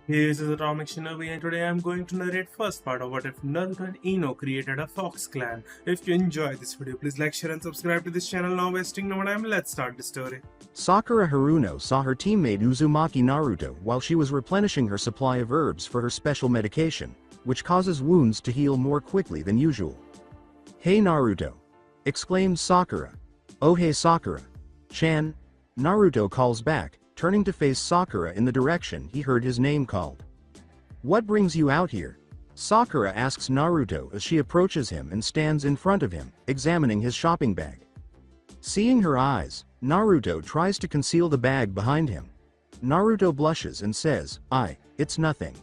Hey, this is Atomic Shinobi, and today I'm going to narrate first part of what if Naruto and Ino created a Fox clan. If you enjoy this video, please like, share, and subscribe to this channel. Now wasting no time, let's start the story. Sakura Haruno saw her teammate Uzumaki Naruto while she was replenishing her supply of herbs for her special medication, which causes wounds to heal more quickly than usual. "Hey Naruto!" exclaimed Sakura. "Oh hey Sakura-chan!" Naruto calls back, turning to face Sakura in the direction he heard his name called. "What brings you out here?" Sakura asks Naruto as she approaches him and stands in front of him, examining his shopping bag. Seeing her eyes, Naruto tries to conceal the bag behind him. Naruto blushes and says, "It's nothing."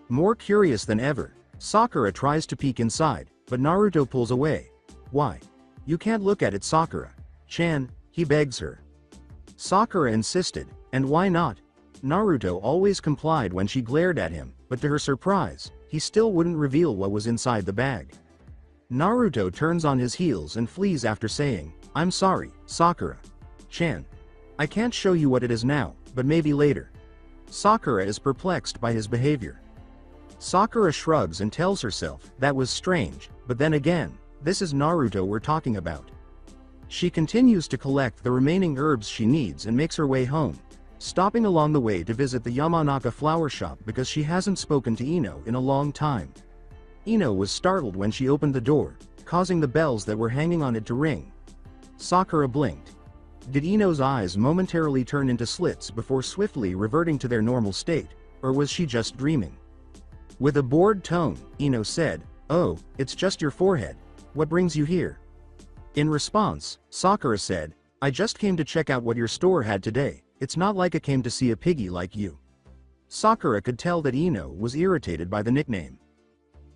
More curious than ever, Sakura tries to peek inside, but Naruto pulls away. "Why? You can't look at it, Sakura-chan," he begs her. Sakura insisted, and why not? Naruto always complied when she glared at him, but to her surprise, he still wouldn't reveal what was inside the bag. Naruto turns on his heels and flees after saying, "I'm sorry, Sakura-chan. I can't show you what it is now, but maybe later." Sakura is perplexed by his behavior. Sakura shrugs and tells herself, that was strange, but then again, this is Naruto we're talking about. She continues to collect the remaining herbs she needs and makes her way home, stopping along the way to visit the Yamanaka flower shop because she hasn't spoken to Ino in a long time. Ino was startled when she opened the door, causing the bells that were hanging on it to ring. Sakura blinked. Did Ino's eyes momentarily turn into slits before swiftly reverting to their normal state, or was she just dreaming? With a bored tone, Ino said, "Oh, it's just your forehead. What brings you here?" In response, Sakura said, "I just came to check out what your store had today. It's not like I came to see a piggy like you." Sakura could tell that Ino was irritated by the nickname.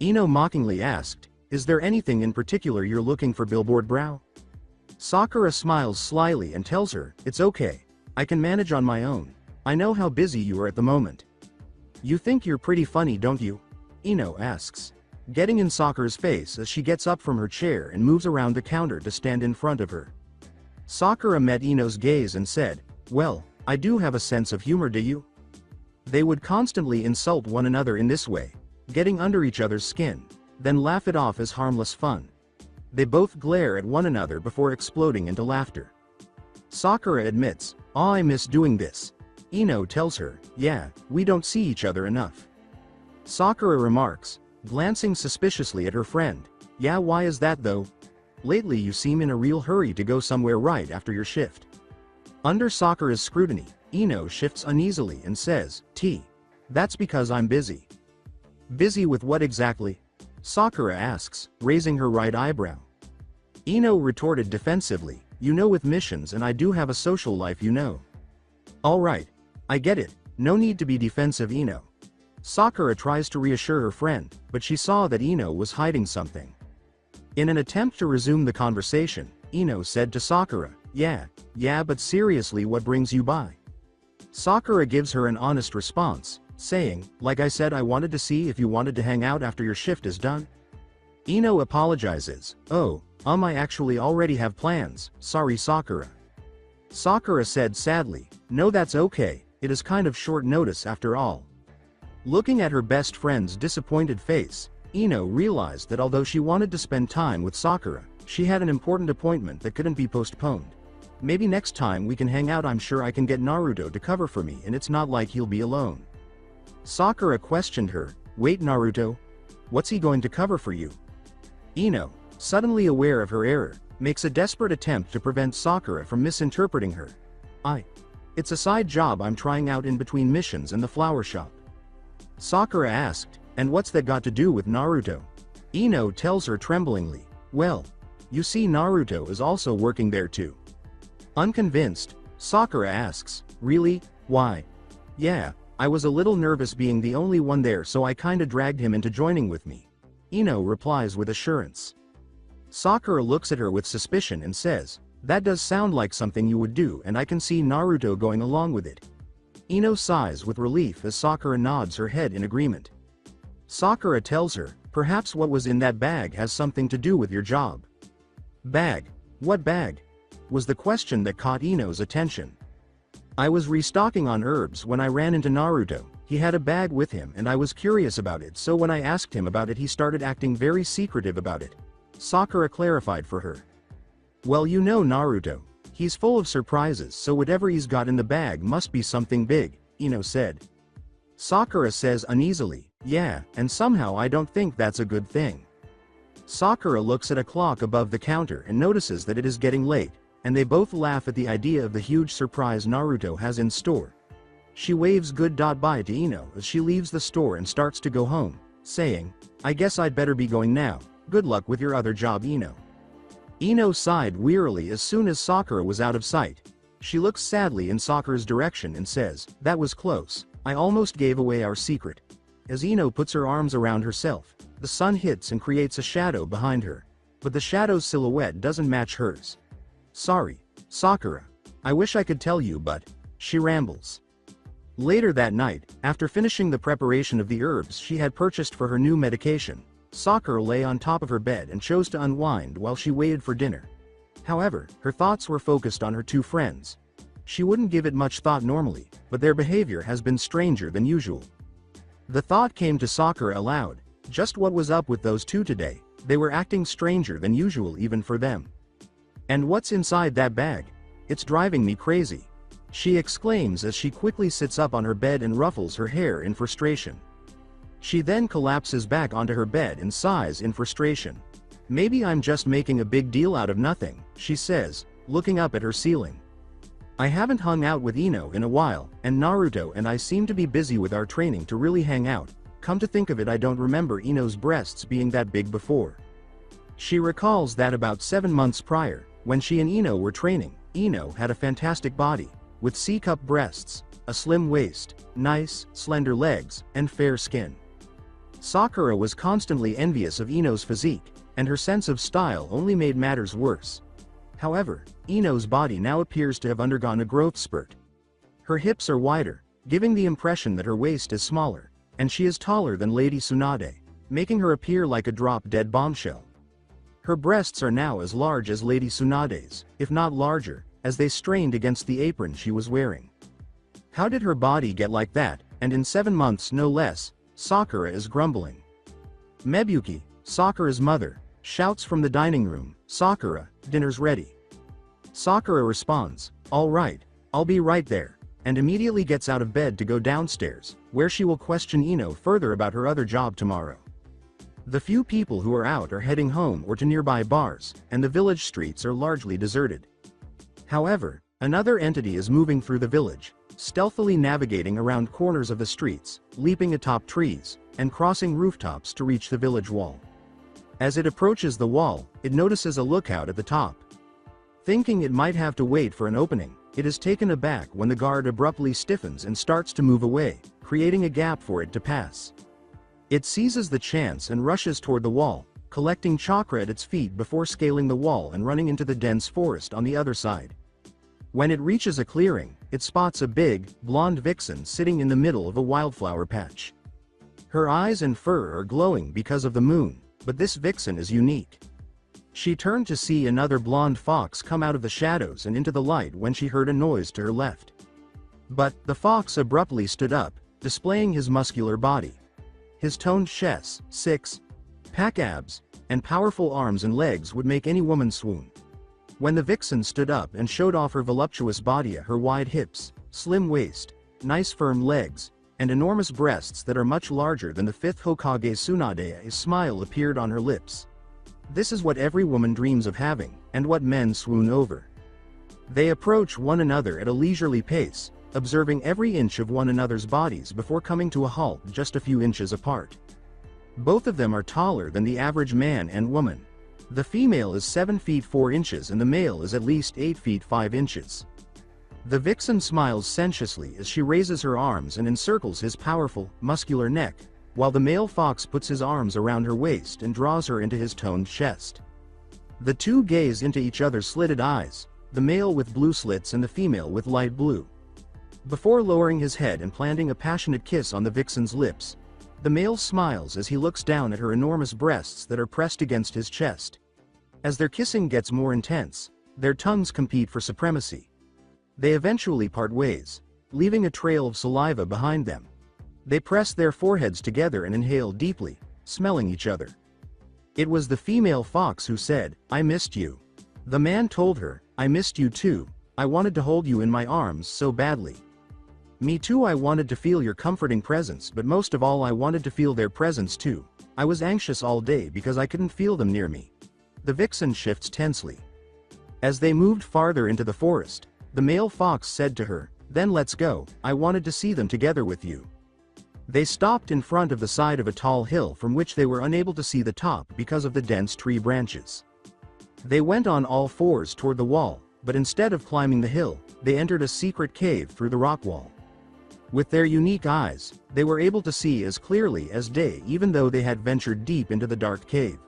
Ino mockingly asked, "Is there anything in particular you're looking for, billboard brow?" Sakura smiles slyly and tells her, "It's okay. I can manage on my own. I know how busy you are at the moment." "You think you're pretty funny, don't you?" Ino asks, getting in Sakura's face as she gets up from her chair and moves around the counter to stand in front of her. Sakura met Ino's gaze and said, "Well, I do have a sense of humor, do you?" They would constantly insult one another in this way, getting under each other's skin, then laugh it off as harmless fun. They both glare at one another before exploding into laughter. Sakura admits, "Oh, I miss doing this." Ino tells her, "Yeah, we don't see each other enough." Sakura remarks, glancing suspiciously at her friend, "Yeah, why is that though? Lately you seem in a real hurry to go somewhere right after your shift." Under Sakura's scrutiny, Ino shifts uneasily and says, That's because I'm busy." "Busy with what exactly?" Sakura asks, raising her right eyebrow. Ino retorted defensively, "You know, with missions, and I do have a social life, you know." "Alright. I get it, no need to be defensive, Ino." Sakura tries to reassure her friend, but she saw that Ino was hiding something. In an attempt to resume the conversation, Ino said to Sakura, Yeah, but seriously, what brings you by?" Sakura gives her an honest response, saying, "Like I said, I wanted to see if you wanted to hang out after your shift is done." Ino apologizes, I actually already have plans, sorry Sakura." Sakura said sadly, "No, that's okay, it is kind of short notice after all." Looking at her best friend's disappointed face, Ino realized that although she wanted to spend time with Sakura, she had an important appointment that couldn't be postponed. "Maybe next time we can hang out, I'm sure I can get Naruto to cover for me and it's not like he'll be alone." Sakura questioned her, "Wait, Naruto? What's he going to cover for you?" Ino, suddenly aware of her error, makes a desperate attempt to prevent Sakura from misinterpreting her. It's a side job I'm trying out in between missions and the flower shop." Sakura asked, "And what's that got to do with Naruto?" Ino tells her tremblingly, "Well, you see, Naruto is also working there too." Unconvinced, Sakura asks, "Really? Why?" "Yeah, I was a little nervous being the only one there, so I kinda dragged him into joining with me." Ino replies with assurance. Sakura looks at her with suspicion and says, "That does sound like something you would do, and I can see Naruto going along with it." Ino sighs with relief as Sakura nods her head in agreement. Sakura tells her, "Perhaps what was in that bag has something to do with your job." "Bag? What bag?" was the question that caught Ino's attention. "I was restocking on herbs when I ran into Naruto. He had a bag with him and I was curious about it, so when I asked him about it he started acting very secretive about it. Sakura clarified for her. Well, you know Naruto. He's full of surprises, so whatever he's got in the bag must be something big, Ino said. Sakura says uneasily, yeah, and somehow I don't think that's a good thing. Sakura looks at a clock above the counter and notices that it is getting late, and they both laugh at the idea of the huge surprise Naruto has in store. She waves goodbye to Ino as she leaves the store and starts to go home, saying, I guess I'd better be going now, good luck with your other job, Ino. Ino sighed wearily as soon as Sakura was out of sight. She looks sadly in Sakura's direction and says, that was close, I almost gave away our secret. As Ino puts her arms around herself, the sun hits and creates a shadow behind her, but the shadow's silhouette doesn't match hers. Sorry, Sakura. I wish I could tell you, but, she rambles. Later that night, after finishing the preparation of the herbs she had purchased for her new medication, Sakura lay on top of her bed and chose to unwind while she waited for dinner. However, her thoughts were focused on her two friends. She wouldn't give it much thought normally, but their behavior has been stranger than usual. The thought came to Sakura aloud, just what was up with those two today? They were acting stranger than usual even for them. And what's inside that bag? It's driving me crazy. She exclaims as she quickly sits up on her bed and ruffles her hair in frustration. She then collapses back onto her bed and sighs in frustration. Maybe I'm just making a big deal out of nothing, she says, looking up at her ceiling. I haven't hung out with Ino in a while, and Naruto and I seem to be busy with our training to really hang out. Come to think of it, I don't remember Ino's breasts being that big before. She recalls that about 7 months prior, when she and Ino were training, Ino had a fantastic body, with C-cup breasts, a slim waist, nice, slender legs, and fair skin. Sakura was constantly envious of Ino's physique, and her sense of style only made matters worse. However, Ino's body now appears to have undergone a growth spurt. Her hips are wider, giving the impression that her waist is smaller, and she is taller than Lady Tsunade, making her appear like a drop-dead bombshell. Her breasts are now as large as Lady Tsunade's, if not larger, as they strained against the apron she was wearing. How did her body get like that, and in 7 months no less? Sakura is grumbling. Mebuki, Sakura's mother, shouts from the dining room, Sakura, dinner's ready. Sakura responds, all right, I'll be right there, and immediately gets out of bed to go downstairs, where she will question Ino further about her other job tomorrow. The few people who are out are heading home or to nearby bars, and the village streets are largely deserted. However, another entity is moving through the village, stealthily navigating around corners of the streets, leaping atop trees, and crossing rooftops to reach the village wall. As it approaches the wall, it notices a lookout at the top. Thinking it might have to wait for an opening, it is taken aback when the guard abruptly stiffens and starts to move away, creating a gap for it to pass. It seizes the chance and rushes toward the wall, collecting chakra at its feet before scaling the wall and running into the dense forest on the other side. When it reaches a clearing, it spots a big, blonde vixen sitting in the middle of a wildflower patch. Her eyes and fur are glowing because of the moon, but this vixen is unique. She turned to see another blonde fox come out of the shadows and into the light when she heard a noise to her left. But the fox abruptly stood up, displaying his muscular body. His toned chest, six-pack abs, and powerful arms and legs would make any woman swoon. When the vixen stood up and showed off her voluptuous body, her wide hips, slim waist, nice firm legs, and enormous breasts that are much larger than the 5th Hokage Tsunade, a smile appeared on her lips. This is what every woman dreams of having, and what men swoon over. They approach one another at a leisurely pace, observing every inch of one another's bodies before coming to a halt just a few inches apart. Both of them are taller than the average man and woman. The female is 7 feet 4 inches and the male is at least 8 feet 5 inches. The vixen smiles sensuously as she raises her arms and encircles his powerful, muscular neck, while the male fox puts his arms around her waist and draws her into his toned chest. The two gaze into each other's slitted eyes, the male with blue slits and the female with light blue. Before lowering his head and planting a passionate kiss on the vixen's lips, the male smiles as he looks down at her enormous breasts that are pressed against his chest. As their kissing gets more intense, their tongues compete for supremacy. They eventually part ways, leaving a trail of saliva behind them. They pressed their foreheads together and inhaled deeply, smelling each other. It was the female fox who said, "I missed you." The man told her, "I missed you too. I wanted to hold you in my arms so badly." "Me too, I wanted to feel your comforting presence, but most of all I wanted to feel their presence too. I was anxious all day because I couldn't feel them near me." The vixen shifts tensely. As they moved farther into the forest, the male fox said to her, "Then let's go, I wanted to see them together with you." They stopped in front of the side of a tall hill from which they were unable to see the top because of the dense tree branches. They went on all fours toward the wall, but instead of climbing the hill, they entered a secret cave through the rock wall. With their unique eyes, they were able to see as clearly as day even though they had ventured deep into the dark cave.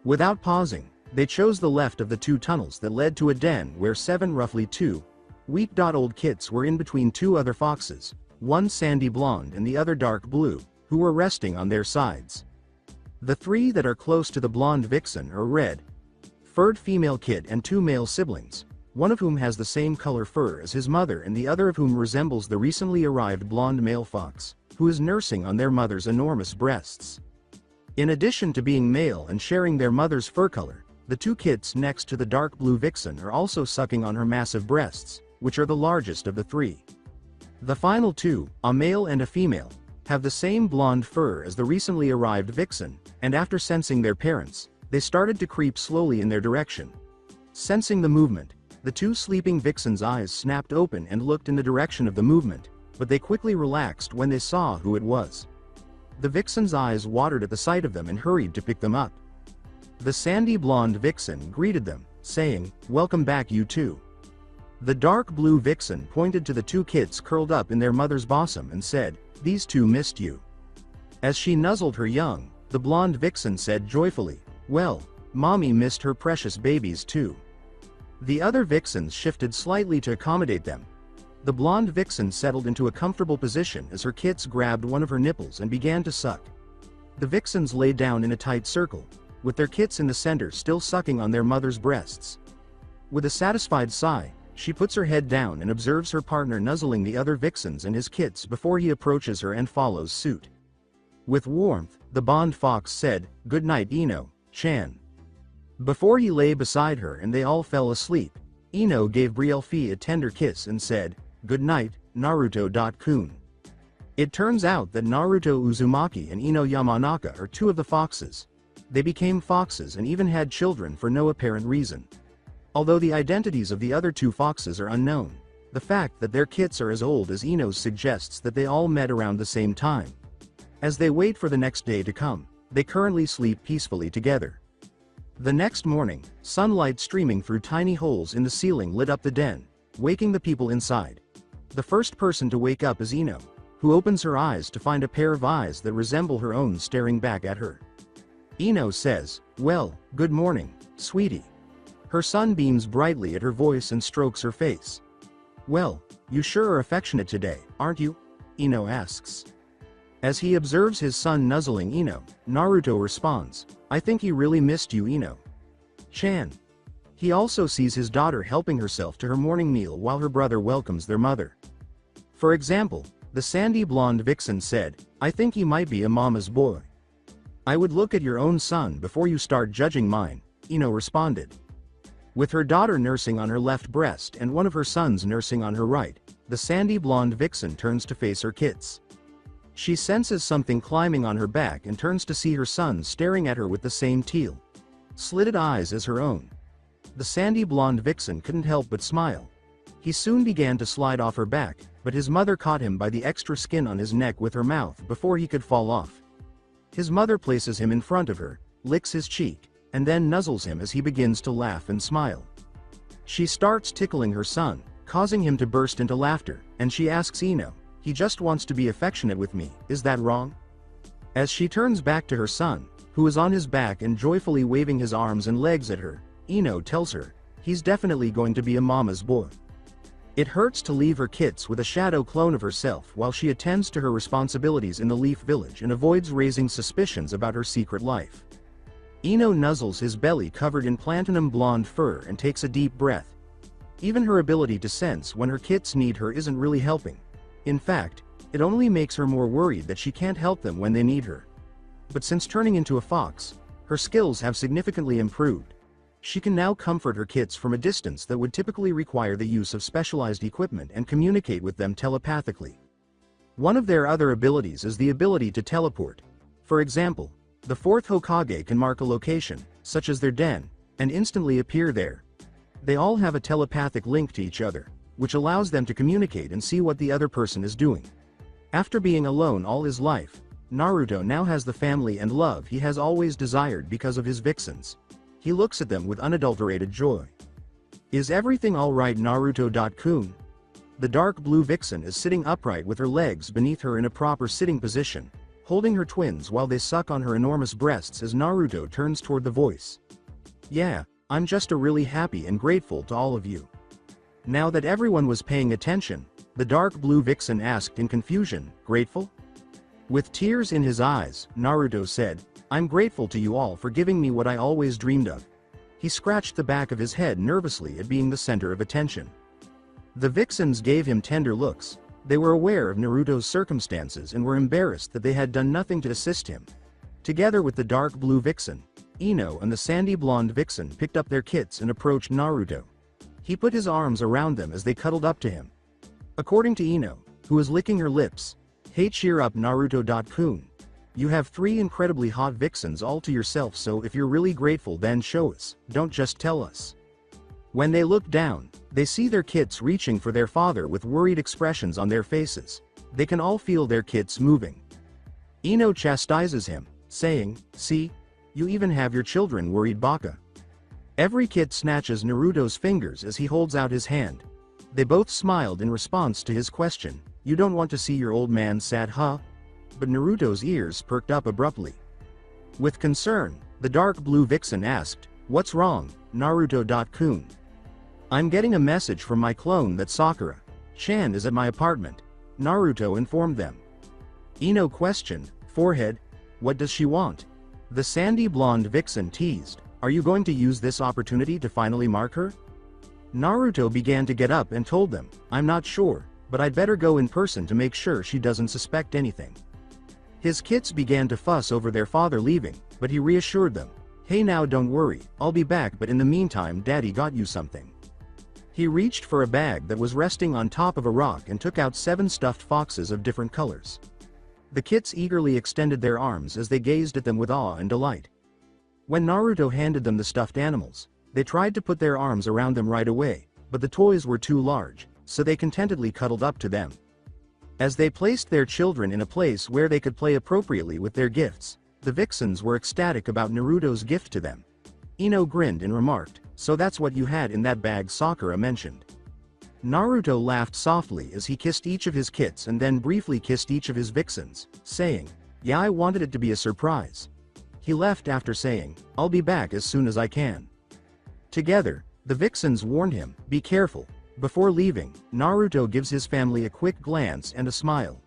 Without pausing, they chose the left of the two tunnels that led to a den where 7 roughly 2-week-old kits were in between 2 other foxes, one sandy blonde and the other dark blue, who were resting on their sides. The 3 that are close to the blonde vixen are red-furred female kid and 2 male siblings, one of whom has the same color fur as his mother and the other of whom resembles the recently arrived blonde male fox, who is nursing on their mother's enormous breasts. In addition to being male and sharing their mother's fur color, the 2 kits next to the dark blue vixen are also sucking on her massive breasts, which are the largest of the 3. The final 2, a male and a female, have the same blonde fur as the recently arrived vixen, and after sensing their parents, they started to creep slowly in their direction. Sensing the movement, the 2 sleeping vixens' eyes snapped open and looked in the direction of the movement, but they quickly relaxed when they saw who it was. The vixens' eyes watered at the sight of them and hurried to pick them up. The sandy blonde vixen greeted them, saying, "Welcome back, you two." The dark blue vixen pointed to the 2 kids curled up in their mother's bosom and said, "These 2 missed you." As she nuzzled her young, the blonde vixen said joyfully, "Well, mommy missed her precious babies too." The other vixens shifted slightly to accommodate them. The blonde vixen settled into a comfortable position as her kits grabbed one of her nipples and began to suck. The vixens lay down in a tight circle, with their kits in the center still sucking on their mother's breasts. With a satisfied sigh, she puts her head down and observes her partner nuzzling the other vixens and his kits before he approaches her and follows suit. With warmth, the blonde fox said, "Good night, Ino-chan." Before he lay beside her and they all fell asleep, Ino gave Brielfi a tender kiss and said, "Good night, Naruto-kun." It turns out that Naruto Uzumaki and Ino Yamanaka are 2 of the foxes. They became foxes and even had children for no apparent reason. Although the identities of the other 2 foxes are unknown, the fact that their kits are as old as Ino's suggests that they all met around the same time. As they wait for the next day to come, they currently sleep peacefully together. The next morning, sunlight streaming through tiny holes in the ceiling lit up the den, waking the people inside. The first person to wake up is Ino, who opens her eyes to find a pair of eyes that resemble her own staring back at her. Ino says, "Well, good morning, sweetie." Her son beams brightly at her voice and strokes her face. "Well, you sure are affectionate today, aren't you?" Ino asks. As he observes his son nuzzling Ino, Naruto responds, "I think he really missed you, Ino-chan." He also sees his daughter helping herself to her morning meal while her brother welcomes their mother. For example, the sandy blonde vixen said, "I think he might be a mama's boy." "I would look at your own son before you start judging mine," Ino responded. With her daughter nursing on her left breast and one of her sons nursing on her right, the sandy blonde vixen turns to face her kits. She senses something climbing on her back and turns to see her son staring at her with the same teal-slitted eyes as her own. The sandy blonde vixen couldn't help but smile. He soon began to slide off her back, but his mother caught him by the extra skin on his neck with her mouth before he could fall off. His mother places him in front of her, licks his cheek, and then nuzzles him as he begins to laugh and smile. She starts tickling her son, causing him to burst into laughter, and she asks Ino, "He just wants to be affectionate with me, is that wrong?" As she turns back to her son, who is on his back and joyfully waving his arms and legs at her, Ino tells her, "He's definitely going to be a mama's boy." It hurts to leave her kits with a shadow clone of herself while she attends to her responsibilities in the Leaf Village and avoids raising suspicions about her secret life. Ino nuzzles his belly covered in platinum blonde fur and takes a deep breath. Even her ability to sense when her kits need her isn't really helping. In fact, It only makes her more worried that she can't help them when they need her. But since turning into a fox, her skills have significantly improved. She can now comfort her kits from a distance that would typically require the use of specialized equipment and communicate with them telepathically. One of their other abilities is the ability to teleport. For example, the fourth Hokage can mark a location, such as their den, and instantly appear there. They all have a telepathic link to each other, which allows them to communicate and see what the other person is doing. After being alone all his life, Naruto now has the family and love he has always desired because of his vixens. He looks at them with unadulterated joy. Is everything alright, Naruto-kun? The dark blue vixen is sitting upright with her legs beneath her in a proper sitting position, holding her twins while they suck on her enormous breasts as Naruto turns toward the voice. Yeah, I'm just really happy and grateful to all of you. Now that everyone was paying attention, the dark blue vixen asked in confusion, grateful? With tears in his eyes, Naruto said, I'm grateful to you all for giving me what I always dreamed of. He scratched the back of his head nervously at being the center of attention. The vixens gave him tender looks. They were aware of Naruto's circumstances and were embarrassed that they had done nothing to assist him. Together with the dark blue vixen, Ino and the sandy blonde vixen picked up their kits and approached Naruto. He put his arms around them as they cuddled up to him. According to Ino, who was licking her lips, hey, cheer up, Naruto-kun. You have 3 incredibly hot vixens all to yourself, so if you're really grateful then show us, don't just tell us. When they look down, they see their kits reaching for their father with worried expressions on their faces. They can all feel their kits moving. Ino chastises him, saying, see? You even have your children worried, Baka. Every kid snatches Naruto's fingers as he holds out his hand. They both smiled in response to his question, you don't want to see your old man sad, huh? But Naruto's ears perked up abruptly. With concern, the dark blue vixen asked, what's wrong, Naruto-kun? I'm getting a message from my clone that Sakura-chan is at my apartment, Naruto informed them. Ino questioned, forehead, what does she want? The sandy blonde vixen teased, are you going to use this opportunity to finally mark her? Naruto began to get up and told them, I'm not sure, but I'd better go in person to make sure she doesn't suspect anything. His kits began to fuss over their father leaving, but he reassured them, hey, now don't worry, I'll be back, but in the meantime daddy got you something. He reached for a bag that was resting on top of a rock and took out 7 stuffed foxes of different colors. The kits eagerly extended their arms as they gazed at them with awe and delight. When Naruto handed them the stuffed animals, they tried to put their arms around them right away, but the toys were too large, so they contentedly cuddled up to them. As they placed their children in a place where they could play appropriately with their gifts, the vixens were ecstatic about Naruto's gift to them. Ino grinned and remarked, so that's what you had in that bag, Sakura mentioned. Naruto laughed softly as he kissed each of his kits and then briefly kissed each of his vixens, saying, yeah, I wanted it to be a surprise. He left after saying, I'll be back as soon as I can. Together, the vixens warned him, be careful. Before leaving, Naruto gives his family a quick glance and a smile.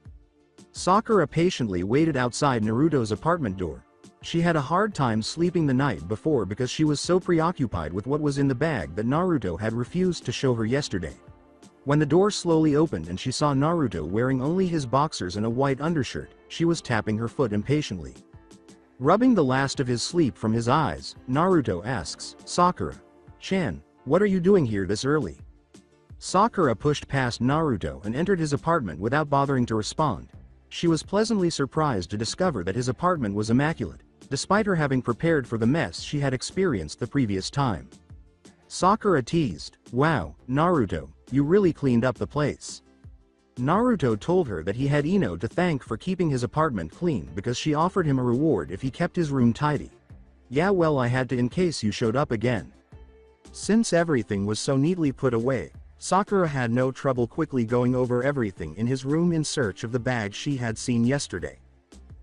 Sakura patiently waited outside Naruto's apartment door. She had a hard time sleeping the night before because she was so preoccupied with what was in the bag that Naruto had refused to show her yesterday. When the door slowly opened and she saw Naruto wearing only his boxers and a white undershirt, she was tapping her foot impatiently. Rubbing the last of his sleep from his eyes, Naruto asks, Sakura-chan, what are you doing here this early? Sakura pushed past Naruto and entered his apartment without bothering to respond. She was pleasantly surprised to discover that his apartment was immaculate, despite her having prepared for the mess she had experienced the previous time. Sakura teased, wow, Naruto, you really cleaned up the place. Naruto told her that he had Ino to thank for keeping his apartment clean because she offered him a reward if he kept his room tidy. Yeah, well, I had to in case you showed up again. Since everything was so neatly put away, Sakura had no trouble quickly going over everything in his room in search of the bag she had seen yesterday.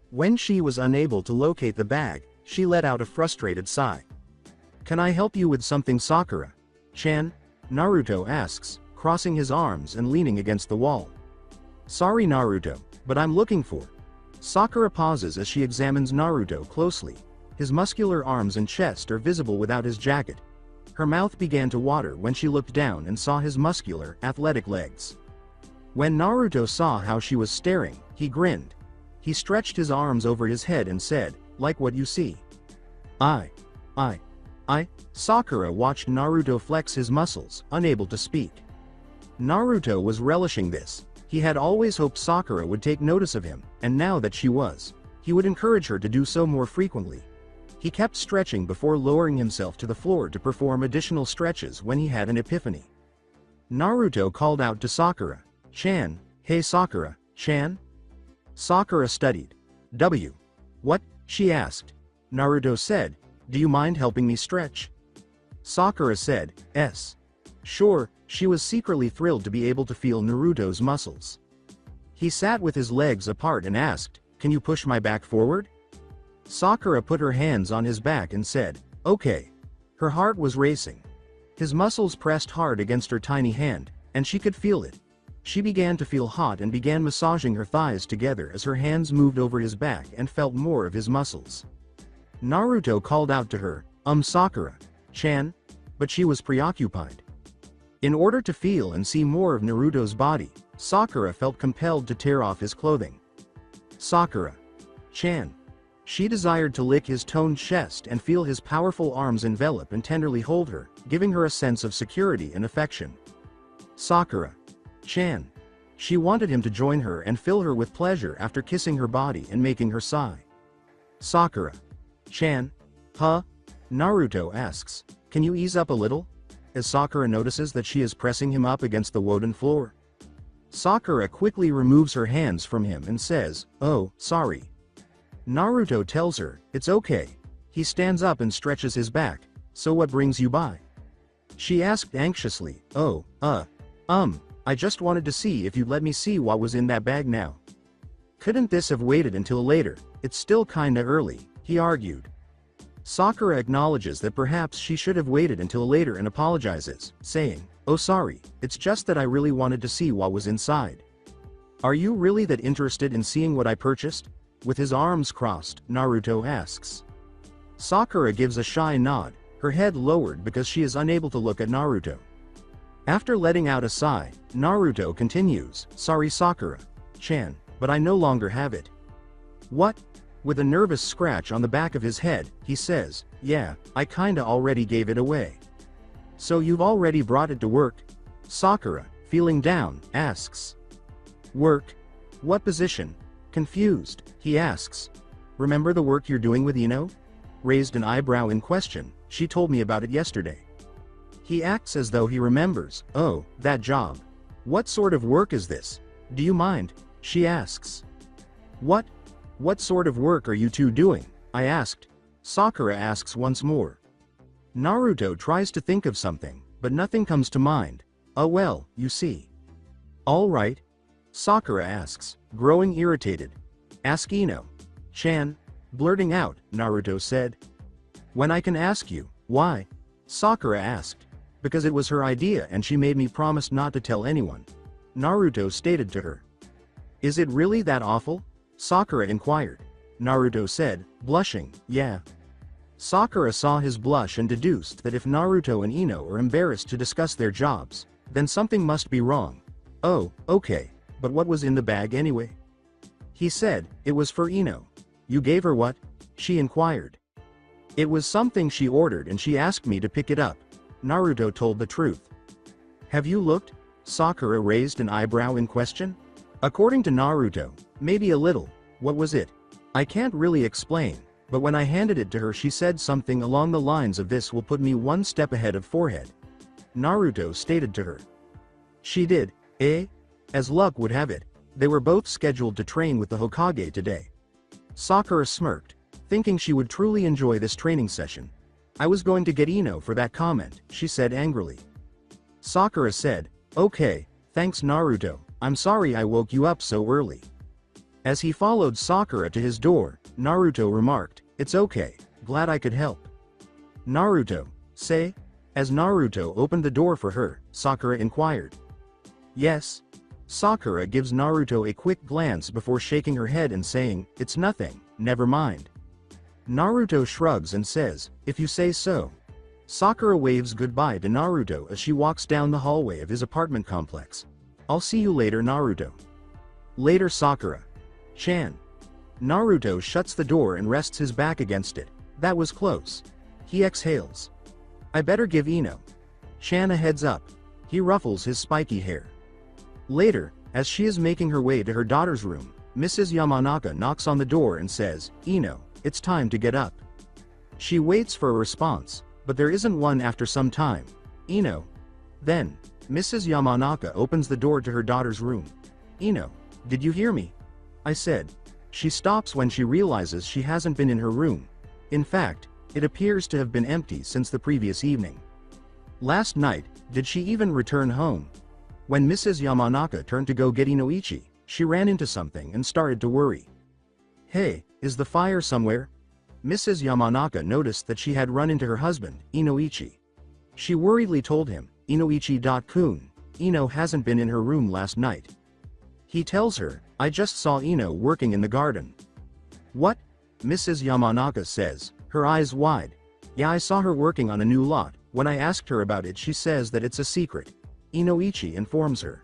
When she was unable to locate the bag, she let out a frustrated sigh. Can I help you with something, Sakura-chan? Naruto asks, crossing his arms and leaning against the wall. Sorry, Naruto, but I'm looking for. Sakura pauses as she examines Naruto closely. His muscular arms and chest are visible without his jacket. Her mouth began to water when she looked down and saw his muscular, athletic legs. When Naruto saw how she was staring, he grinned. He stretched his arms over his head and said, "Like what you see." I. Sakura watched Naruto flex his muscles, unable to speak. Naruto was relishing this. He had always hoped Sakura would take notice of him, and now that she was, he would encourage her to do so more frequently. He kept stretching before lowering himself to the floor to perform additional stretches when he had an epiphany. Naruto called out to Sakura, "Chan, hey Sakura, Chan?" Sakura studied. What? She asked. Naruto said, "Do you mind helping me stretch?" Sakura said, "S." Sure, she was secretly thrilled to be able to feel Naruto's muscles. He sat with his legs apart and asked, "Can you push my back forward?" Sakura put her hands on his back and said, "Okay." Her heart was racing. His muscles pressed hard against her tiny hand, and she could feel it. She began to feel hot and began massaging her thighs together as her hands moved over his back and felt more of his muscles. Naruto called out to her, Sakura, Chan," but she was preoccupied. In order to feel and see more of Naruto's body, Sakura felt compelled to tear off his clothing. Sakura, Chan. She desired to lick his toned chest and feel his powerful arms envelop and tenderly hold her, giving her a sense of security and affection. Sakura, Chan. She wanted him to join her and fill her with pleasure after kissing her body and making her sigh. Sakura, Chan. Huh? Naruto asks, "Can you ease up a little?" as Sakura notices that she is pressing him up against the wooden floor. Sakura quickly removes her hands from him and says, "Oh, sorry." Naruto tells her, "It's okay." He stands up and stretches his back. "So what brings you by?" She asked anxiously, I just wanted to see if you'd let me see what was in that bag now." "Couldn't this have waited until later? It's still kinda early," he argued. Sakura acknowledges that perhaps she should have waited until later and apologizes, saying, "Oh sorry, it's just that I really wanted to see what was inside." "Are you really that interested in seeing what I purchased?" With his arms crossed, Naruto asks. Sakura gives a shy nod, her head lowered because she is unable to look at Naruto. After letting out a sigh, Naruto continues, "Sorry Sakura, Chan, but I no longer have it." "What?" With a nervous scratch on the back of his head, he says, "Yeah, I kinda already gave it away." "So you've already brought it to work?" Sakura, feeling down, asks. "Work? What position?" Confused, he asks. "Remember the work you're doing with Ino?" Raised an eyebrow in question, "She told me about it yesterday." He acts as though he remembers. "Oh, that job. What sort of work is this? Do you mind?" she asks. What sort of work are you two doing?" I asked. Sakura asks once more. Naruto tries to think of something, but nothing comes to mind. "Oh well, you see." "All right." Sakura asks, growing irritated. "Ask Ino. Chan." Blurting out, Naruto said. "When I can ask you, why?" Sakura asked. "Because it was her idea and she made me promise not to tell anyone," Naruto stated to her. "Is it really that awful?" Sakura inquired. Naruto said, blushing, "Yeah." Sakura saw his blush and deduced that if Naruto and Ino are embarrassed to discuss their jobs, then something must be wrong. "Oh, okay, but what was in the bag anyway?" He said, "It was for Ino." "You gave her what?" she inquired. "It was something she ordered and she asked me to pick it up." Naruto told the truth. "Have you looked?" Sakura raised an eyebrow in question. According to Naruto, maybe a little. "What was it?" "I can't really explain, but when I handed it to her she said something along the lines of 'This will put me one step ahead of forehead,'" Naruto stated to her. "She did, eh?" As luck would have it, they were both scheduled to train with the Hokage today. Sakura smirked, thinking she would truly enjoy this training session. "I was going to get Ino for that comment," she said angrily. Sakura said, "Okay, thanks Naruto, I'm sorry I woke you up so early." As he followed Sakura to his door, Naruto remarked, "It's okay, glad I could help." "Naruto, say?" As Naruto opened the door for her, Sakura inquired. "Yes." Sakura gives Naruto a quick glance before shaking her head and saying, "It's nothing, never mind." Naruto shrugs and says, "If you say so." Sakura waves goodbye to Naruto as she walks down the hallway of his apartment complex. I'll see you later, Naruto. Later, Sakura-chan. Naruto shuts the door and rests his back against it. That was close. He exhales. I better give Ino-chan a heads up. He ruffles his spiky hair. Later, as she is making her way to her daughter's room, Mrs. Yamanaka knocks on the door and says, Ino, it's time to get up. She waits for a response, but there isn't one. After some time. Ino. Then, Mrs. Yamanaka opens the door to her daughter's room. Ino, did you hear me? I said. She stops when she realizes she hasn't been in her room. In fact, it appears to have been empty since the previous evening. Last night, did she even return home? When Mrs. Yamanaka turned to go get Inoichi, she ran into something and started to worry. Hey, is the fire somewhere? Mrs. Yamanaka noticed that she had run into her husband, Inoichi. She worriedly told him, Inoichi-kun, Ino hasn't been in her room last night. He tells her, I just saw Ino working in the garden. What? Mrs. Yamanaka says, her eyes wide. Yeah, I saw her working on a new lot. When I asked her about it, she says that it's a secret. Inoichi informs her.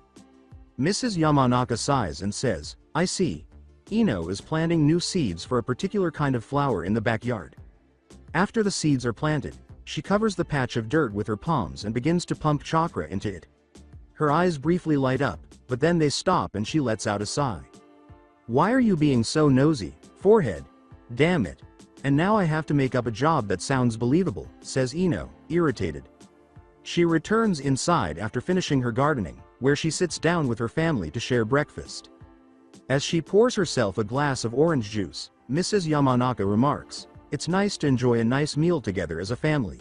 Mrs. Yamanaka sighs and says, I see. Ino is planting new seeds for a particular kind of flower in the backyard. After the seeds are planted, she covers the patch of dirt with her palms and begins to pump chakra into it. Her eyes briefly light up, but then they stop and she lets out a sigh. Why are you being so nosy, forehead? Damn it. And now I have to make up a job that sounds believable, says Ino, irritated. She returns inside after finishing her gardening, where she sits down with her family to share breakfast. As she pours herself a glass of orange juice, Mrs. Yamanaka remarks, it's nice to enjoy a nice meal together as a family.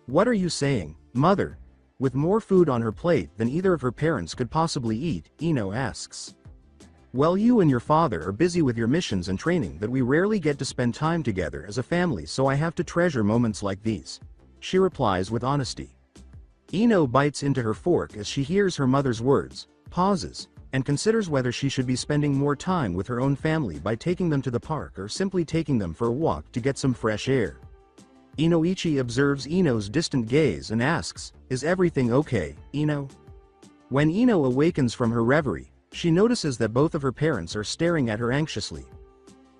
What are you saying, mother? With more food on her plate than either of her parents could possibly eat, Ino asks. Well, you and your father are busy with your missions and training that we rarely get to spend time together as a family, so I have to treasure moments like these. She replies with honesty. Ino bites into her fork as she hears her mother's words, pauses, and considers whether she should be spending more time with her own family by taking them to the park or simply taking them for a walk to get some fresh air. Inoichi observes Ino's distant gaze and asks, is everything okay, Ino? When Ino awakens from her reverie, she notices that both of her parents are staring at her anxiously.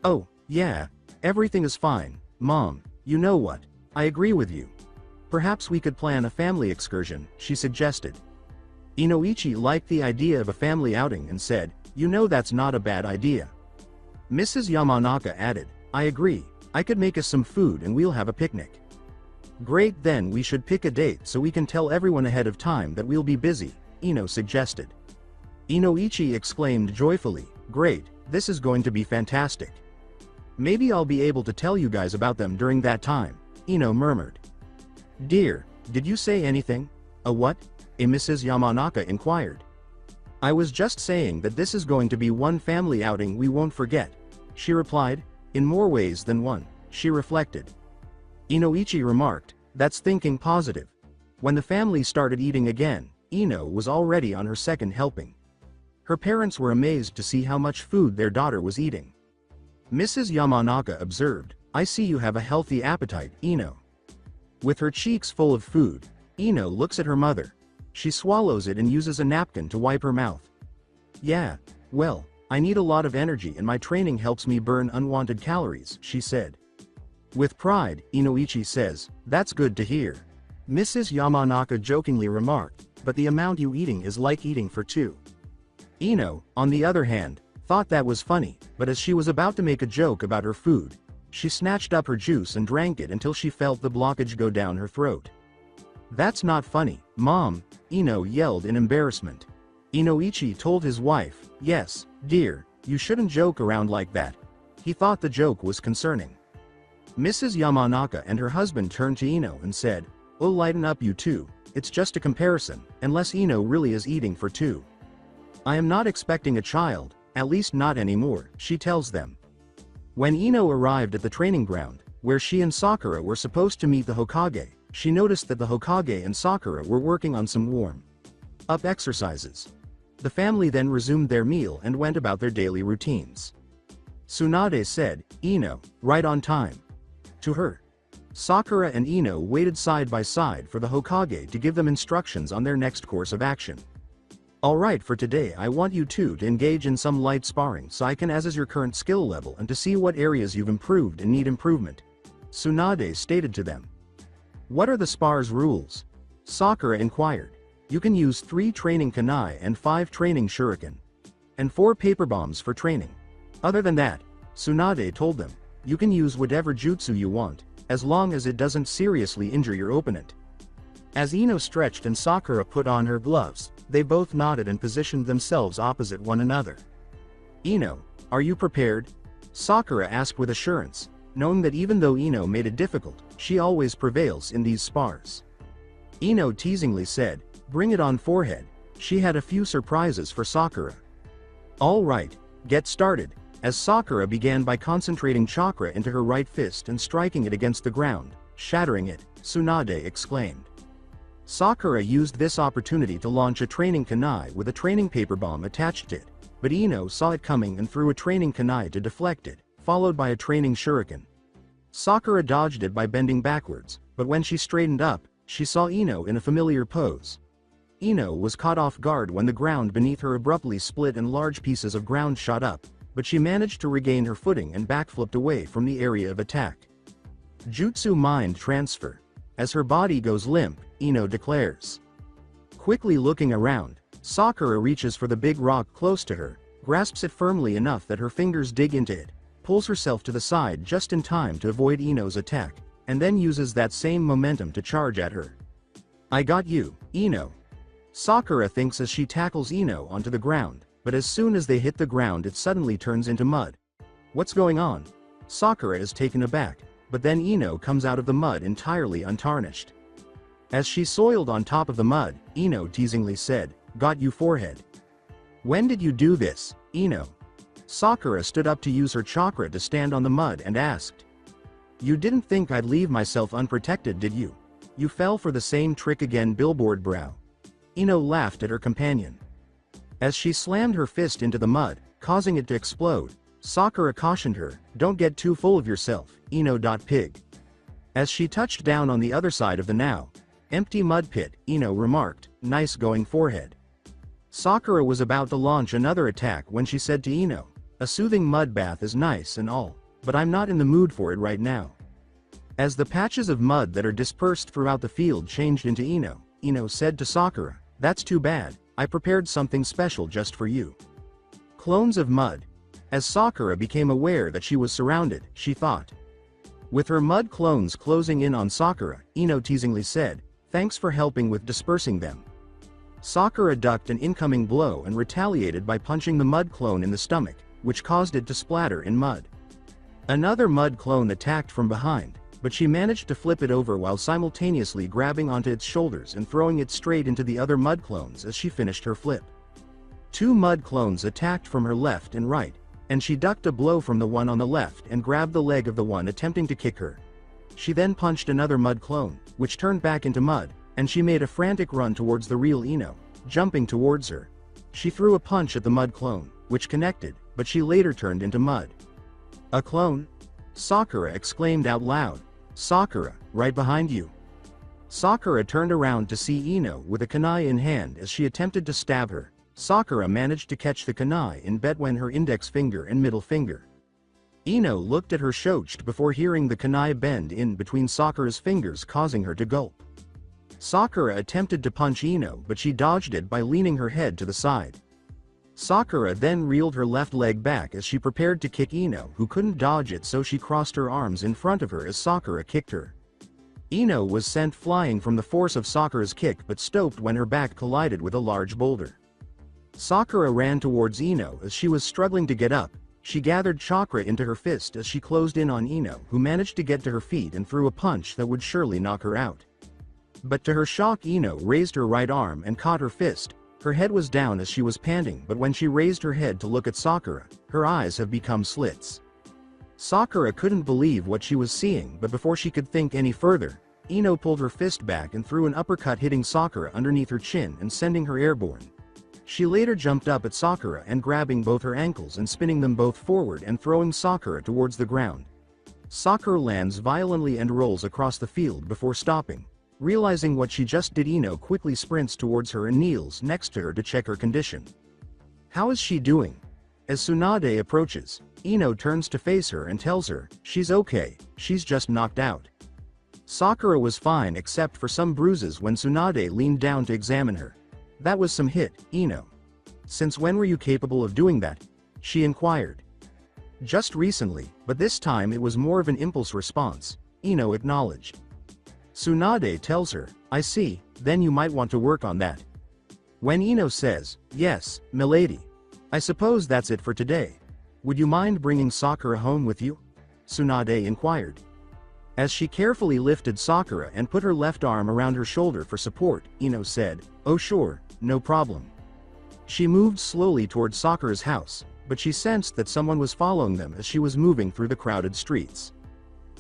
Oh, yeah, everything is fine, Mom, you know what, I agree with you. Perhaps we could plan a family excursion, she suggested. Inoichi liked the idea of a family outing and said, you know that's not a bad idea. Mrs. Yamanaka added, I agree, I could make us some food and we'll have a picnic. Great, then we should pick a date so we can tell everyone ahead of time that we'll be busy, Ino suggested. Inoichi exclaimed joyfully, great, this is going to be fantastic. Maybe I'll be able to tell you guys about them during that time, Ino murmured. Dear, did you say anything? A what? Mrs. Yamanaka inquired. I was just saying that this is going to be one family outing we won't forget, she replied, in more ways than one, she reflected. Inoichi remarked, that's thinking positive. When the family started eating again, Ino was already on her second helping. Her parents were amazed to see how much food their daughter was eating. Mrs. Yamanaka observed, I see you have a healthy appetite, Ino. With her cheeks full of food, Ino looks at her mother. She swallows it and uses a napkin to wipe her mouth. Yeah, well, I need a lot of energy and my training helps me burn unwanted calories, she said. With pride, Inoichi says, that's good to hear. Mrs. Yamanaka jokingly remarked, but the amount you eating is like eating for two. Ino, on the other hand, thought that was funny, but as she was about to make a joke about her food, she snatched up her juice and drank it until she felt the blockage go down her throat. That's not funny, Mom, Ino yelled in embarrassment. Inoichi told his wife, yes, dear, you shouldn't joke around like that. He thought the joke was concerning. Mrs. Yamanaka and her husband turned to Ino and said, oh, lighten up you two, it's just a comparison, unless Ino really is eating for two. I am not expecting a child, at least not anymore, she tells them. When Ino arrived at the training ground, where she and Sakura were supposed to meet the Hokage, she noticed that the Hokage and Sakura were working on some warm-up exercises. The family then resumed their meal and went about their daily routines. Tsunade said, Ino, right on time. To her. Sakura and Ino waited side by side for the Hokage to give them instructions on their next course of action. Alright, for today I want you two to engage in some light sparring so I can assess your current skill level and to see what areas you've improved and need improvement, Tsunade stated to them. What are the spar's rules? Sakura inquired. You can use 3 training kunai and 5 training shuriken. And 4 paper bombs for training. Other than that, Tsunade told them, you can use whatever jutsu you want, as long as it doesn't seriously injure your opponent. As Ino stretched and Sakura put on her gloves, they both nodded and positioned themselves opposite one another. Ino, are you prepared? Sakura asked with assurance, knowing that even though Ino made it difficult, she always prevails in these spars. Ino teasingly said, bring it on, forehead. She had a few surprises for Sakura. Alright, get started, as Sakura began by concentrating chakra into her right fist and striking it against the ground, shattering it, Tsunade exclaimed. Sakura used this opportunity to launch a training kunai with a training paper bomb attached to it, but Ino saw it coming and threw a training kunai to deflect it, followed by a training shuriken. Sakura dodged it by bending backwards, but when she straightened up, she saw Ino in a familiar pose. Ino was caught off guard when the ground beneath her abruptly split and large pieces of ground shot up, but she managed to regain her footing and backflipped away from the area of attack. Jutsu Mind Transfer. As her body goes limp, Ino declares. Quickly looking around, Sakura reaches for the big rock close to her, grasps it firmly enough that her fingers dig into it, pulls herself to the side just in time to avoid Ino's attack, and then uses that same momentum to charge at her. I got you, Ino. Sakura thinks as she tackles Ino onto the ground, but as soon as they hit the ground it suddenly turns into mud. What's going on? Sakura is taken aback, but then Ino comes out of the mud entirely untarnished. As she soiled on top of the mud, Ino teasingly said, got you, forehead. When did you do this, Ino? Sakura stood up to use her chakra to stand on the mud and asked. You didn't think I'd leave myself unprotected, did you? You fell for the same trick again, billboard brow. Ino laughed at her companion. As she slammed her fist into the mud, causing it to explode, Sakura cautioned her, don't get too full of yourself, Ino. Pig. As she touched down on the other side of the now empty mud pit, Ino remarked, nice going, forehead. Sakura was about to launch another attack when she said to Ino, a soothing mud bath is nice and all, but I'm not in the mood for it right now. As the patches of mud that are dispersed throughout the field changed into Ino, Ino said to Sakura, that's too bad, I prepared something special just for you. Clones of mud. As Sakura became aware that she was surrounded, she thought. With her mud clones closing in on Sakura, Ino teasingly said, thanks for helping with dispersing them. Sakura ducked an incoming blow and retaliated by punching the mud clone in the stomach, which caused it to splatter in mud. Another mud clone attacked from behind, but she managed to flip it over while simultaneously grabbing onto its shoulders and throwing it straight into the other mud clones as she finished her flip. 2 mud clones attacked from her left and right, and she ducked a blow from the one on the left and grabbed the leg of the one attempting to kick her. She then punched another mud clone, which turned back into mud, and she made a frantic run towards the real Ino, jumping towards her. She threw a punch at the mud clone, which connected, but she later turned into mud. A clone? Sakura exclaimed out loud. Sakura, right behind you. Sakura turned around to see Ino with a kunai in hand as she attempted to stab her. Sakura managed to catch the kunai in between her index finger and middle finger. Ino looked at her shocked before hearing the kunai bend in between Sakura's fingers, causing her to gulp. Sakura attempted to punch Ino, but she dodged it by leaning her head to the side. Sakura then reeled her left leg back as she prepared to kick Ino, who couldn't dodge it, so she crossed her arms in front of her as Sakura kicked her. Ino was sent flying from the force of Sakura's kick but stopped when her back collided with a large boulder. Sakura ran towards Ino as she was struggling to get up. She gathered chakra into her fist as she closed in on Ino, who managed to get to her feet and threw a punch that would surely knock her out. But to her shock, Ino raised her right arm and caught her fist. Her head was down as she was panting, but when she raised her head to look at Sakura, her eyes have become slits. Sakura couldn't believe what she was seeing, but before she could think any further, Ino pulled her fist back and threw an uppercut, hitting Sakura underneath her chin and sending her airborne. She later jumped up at Sakura and grabbing both her ankles and spinning them both forward and throwing Sakura towards the ground. Sakura lands violently and rolls across the field before stopping. Realizing what she just did, Ino quickly sprints towards her and kneels next to her to check her condition. How is she doing? As Tsunade approaches, Ino turns to face her and tells her, she's okay, she's just knocked out. Sakura was fine except for some bruises when Tsunade leaned down to examine her. That was some hit, Ino. Since when were you capable of doing that? She inquired. Just recently, but this time it was more of an impulse response, Ino acknowledged. Tsunade tells her, I see, then you might want to work on that. When Ino says, yes, milady. I suppose that's it for today. Would you mind bringing Sakura home with you? Tsunade inquired. As she carefully lifted Sakura and put her left arm around her shoulder for support, Ino said, oh sure, no problem. She moved slowly towards Sakura's house, but she sensed that someone was following them as she was moving through the crowded streets.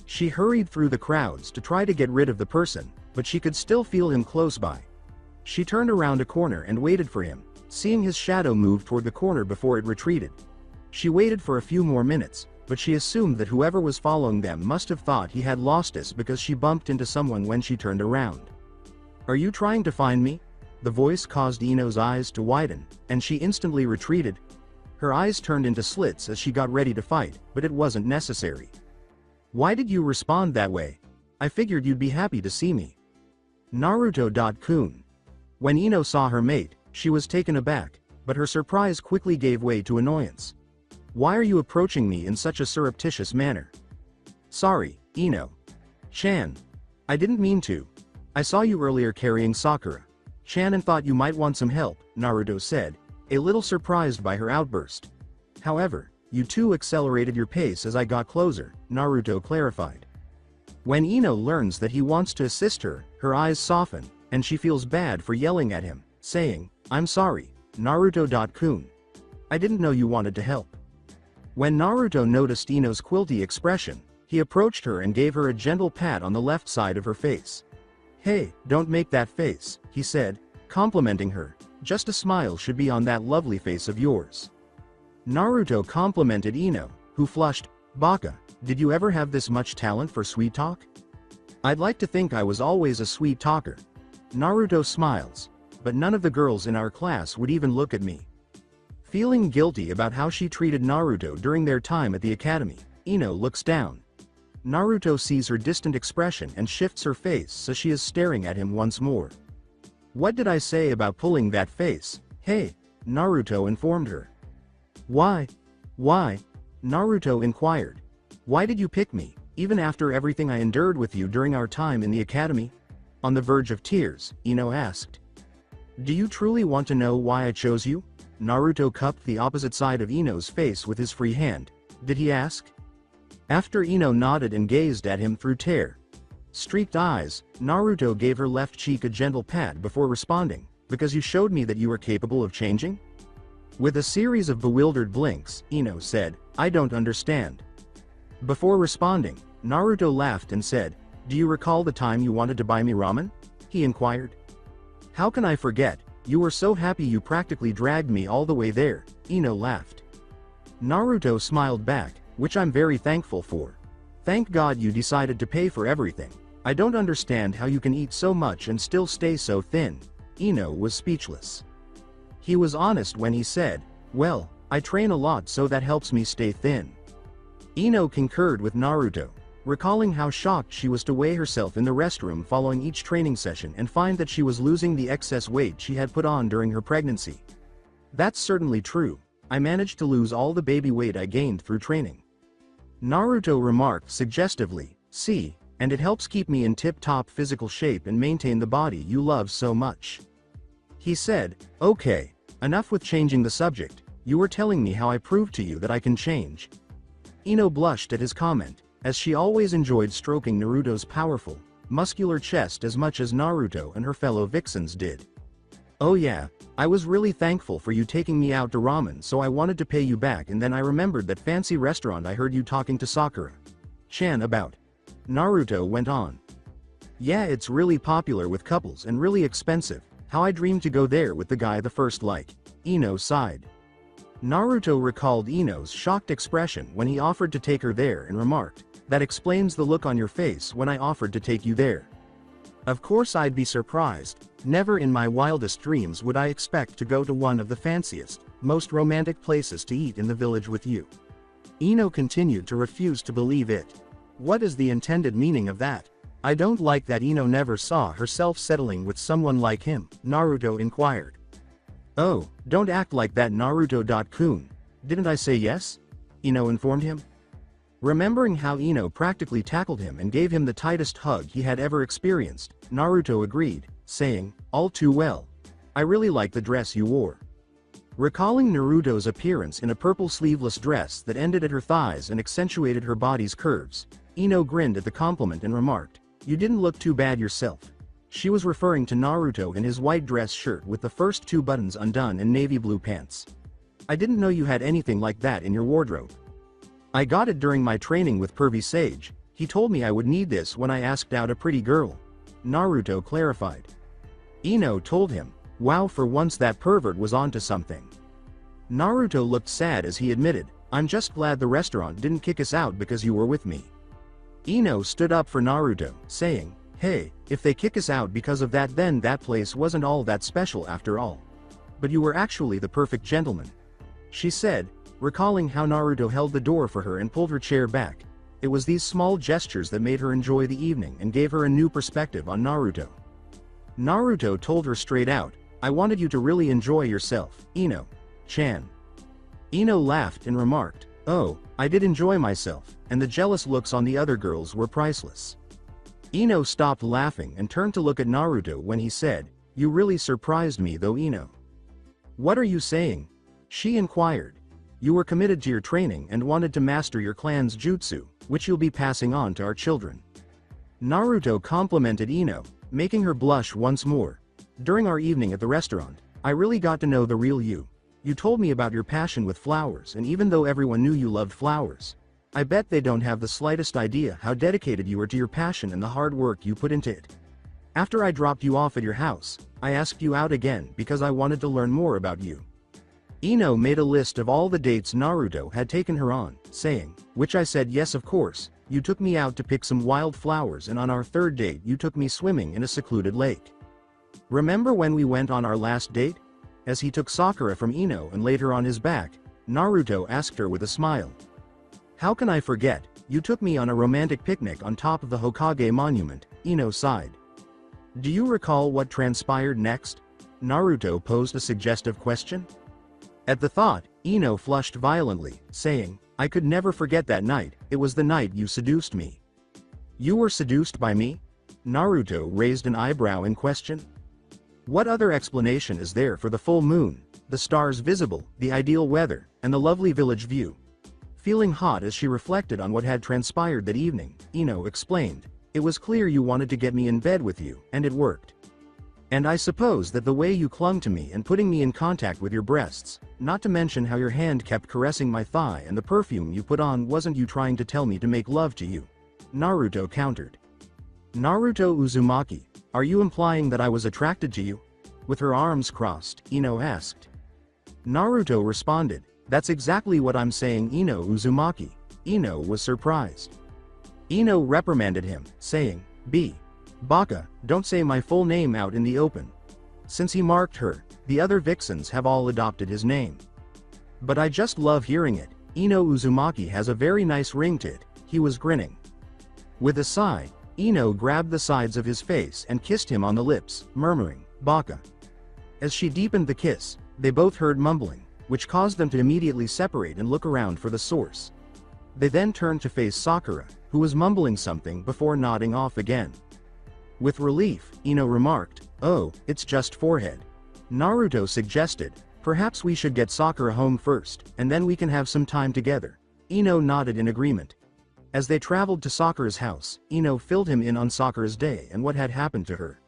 She hurried through the crowds to try to get rid of the person, but she could still feel him close by. She turned around a corner and waited for him, seeing his shadow move toward the corner before it retreated. She waited for a few more minutes, but she assumed that whoever was following them must have thought he had lost us because she bumped into someone when she turned around. Are you trying to find me? The voice caused Ino's eyes to widen, and she instantly retreated. Her eyes turned into slits as she got ready to fight, but it wasn't necessary. Why did you respond that way? I figured you'd be happy to see me. Naruto.kun. When Ino saw her mate, she was taken aback, but her surprise quickly gave way to annoyance. Why are you approaching me in such a surreptitious manner? Sorry, Ino. Chan. I didn't mean to. I saw you earlier carrying Sakura. Chan and thought you might want some help, Naruto said, a little surprised by her outburst. However, you two accelerated your pace as I got closer, Naruto clarified. When Ino learns that he wants to assist her, her eyes soften, and she feels bad for yelling at him, saying, I'm sorry, Naruto.kun. I didn't know you wanted to help. When Naruto noticed Ino's quilty expression, he approached her and gave her a gentle pat on the left side of her face. Hey, don't make that face, he said, complimenting her. Just a smile should be on that lovely face of yours. Naruto complimented Ino, who flushed. Baka, did you ever have this much talent for sweet talk? I'd like to think I was always a sweet talker. Naruto smiles. But none of the girls in our class would even look at me. Feeling guilty about how she treated Naruto during their time at the academy, Ino looks down. Naruto sees her distant expression and shifts her face so she is staring at him once more. What did I say about pulling that face? Hey, Naruto informed her. Why? Naruto inquired. Why did you pick me, even after everything I endured with you during our time in the academy? On the verge of tears, Ino asked. Do you truly want to know why I chose you? Naruto cupped the opposite side of Ino's face with his free hand. Did he ask? After Ino nodded and gazed at him through streaked eyes, Naruto gave her left cheek a gentle pat before responding, because you showed me that you were capable of changing? With a series of bewildered blinks, Ino said, I don't understand. Before responding, Naruto laughed and said, do you recall the time you wanted to buy me ramen? He inquired. How can I forget, you were so happy you practically dragged me all the way there, Ino laughed. Naruto smiled back, which I'm very thankful for. Thank God you decided to pay for everything. I don't understand how you can eat so much and still stay so thin. Ino was speechless. He was honest when he said, well, I train a lot so that helps me stay thin. Ino concurred with Naruto, recalling how shocked she was to weigh herself in the restroom following each training session and find that she was losing the excess weight she had put on during her pregnancy. That's certainly true. I managed to lose all the baby weight I gained through training. Naruto remarked suggestively, see, and it helps keep me in tip-top physical shape and maintain the body you love so much. He said, okay, enough with changing the subject, you were telling me how I proved to you that I can change. Ino blushed at his comment, as she always enjoyed stroking Naruto's powerful, muscular chest as much as Naruto and her fellow vixens did. Oh yeah, I was really thankful for you taking me out to ramen, so I wanted to pay you back, and then I remembered that fancy restaurant I heard you talking to Sakura-chan about. Naruto went on. Yeah, it's really popular with couples and really expensive. How I dreamed to go there with the guy the first like. Ino sighed. Naruto recalled Ino's shocked expression when he offered to take her there and remarked, that explains the look on your face when I offered to take you there. Of course I'd be surprised. Never in my wildest dreams would I expect to go to one of the fanciest, most romantic places to eat in the village with you. Ino continued to refuse to believe it. What is the intended meaning of that? I don't like that Ino never saw herself settling with someone like him, Naruto inquired. Oh, don't act like that, Naruto-kun. Didn't I say yes? Ino informed him. Remembering how Ino practically tackled him and gave him the tightest hug he had ever experienced, Naruto agreed, saying, all too well. I really like the dress you wore. Recalling Naruto's appearance in a purple sleeveless dress that ended at her thighs and accentuated her body's curves, Ino grinned at the compliment and remarked, you didn't look too bad yourself. She was referring to Naruto in his white dress shirt with the first 2 buttons undone and navy blue pants. I didn't know you had anything like that in your wardrobe. I got it during my training with Pervy Sage. He told me I would need this when I asked out a pretty girl. Naruto clarified. Ino told him, wow, for once that pervert was onto something. Naruto looked sad as he admitted, I'm just glad the restaurant didn't kick us out because you were with me. Ino stood up for Naruto, saying, hey, if they kick us out because of that, then that place wasn't all that special after all. But you were actually the perfect gentleman. She said, recalling how Naruto held the door for her and pulled her chair back. It was these small gestures that made her enjoy the evening and gave her a new perspective on Naruto. Naruto told her straight out, I wanted you to really enjoy yourself, Ino-chan. Ino laughed and remarked, oh, I did enjoy myself, and the jealous looks on the other girls were priceless. Ino stopped laughing and turned to look at Naruto when he said, you really surprised me though, Ino. What are you saying? She inquired. You were committed to your training and wanted to master your clan's jutsu, which you'll be passing on to our children. Naruto complimented Ino, making her blush once more. During our evening at the restaurant, I really got to know the real you. You told me about your passion with flowers, and even though everyone knew you loved flowers, I bet they don't have the slightest idea how dedicated you are to your passion and the hard work you put into it. After I dropped you off at your house, I asked you out again because I wanted to learn more about you. Ino made a list of all the dates Naruto had taken her on, saying, which I said yes of course, you took me out to pick some wild flowers, and on our 3rd date you took me swimming in a secluded lake. Remember when we went on our last date? As he took Sakura from Ino and laid her on his back, Naruto asked her with a smile. How can I forget, you took me on a romantic picnic on top of the Hokage monument, Ino sighed. Do you recall what transpired next? Naruto posed a suggestive question. At the thought, Ino flushed violently, saying, I could never forget that night, it was the night you seduced me. You were seduced by me? Naruto raised an eyebrow in question. What other explanation is there for the full moon, the stars visible, the ideal weather, and the lovely village view? Feeling hot as she reflected on what had transpired that evening, Ino explained, it was clear you wanted to get me in bed with you, and it worked. And I suppose that the way you clung to me and putting me in contact with your breasts, not to mention how your hand kept caressing my thigh and the perfume you put on, wasn't you trying to tell me to make love to you? Naruto countered. Naruto Uzumaki, are you implying that I was attracted to you? With her arms crossed, Ino asked. Naruto responded, that's exactly what I'm saying, Ino Uzumaki. Ino was surprised. Ino reprimanded him, saying, Baka, don't say my full name out in the open. Since he marked her, the other vixens have all adopted his name. But I just love hearing it. Ino Uzumaki has a very nice ring to it, he was grinning. With a sigh, Ino grabbed the sides of his face and kissed him on the lips, murmuring, Baka. As she deepened the kiss, they both heard mumbling, which caused them to immediately separate and look around for the source. They then turned to face Sakura, who was mumbling something before nodding off again. With relief, Ino remarked, oh, it's just forehead. Naruto suggested, perhaps we should get Sakura home first, and then we can have some time together. Ino nodded in agreement. As they traveled to Sakura's house, Ino filled him in on Sakura's day and what had happened to her.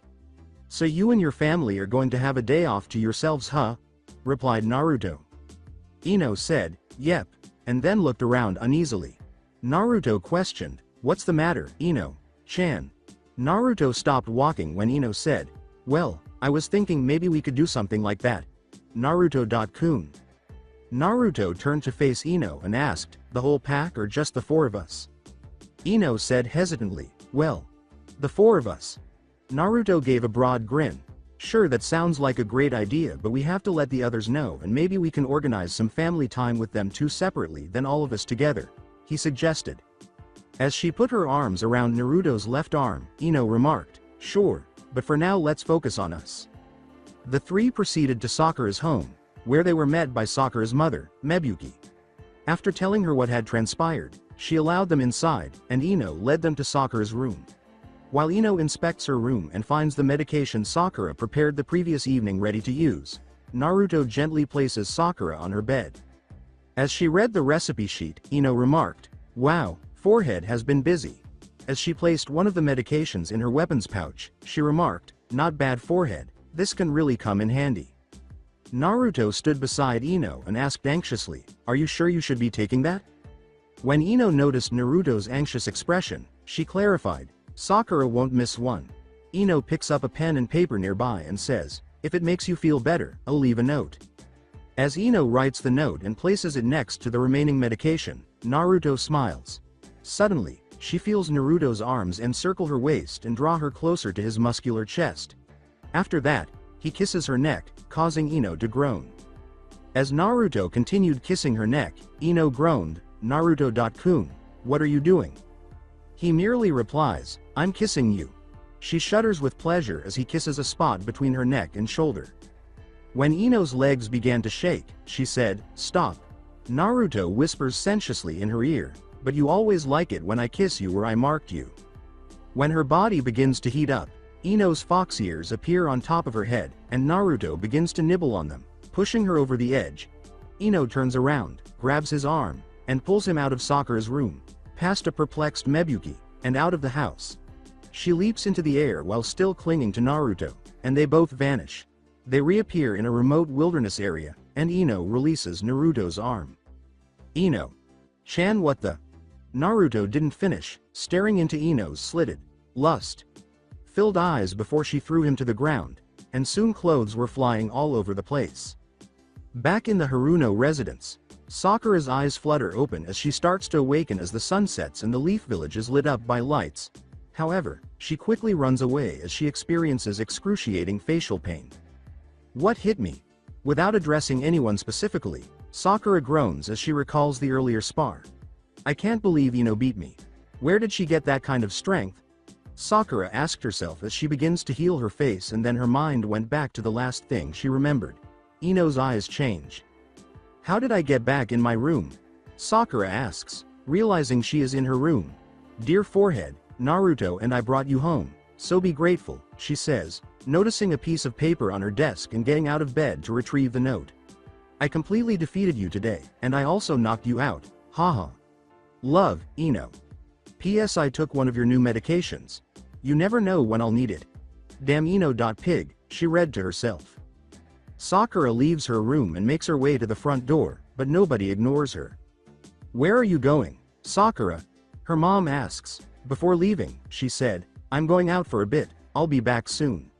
So you and your family are going to have a day off to yourselves, huh? Replied Naruto. Ino said, yep, and then looked around uneasily. Naruto questioned, what's the matter, Ino-chan? Naruto stopped walking when Ino said, well, I was thinking maybe we could do something like that. Naruto-kun. Naruto turned to face Ino and asked, the whole pack or just the 4 of us? Ino said hesitantly, well, the 4 of us. Naruto gave a broad grin. Sure, that sounds like a great idea, but we have to let the others know, and maybe we can organize some family time with them too separately than all of us together, he suggested. As she put her arms around Naruto's left arm, Ino remarked, sure, but for now let's focus on us. The three proceeded to Sakura's home, where they were met by Sakura's mother, Mebuki. After telling her what had transpired, she allowed them inside, and Ino led them to Sakura's room. While Ino inspects her room and finds the medication Sakura prepared the previous evening ready to use, Naruto gently places Sakura on her bed. As she read the recipe sheet, Ino remarked, wow, forehead has been busy. As she placed one of the medications in her weapons pouch, she remarked, not bad forehead, this can really come in handy. Naruto stood beside Ino and asked anxiously, are you sure you should be taking that? When Ino noticed Naruto's anxious expression, she clarified, Sakura won't miss one. Ino picks up a pen and paper nearby and says, if it makes you feel better, I'll leave a note. As Ino writes the note and places it next to the remaining medication, Naruto smiles. Suddenly, she feels Naruto's arms encircle her waist and draw her closer to his muscular chest. After that, he kisses her neck, causing Ino to groan. As Naruto continued kissing her neck, Ino groaned, Naruto-kun, what are you doing? He merely replies, I'm kissing you. She shudders with pleasure as he kisses a spot between her neck and shoulder. When Ino's legs began to shake, she said, stop. Naruto whispers sensuously in her ear, but you always like it when I kiss you where I marked you. When her body begins to heat up, Ino's fox ears appear on top of her head, and Naruto begins to nibble on them, pushing her over the edge. Ino turns around, grabs his arm, and pulls him out of Sakura's room, past a perplexed Mebuki, and out of the house. She leaps into the air while still clinging to Naruto, and they both vanish. They reappear in a remote wilderness area, and Ino releases Naruto's arm. Ino. Chan, what the? Naruto didn't finish, staring into Ino's slitted, lust-filled eyes before she threw him to the ground, and soon clothes were flying all over the place. Back in the Haruno residence, Sakura's eyes flutter open as she starts to awaken as the sun sets and the leaf village is lit up by lights. However, she quickly runs away as she experiences excruciating facial pain. What hit me? Without addressing anyone specifically, Sakura groans as she recalls the earlier spar. I can't believe Ino beat me. Where did she get that kind of strength? Sakura asked herself as she begins to heal her face, and then her mind went back to the last thing she remembered. Ino's eyes change. How did I get back in my room? Sakura asks, realizing she is in her room. Dear forehead, Naruto and I brought you home, so be grateful, she says, noticing a piece of paper on her desk and getting out of bed to retrieve the note. I completely defeated you today, and I also knocked you out, haha. Love, Ino. P.S. I took one of your new medications. You never know when I'll need it. Damn Ino.pig, she read to herself. Sakura leaves her room and makes her way to the front door, but nobody ignores her. Where are you going, Sakura? Her mom asks. Before leaving, she said, I'm going out for a bit, I'll be back soon.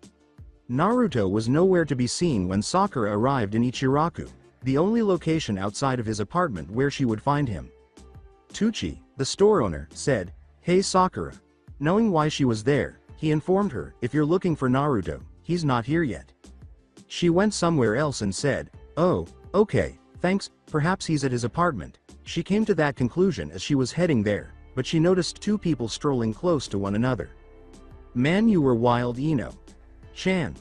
Naruto was nowhere to be seen when Sakura arrived in Ichiraku, the only location outside of his apartment where she would find him. Tucci, the store owner, said, Hey Sakura. Knowing why she was there, he informed her, if you're looking for Naruto, he's not here yet. She went somewhere else and said, oh, okay, thanks, perhaps he's at his apartment. She came to that conclusion as she was heading there, but she noticed two people strolling close to one another. Man, you were wild, Ino. Chan.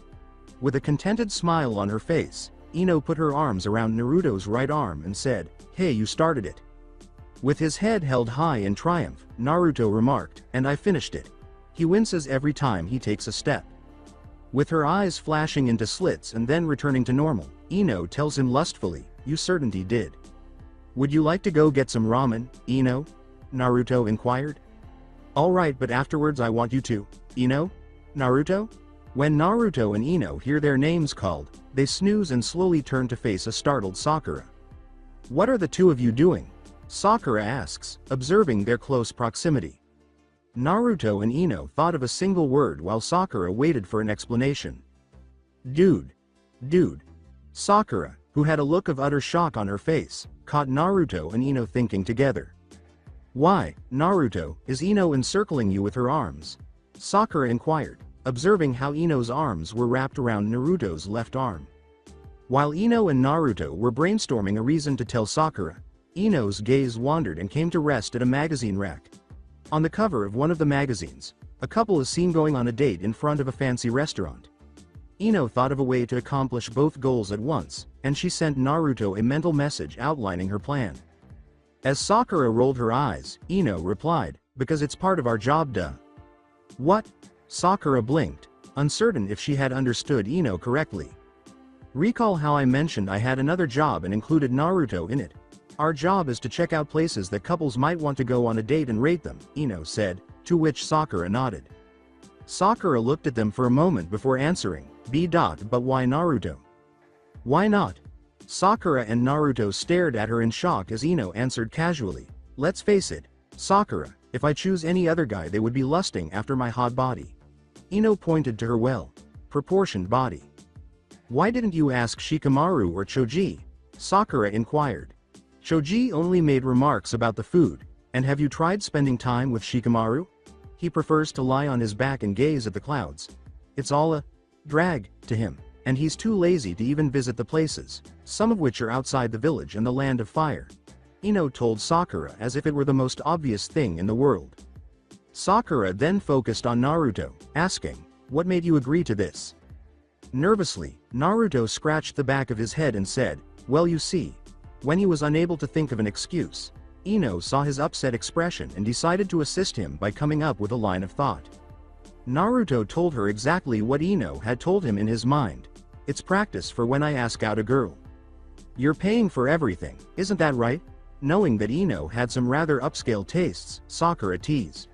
With a contented smile on her face, Ino put her arms around Naruto's right arm and said, hey, you started it. With his head held high in triumph, Naruto remarked, and I finished it. He winces every time he takes a step. With her eyes flashing into slits and then returning to normal, Ino tells him lustfully, you certainly did. Would you like to go get some ramen, Ino? Naruto inquired. Alright, but afterwards I want you to, Ino? Naruto? When Naruto and Ino hear their names called, they snooze and slowly turn to face a startled Sakura. What are the two of you doing? Sakura asks, observing their close proximity. Naruto and Ino thought of a single word while Sakura waited for an explanation. Dude. Sakura, who had a look of utter shock on her face, caught Naruto and Ino thinking together. Why, Naruto, is Ino encircling you with her arms? Sakura inquired. observing how Ino's arms were wrapped around Naruto's left arm. While Ino and Naruto were brainstorming a reason to tell Sakura, Ino's gaze wandered and came to rest at a magazine rack. On the cover of one of the magazines, a couple is seen going on a date in front of a fancy restaurant. Ino thought of a way to accomplish both goals at once, and she sent Naruto a mental message outlining her plan. As Sakura rolled her eyes, Ino replied, "Because it's part of our job, duh." "What?" Sakura blinked, uncertain if she had understood Ino correctly. "Recall how I mentioned I had another job and included Naruto in it. Our job is to check out places that couples might want to go on a date and rate them," Ino said, to which Sakura nodded. Sakura looked at them for a moment before answering, "But why Naruto?" "Why not?" Sakura and Naruto stared at her in shock as Ino answered casually, "Let's face it, Sakura, if I choose any other guy they would be lusting after my hot body." Ino pointed to her well-proportioned body. "Why didn't you ask Shikamaru or Choji?" Sakura inquired. "Choji only made remarks about the food, and have you tried spending time with Shikamaru? He prefers to lie on his back and gaze at the clouds. It's all a drag to him, and he's too lazy to even visit the places, some of which are outside the village and the land of fire." Ino told Sakura as if it were the most obvious thing in the world. Sakura then focused on Naruto, asking, "What made you agree to this?" Nervously, Naruto scratched the back of his head and said, "Well, you see." When he was unable to think of an excuse, Ino saw his upset expression and decided to assist him by coming up with a line of thought. Naruto told her exactly what Ino had told him in his mind. "It's practice for when I ask out a girl. You're paying for everything, isn't that right?" Knowing that Ino had some rather upscale tastes, Sakura teased.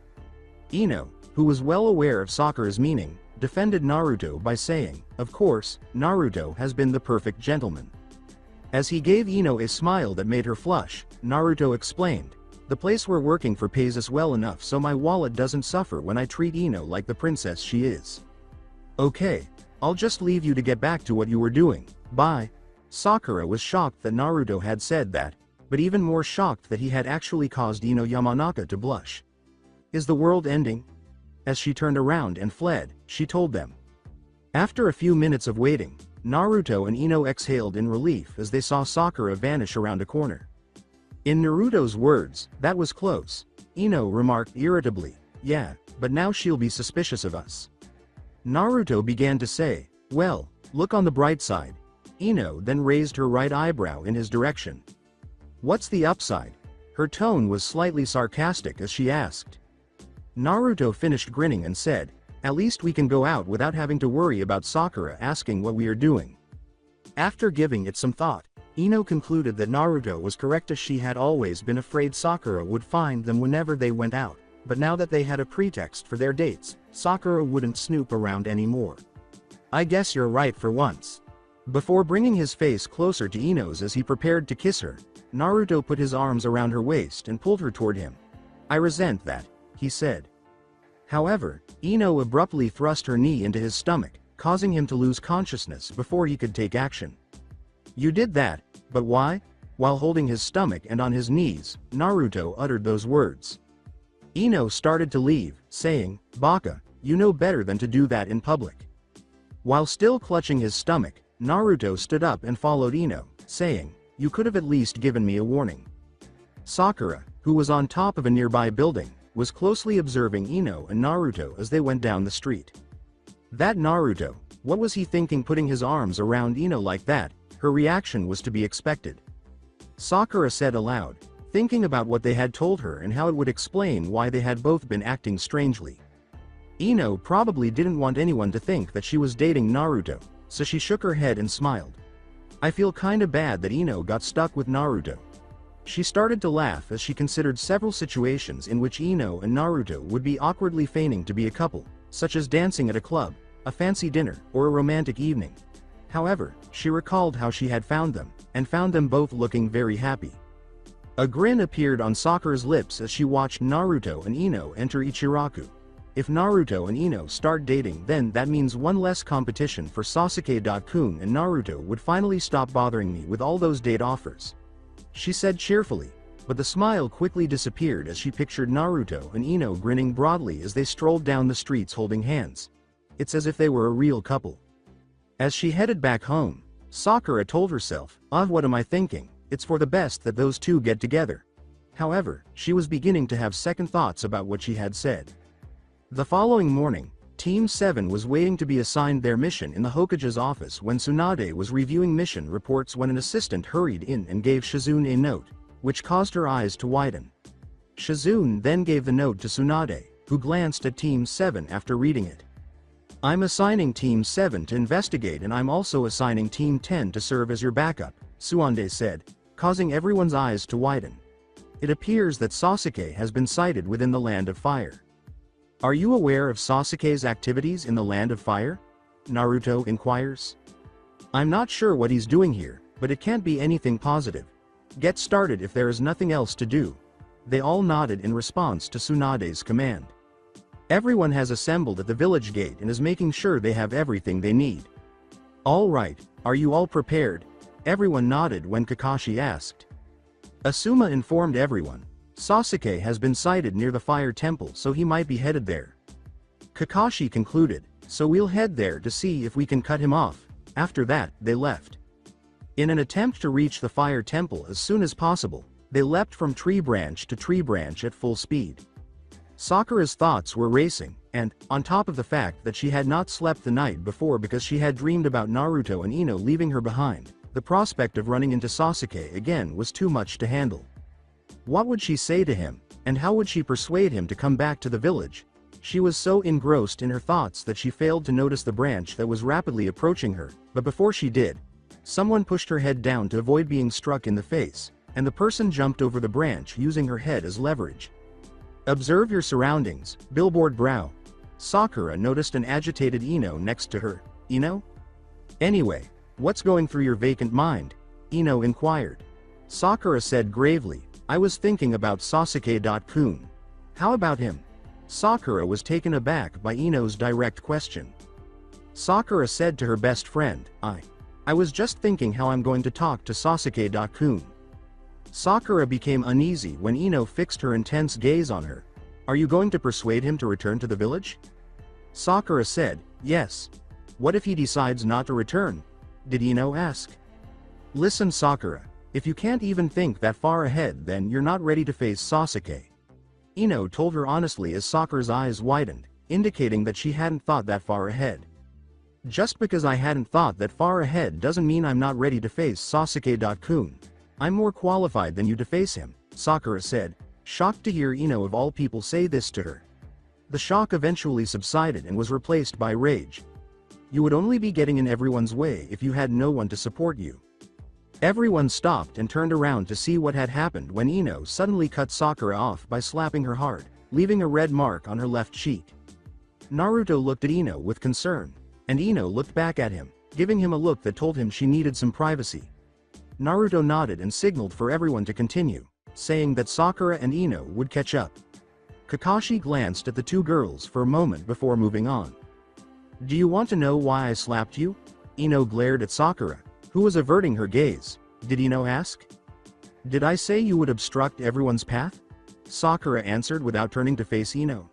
Ino, who was well aware of Sakura's meaning, defended Naruto by saying, "Of course, Naruto has been the perfect gentleman." As he gave Ino a smile that made her flush, Naruto explained, "The place we're working for pays us well enough so my wallet doesn't suffer when I treat Ino like the princess she is. Okay, I'll just leave you to get back to what you were doing, bye." Sakura was shocked that Naruto had said that, but even more shocked that he had actually caused Ino Yamanaka to blush. "Is the world ending?" As she turned around and fled, she told them. After a few minutes of waiting, Naruto and Ino exhaled in relief as they saw Sakura vanish around a corner. In Naruto's words, "That was close," Ino remarked irritably, "Yeah, but now she'll be suspicious of us." Naruto began to say, "Well, look on the bright side." Ino then raised her right eyebrow in his direction. "What's the upside?" Her tone was slightly sarcastic as she asked. Naruto finished grinning and said, "At least we can go out without having to worry about Sakura asking what we are doing." After giving it some thought, Ino concluded that Naruto was correct as she had always been afraid Sakura would find them whenever they went out, but now that they had a pretext for their dates, Sakura wouldn't snoop around anymore. "I guess you're right for once." Before bringing his face closer to Ino's as he prepared to kiss her, Naruto put his arms around her waist and pulled her toward him. "I resent that," he said. However, Ino abruptly thrust her knee into his stomach, causing him to lose consciousness before he could take action. "You did that, but why?" While holding his stomach and on his knees, Naruto uttered those words. Ino started to leave, saying, "Baka, you know better than to do that in public." While still clutching his stomach, Naruto stood up and followed Ino, saying, "You could have at least given me a warning." Sakura, who was on top of a nearby building, was closely observing Ino and Naruto as they went down the street. That Naruto, what was he thinking putting his arms around Ino like that? Her reaction was to be expected. Sakura said aloud, thinking about what they had told her and how it would explain why they had both been acting strangely. Ino probably didn't want anyone to think that she was dating Naruto, so she shook her head and smiled. "I feel kinda bad that Ino got stuck with Naruto." She started to laugh as she considered several situations in which Ino and Naruto would be awkwardly feigning to be a couple, such as dancing at a club, a fancy dinner, or a romantic evening. However, she recalled how she had found them, and found them both looking very happy. A grin appeared on Sakura's lips as she watched Naruto and Ino enter Ichiraku. If Naruto and Ino start dating, then that means one less competition for Sasuke-kun, and Naruto would finally stop bothering me with all those date offers, she said cheerfully, but the smile quickly disappeared as she pictured Naruto and Ino grinning broadly as they strolled down the streets holding hands. It's as if they were a real couple. As she headed back home, Sakura told herself, what am I thinking? It's for the best that those two get together. However, she was beginning to have second thoughts about what she had said. The following morning, Team 7 was waiting to be assigned their mission in the Hokage's office when Tsunade was reviewing mission reports when an assistant hurried in and gave Shizune a note, which caused her eyes to widen. Shizune then gave the note to Tsunade, who glanced at Team 7 after reading it. I'm assigning Team 7 to investigate and I'm also assigning Team 10 to serve as your backup, Tsunade said, causing everyone's eyes to widen. It appears that Sasuke has been sighted within the Land of Fire. Are you aware of Sasuke's activities in the Land of Fire? Naruto inquires. I'm not sure what he's doing here, but it can't be anything positive. Get started if there is nothing else to do. They all nodded in response to Tsunade's command. Everyone has assembled at the village gate and is making sure they have everything they need. All right, are you all prepared? Everyone nodded when Kakashi asked. Asuma informed everyone. Sasuke has been sighted near the fire temple, so he might be headed there. Kakashi concluded, so we'll head there to see if we can cut him off. After that, they left. In an attempt to reach the fire temple as soon as possible, they leapt from tree branch to tree branch at full speed. Sakura's thoughts were racing, and, on top of the fact that she had not slept the night before because she had dreamed about Naruto and Ino leaving her behind, the prospect of running into Sasuke again was too much to handle. What would she say to him, and how would she persuade him to come back to the village? She was so engrossed in her thoughts that she failed to notice the branch that was rapidly approaching her, but before she did, someone pushed her head down to avoid being struck in the face, and the person jumped over the branch using her head as leverage. Observe your surroundings, billboard brow. Sakura noticed an agitated Ino next to her. Ino? Anyway, what's going through your vacant mind? Ino inquired. Sakura said gravely, I was thinking about Sasuke-kun. How about him? Sakura was taken aback by Ino's direct question. Sakura said to her best friend, I was just thinking how I'm going to talk to Sasuke-kun. Sakura became uneasy when Ino fixed her intense gaze on her. Are you going to persuade him to return to the village? Sakura said, yes. What if he decides not to return? Did Ino ask? Listen Sakura, if you can't even think that far ahead then you're not ready to face Sasuke. Ino told her honestly as Sakura's eyes widened, indicating that she hadn't thought that far ahead. Just because I hadn't thought that far ahead doesn't mean I'm not ready to face Sasuke-kun. I'm more qualified than you to face him, Sakura said, shocked to hear Ino of all people say this to her. The shock eventually subsided and was replaced by rage. You would only be getting in everyone's way if you had no one to support you. Everyone stopped and turned around to see what had happened when Ino suddenly cut Sakura off by slapping her hard, leaving a red mark on her left cheek. Naruto looked at Ino with concern, and Ino looked back at him, giving him a look that told him she needed some privacy. Naruto nodded and signaled for everyone to continue, saying that Sakura and Ino would catch up. Kakashi glanced at the two girls for a moment before moving on. Do you want to know why I slapped you? Ino glared at Sakura, who was averting her gaze. Did Ino ask? Did I say you would obstruct everyone's path? Sakura answered without turning to face Ino.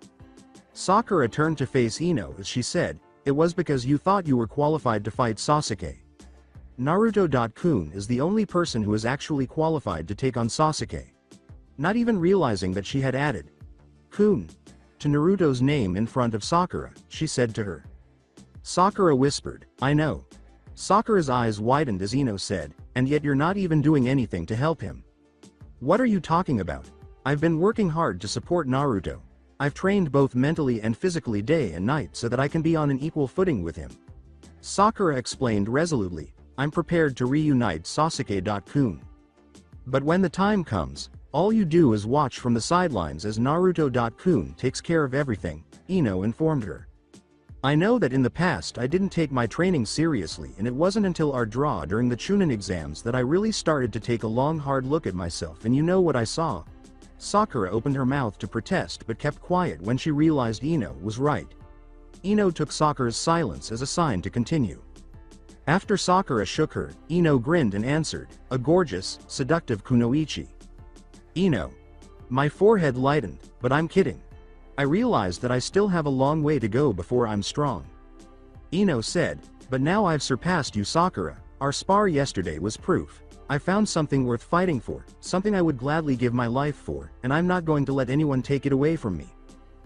Sakura turned to face Ino as she said, it was because you thought you were qualified to fight Sasuke. Naruto-kun is the only person who is actually qualified to take on Sasuke. Not even realizing that she had added kun to Naruto's name in front of Sakura, she said to her. Sakura whispered, I know. Sakura's eyes widened as Ino said, and yet you're not even doing anything to help him. What are you talking about? I've been working hard to support Naruto. I've trained both mentally and physically day and night so that I can be on an equal footing with him. Sakura explained resolutely, I'm prepared to reunite Sasuke-kun. But when the time comes, all you do is watch from the sidelines as Naruto-kun takes care of everything, Ino informed her. I know that in the past I didn't take my training seriously and it wasn't until our draw during the Chunin exams that I really started to take a long hard look at myself and you know what I saw. Sakura opened her mouth to protest but kept quiet when she realized Ino was right. Ino took Sakura's silence as a sign to continue. After Sakura shook her, Ino grinned and answered, a gorgeous, seductive kunoichi. Ino. My forehead lightened, but I'm kidding. I realized that I still have a long way to go before I'm strong. Ino said, "But now I've surpassed you, Sakura. Our spar yesterday was proof. I found something worth fighting for, something I would gladly give my life for, and I'm not going to let anyone take it away from me."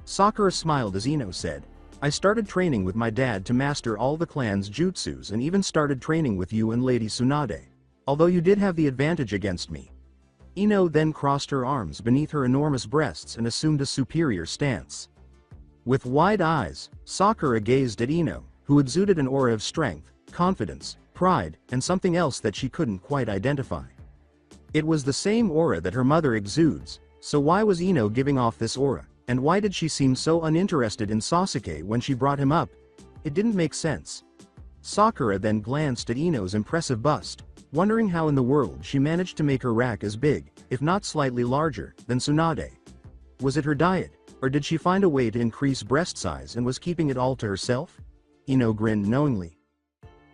Sakura smiled as Ino said, "I started training with my dad to master all the clan's jutsus and even started training with you and Lady Tsunade. Although you did have the advantage against me." Ino then crossed her arms beneath her enormous breasts and assumed a superior stance. With wide eyes, Sakura gazed at Ino, who exuded an aura of strength, confidence, pride, and something else that she couldn't quite identify. It was the same aura that her mother exudes, so why was Ino giving off this aura, and why did she seem so uninterested in Sasuke when she brought him up? It didn't make sense. Sakura then glanced at Ino's impressive bust, wondering how in the world she managed to make her rack as big, if not slightly larger, than Tsunade. Was it her diet, or did she find a way to increase breast size and was keeping it all to herself? Ino grinned knowingly.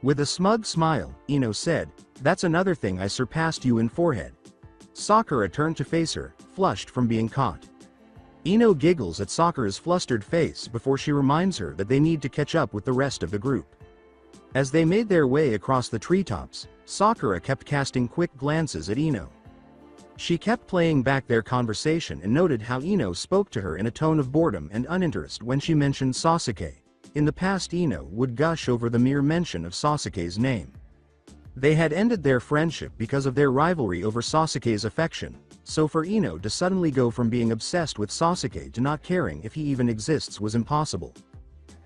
With a smug smile, Ino said, "That's another thing, I surpassed you in forehead." Sakura turned to face her, flushed from being caught. Ino giggles at Sakura's flustered face before she reminds her that they need to catch up with the rest of the group. As they made their way across the treetops, Sakura kept casting quick glances at Ino. She kept playing back their conversation and noted how Ino spoke to her in a tone of boredom and uninterest when she mentioned Sasuke. In the past, Ino would gush over the mere mention of Sasuke's name. They had ended their friendship because of their rivalry over Sasuke's affection, so for Ino to suddenly go from being obsessed with Sasuke to not caring if he even exists was impossible.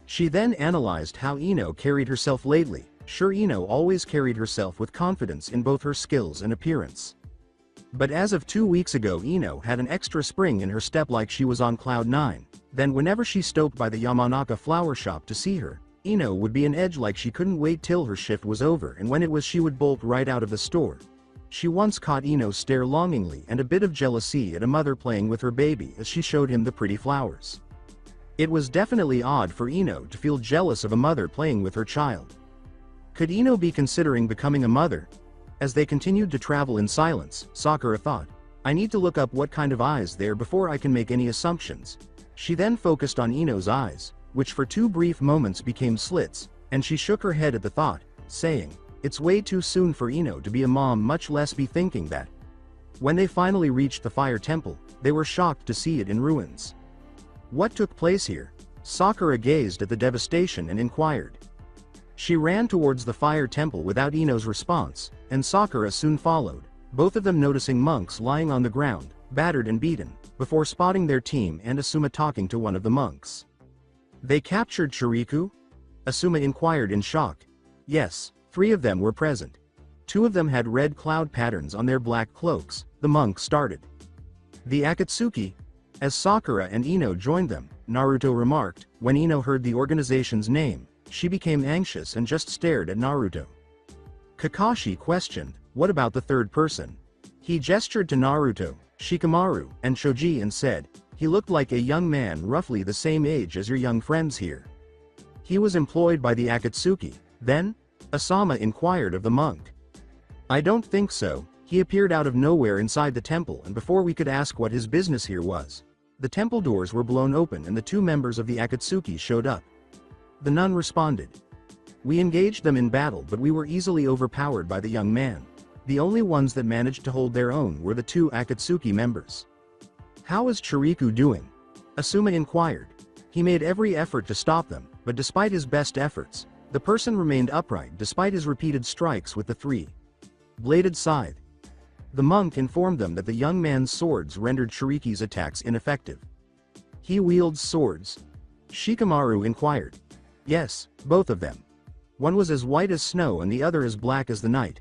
She then analyzed how Ino carried herself lately. Sure, Ino always carried herself with confidence in both her skills and appearance. But as of 2 weeks ago, Ino had an extra spring in her step, like she was on cloud 9. Then whenever she stopped by the Yamanaka flower shop to see her, Ino would be on edge, like she couldn't wait till her shift was over, and when it was she would bolt right out of the store. She once caught Ino stare longingly and a bit of jealousy at a mother playing with her baby as she showed him the pretty flowers. It was definitely odd for Ino to feel jealous of a mother playing with her child. Could Ino be considering becoming a mother? As they continued to travel in silence, Sakura thought, "I need to look up what kind of eyes they're before I can make any assumptions." She then focused on Ino's eyes, which for 2 brief moments became slits, and she shook her head at the thought, saying, "It's way too soon for Ino to be a mom, much less be thinking that." When they finally reached the fire temple, they were shocked to see it in ruins. What took place here? Sakura gazed at the devastation and inquired. She ran towards the fire temple without Ino's response, and Sakura soon followed, both of them noticing monks lying on the ground, battered and beaten, before spotting their team and Asuma talking to one of the monks. "They captured Chiriku?" Asuma inquired in shock. "Yes, 3 of them were present. 2 of them had red cloud patterns on their black cloaks," the monk started. "The Akatsuki?" As Sakura and Ino joined them, Naruto remarked. When Ino heard the organization's name, she became anxious and just stared at Naruto. Kakashi questioned, "What about the 3rd person?" He gestured to Naruto, Shikamaru, and Shoji and said, "He looked like a young man roughly the same age as your young friends here." "He was employed by the Akatsuki, then?" Asama inquired of the monk. "I don't think so. He appeared out of nowhere inside the temple, and before we could ask what his business here was, the temple doors were blown open and the 2 members of the Akatsuki showed up." The nun responded. "We engaged them in battle, but we were easily overpowered by the young man. The only ones that managed to hold their own were the 2 Akatsuki members." "How is Chiriku doing?" Asuma inquired. "He made every effort to stop them, but despite his best efforts, the person remained upright despite his repeated strikes with the 3-bladed scythe." The monk informed them that the young man's swords rendered Chiriki's attacks ineffective. "He wields swords?" Shikamaru inquired. "Yes, both of them. One was as white as snow and the other as black as the night."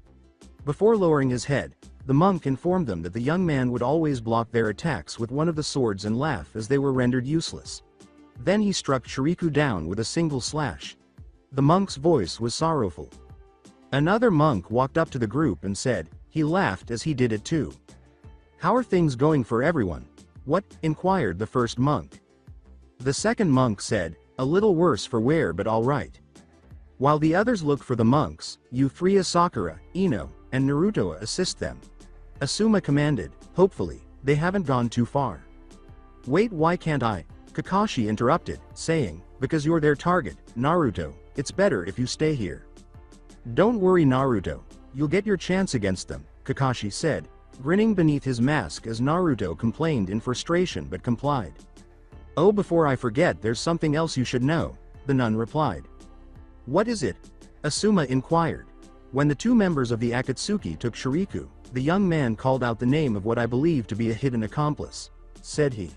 Before lowering his head, the monk informed them that the young man would always block their attacks with one of the swords and laugh as they were rendered useless. Then he struck Chiriku down with a single slash. The monk's voice was sorrowful. Another monk walked up to the group and said, "He laughed as he did it too." "How are things going for everyone?" "What?" inquired the first monk. The second monk said, "A little worse for wear, but all right." While the others looked for the monks, you 3 Sakura, Ino, and Naruto assist them. Asuma commanded, "Hopefully, they haven't gone too far." "Wait, why can't I?" Kakashi interrupted, saying, "Because you're their target, Naruto. It's better if you stay here. Don't worry Naruto, you'll get your chance against them, Kakashi said, grinning beneath his mask as Naruto complained in frustration but complied. Oh, before I forget, there's something else you should know, the nun replied. What is it? Asuma inquired. When the two members of the Akatsuki took Shuriku, the young man called out the name of what I believe to be a hidden accomplice, said he.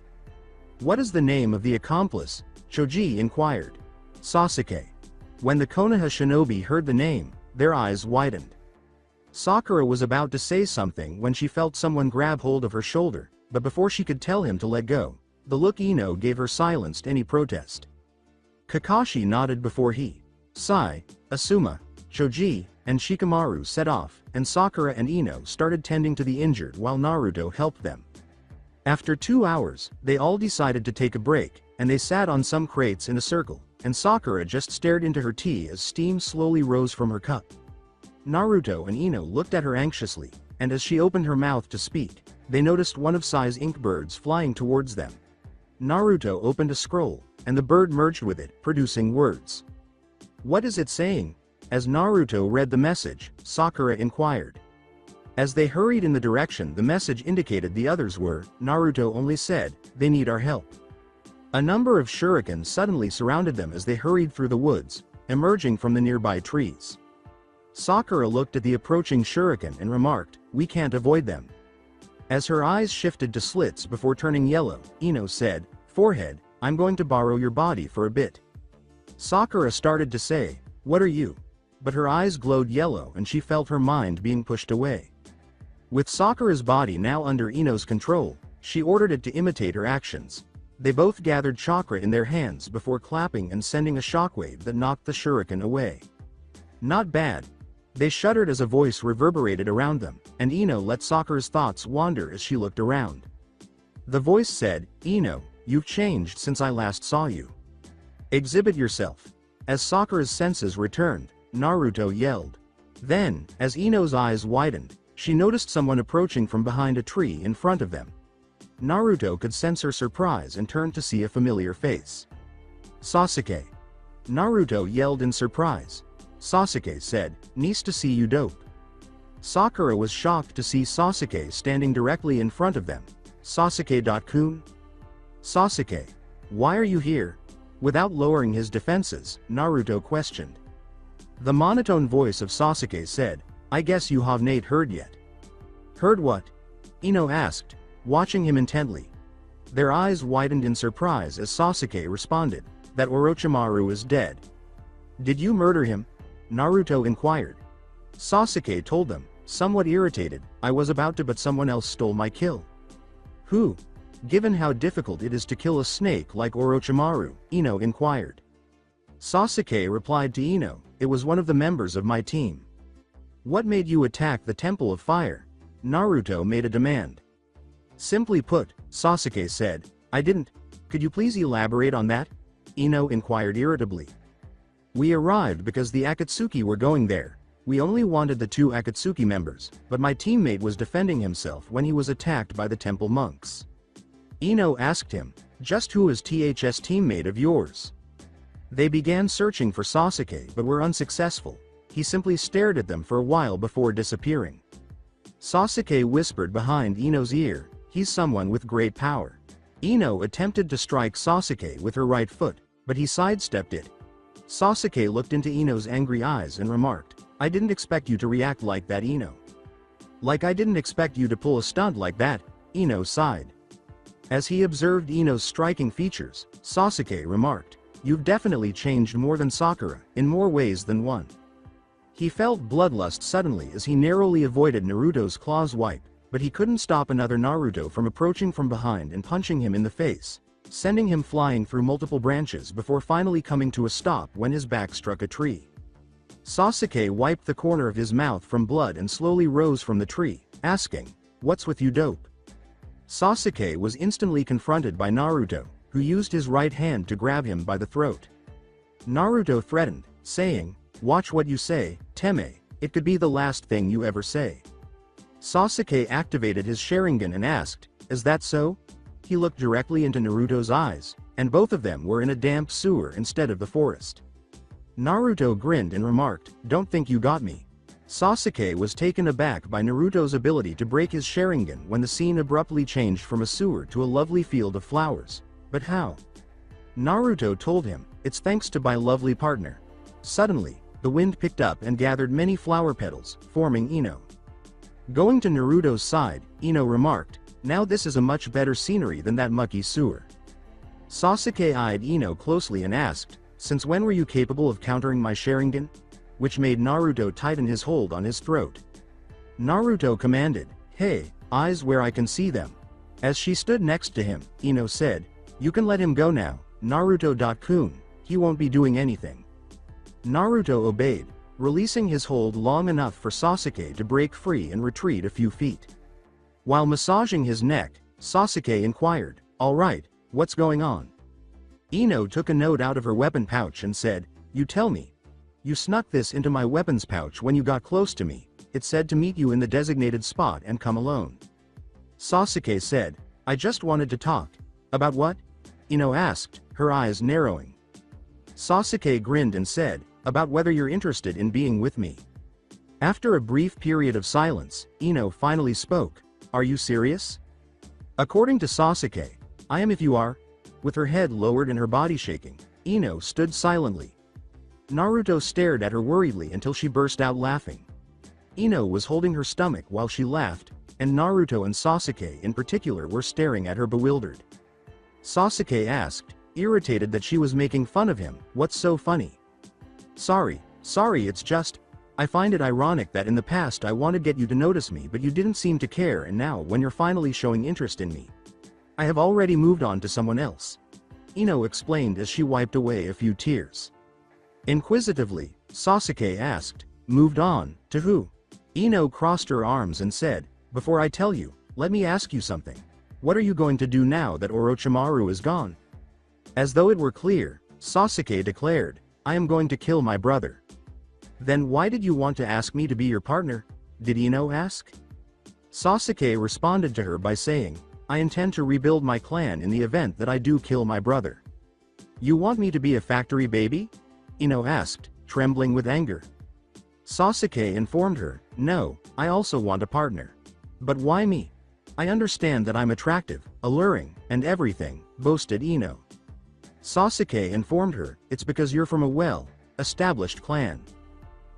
What is the name of the accomplice? Choji inquired. Sasuke. When the Konoha shinobi heard the name, their eyes widened. Sakura was about to say something when she felt someone grab hold of her shoulder, but before she could tell him to let go, the look Ino gave her silenced any protest. Kakashi nodded before he, Sai, Asuma, Choji, and Shikamaru set off, and Sakura and Ino started tending to the injured while Naruto helped them. After 2 hours, they all decided to take a break, and they sat on some crates in a circle, and Sakura just stared into her tea as steam slowly rose from her cup. Naruto and Ino looked at her anxiously, and as she opened her mouth to speak, they noticed one of Sai's ink birds flying towards them. Naruto opened a scroll, and the bird merged with it, producing words. What is it saying? As Naruto read the message, Sakura inquired. As they hurried in the direction the message indicated the others were, Naruto only said, they need our help. A number of shurikens suddenly surrounded them as they hurried through the woods, emerging from the nearby trees. Sakura looked at the approaching shuriken and remarked, we can't avoid them. As her eyes shifted to slits before turning yellow, Ino said, forehead, I'm going to borrow your body for a bit. Sakura started to say, what are you? But her eyes glowed yellow and she felt her mind being pushed away. With Sakura's body now under Ino's control, she ordered it to imitate her actions. They both gathered chakra in their hands before clapping and sending a shockwave that knocked the shuriken away. Not bad. They shuddered as a voice reverberated around them, and Ino let Sakura's thoughts wander as she looked around. The voice said, Ino, you've changed since I last saw you. Exhibit yourself. As Sakura's senses returned, Naruto yelled. Then, as Ino's eyes widened, she noticed someone approaching from behind a tree in front of them. Naruto could sense her surprise and turned to see a familiar face. Sasuke. Naruto yelled in surprise. Sasuke said, nice to see you dope. Sakura was shocked to see Sasuke standing directly in front of them. Sasuke-kun? Sasuke. Why are you here? Without lowering his defenses, Naruto questioned. The monotone voice of Sasuke said, I guess you have not heard yet. Heard what? Ino asked, watching him intently. Their eyes widened in surprise as Sasuke responded, that Orochimaru is dead. Did you murder him? Naruto inquired. Sasuke told them, somewhat irritated, I was about to but someone else stole my kill. Who? Given how difficult it is to kill a snake like Orochimaru, Ino inquired. Sasuke replied to Ino, it was one of the members of my team. What made you attack the Temple of Fire? Naruto made a demand. Simply put, Sasuke said, I didn't. Could you please elaborate on that? Ino inquired irritably. We arrived because the Akatsuki were going there. We only wanted the 2 Akatsuki members, but my teammate was defending himself when he was attacked by the temple monks. Ino asked him, just who is THS teammate of yours? They began searching for Sasuke but were unsuccessful. He simply stared at them for a while before disappearing. Sasuke whispered behind Ino's ear, he's someone with great power. Ino attempted to strike Sasuke with her right foot, but he sidestepped it. Sasuke looked into Ino's angry eyes and remarked, I didn't expect you to react like that, Ino. Like I didn't expect you to pull a stunt like that, Ino sighed. As he observed Ino's striking features, Sasuke remarked, you've definitely changed more than Sakura, in more ways than one. He felt bloodlust suddenly as he narrowly avoided Naruto's claws wipe, but he couldn't stop another Naruto from approaching from behind and punching him in the face, sending him flying through multiple branches before finally coming to a stop when his back struck a tree. Sasuke wiped the corner of his mouth from blood and slowly rose from the tree, asking, what's with you, dope? Sasuke was instantly confronted by Naruto, who used his right hand to grab him by the throat. Naruto threatened, saying, watch what you say, Teme, it could be the last thing you ever say. Sasuke activated his Sharingan and asked, is that so? He looked directly into Naruto's eyes, and both of them were in a damp sewer instead of the forest. Naruto grinned and remarked, "Don't think you got me." Sasuke was taken aback by Naruto's ability to break his Sharingan when the scene abruptly changed from a sewer to a lovely field of flowers. But how? Naruto told him, "It's thanks to my lovely partner." Suddenly, the wind picked up and gathered many flower petals, forming Ino. Going to Naruto's side, Ino remarked, "Now this is a much better scenery than that mucky sewer." Sasuke eyed Ino closely and asked, "Since when were you capable of countering my Sharingan?" Which made Naruto tighten his hold on his throat. Naruto commanded, "Hey, eyes where I can see them." As she stood next to him, Ino said, "You can let him go now, Naruto-kun, he won't be doing anything." Naruto obeyed, releasing his hold long enough for Sasuke to break free and retreat a few feet. While massaging his neck, Sasuke inquired, "All right, what's going on?" Ino took a note out of her weapon pouch and said, "You tell me. You snuck this into my weapons pouch when you got close to me. It said to meet you in the designated spot and come alone." Sasuke said, "I just wanted to talk." "About what?" Ino asked, her eyes narrowing. Sasuke grinned and said, "About whether you're interested in being with me." After a brief period of silence, Ino finally spoke, "Are you serious?" According to Sasuke, "I am if you are." With her head lowered and her body shaking, Ino stood silently. Naruto stared at her worriedly until she burst out laughing. Ino was holding her stomach while she laughed, and Naruto and Sasuke in particular were staring at her bewildered. Sasuke asked, irritated that she was making fun of him, "What's so funny?" Sorry, it's just, I find it ironic that in the past I wanted to get you to notice me but you didn't seem to care, and now when you're finally showing interest in me, I have already moved on to someone else." Ino explained as she wiped away a few tears. Inquisitively, Sasuke asked, "Moved on, to who?" Ino crossed her arms and said, "Before I tell you, let me ask you something. What are you going to do now that Orochimaru is gone?" As though it were clear, Sasuke declared, "I am going to kill my brother." "Then why did you want to ask me to be your partner?" did Ino ask. Sasuke responded to her by saying, "I intend to rebuild my clan in the event that I do kill my brother." "You want me to be a factory baby?" Ino asked, trembling with anger. Sasuke informed her, "No, I also want a partner." "But why me?" "I understand that I'm attractive, alluring, and everything," boasted Ino. Sasuke informed her, "It's because you're from a well-established clan."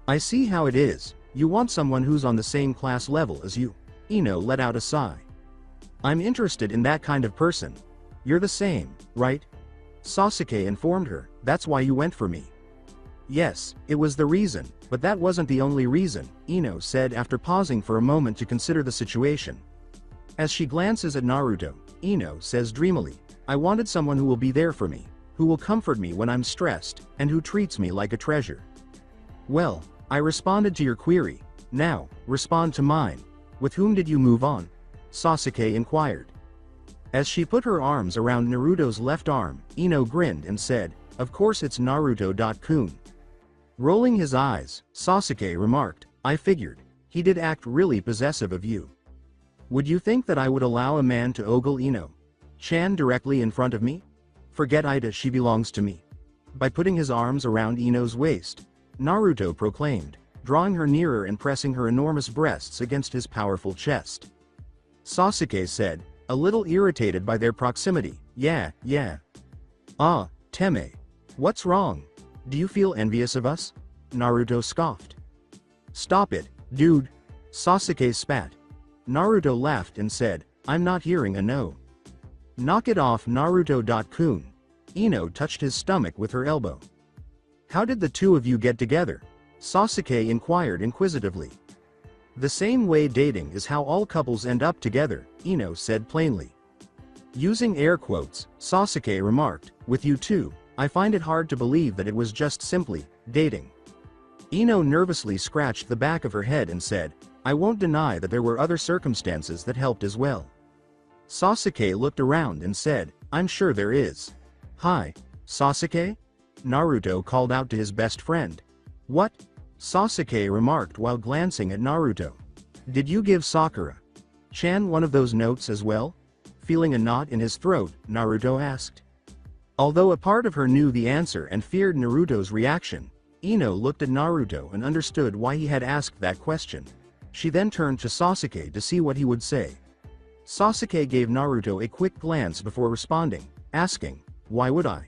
"I see how it is, you want someone who's on the same class level as you." Ino let out a sigh. "I'm interested in that kind of person. You're the same, right?" Sasuke informed her, "That's why you went for me." "Yes, it was the reason, but that wasn't the only reason," Ino said after pausing for a moment to consider the situation. As she glances at Naruto, Ino says dreamily, "I wanted someone who will be there for me, who will comfort me when I'm stressed, and who treats me like a treasure." "Well, I responded to your query. Now, respond to mine. With whom did you move on?" Sasuke inquired. As she put her arms around Naruto's left arm, Ino grinned and said, "Of course it's Naruto-kun." Rolling his eyes, Sasuke remarked, "I figured. He did act really possessive of you. Would you think that I would allow a man to ogle Ino-chan directly in front of me? Forget Ida, she belongs to me." By putting his arms around Ino's waist, Naruto proclaimed, drawing her nearer and pressing her enormous breasts against his powerful chest. Sasuke said, a little irritated by their proximity, Yeah. "Ah, Teme. What's wrong? Do you feel envious of us?" Naruto scoffed. "Stop it, dude." Sasuke spat. Naruto laughed and said, "I'm not hearing a no." "Knock it off, Naruto-kun." Ino touched his stomach with her elbow. "How did the two of you get together?" Sasuke inquired inquisitively. "The same way dating is how all couples end up together," Ino said plainly. Using air quotes, Sasuke remarked, "With you two, I find it hard to believe that it was just simply dating." Ino nervously scratched the back of her head and said, "I won't deny that there were other circumstances that helped as well." Sasuke looked around and said, "I'm sure there is." "Hi, Sasuke?" Naruto called out to his best friend. "What?" Sasuke remarked while glancing at Naruto. "Did you give Sakura-chan one of those notes as well?" Feeling a knot in his throat, Naruto asked. Although a part of her knew the answer and feared Naruto's reaction, Ino looked at Naruto and understood why he had asked that question. She then turned to Sasuke to see what he would say. Sasuke gave Naruto a quick glance before responding, asking, "Why would I?"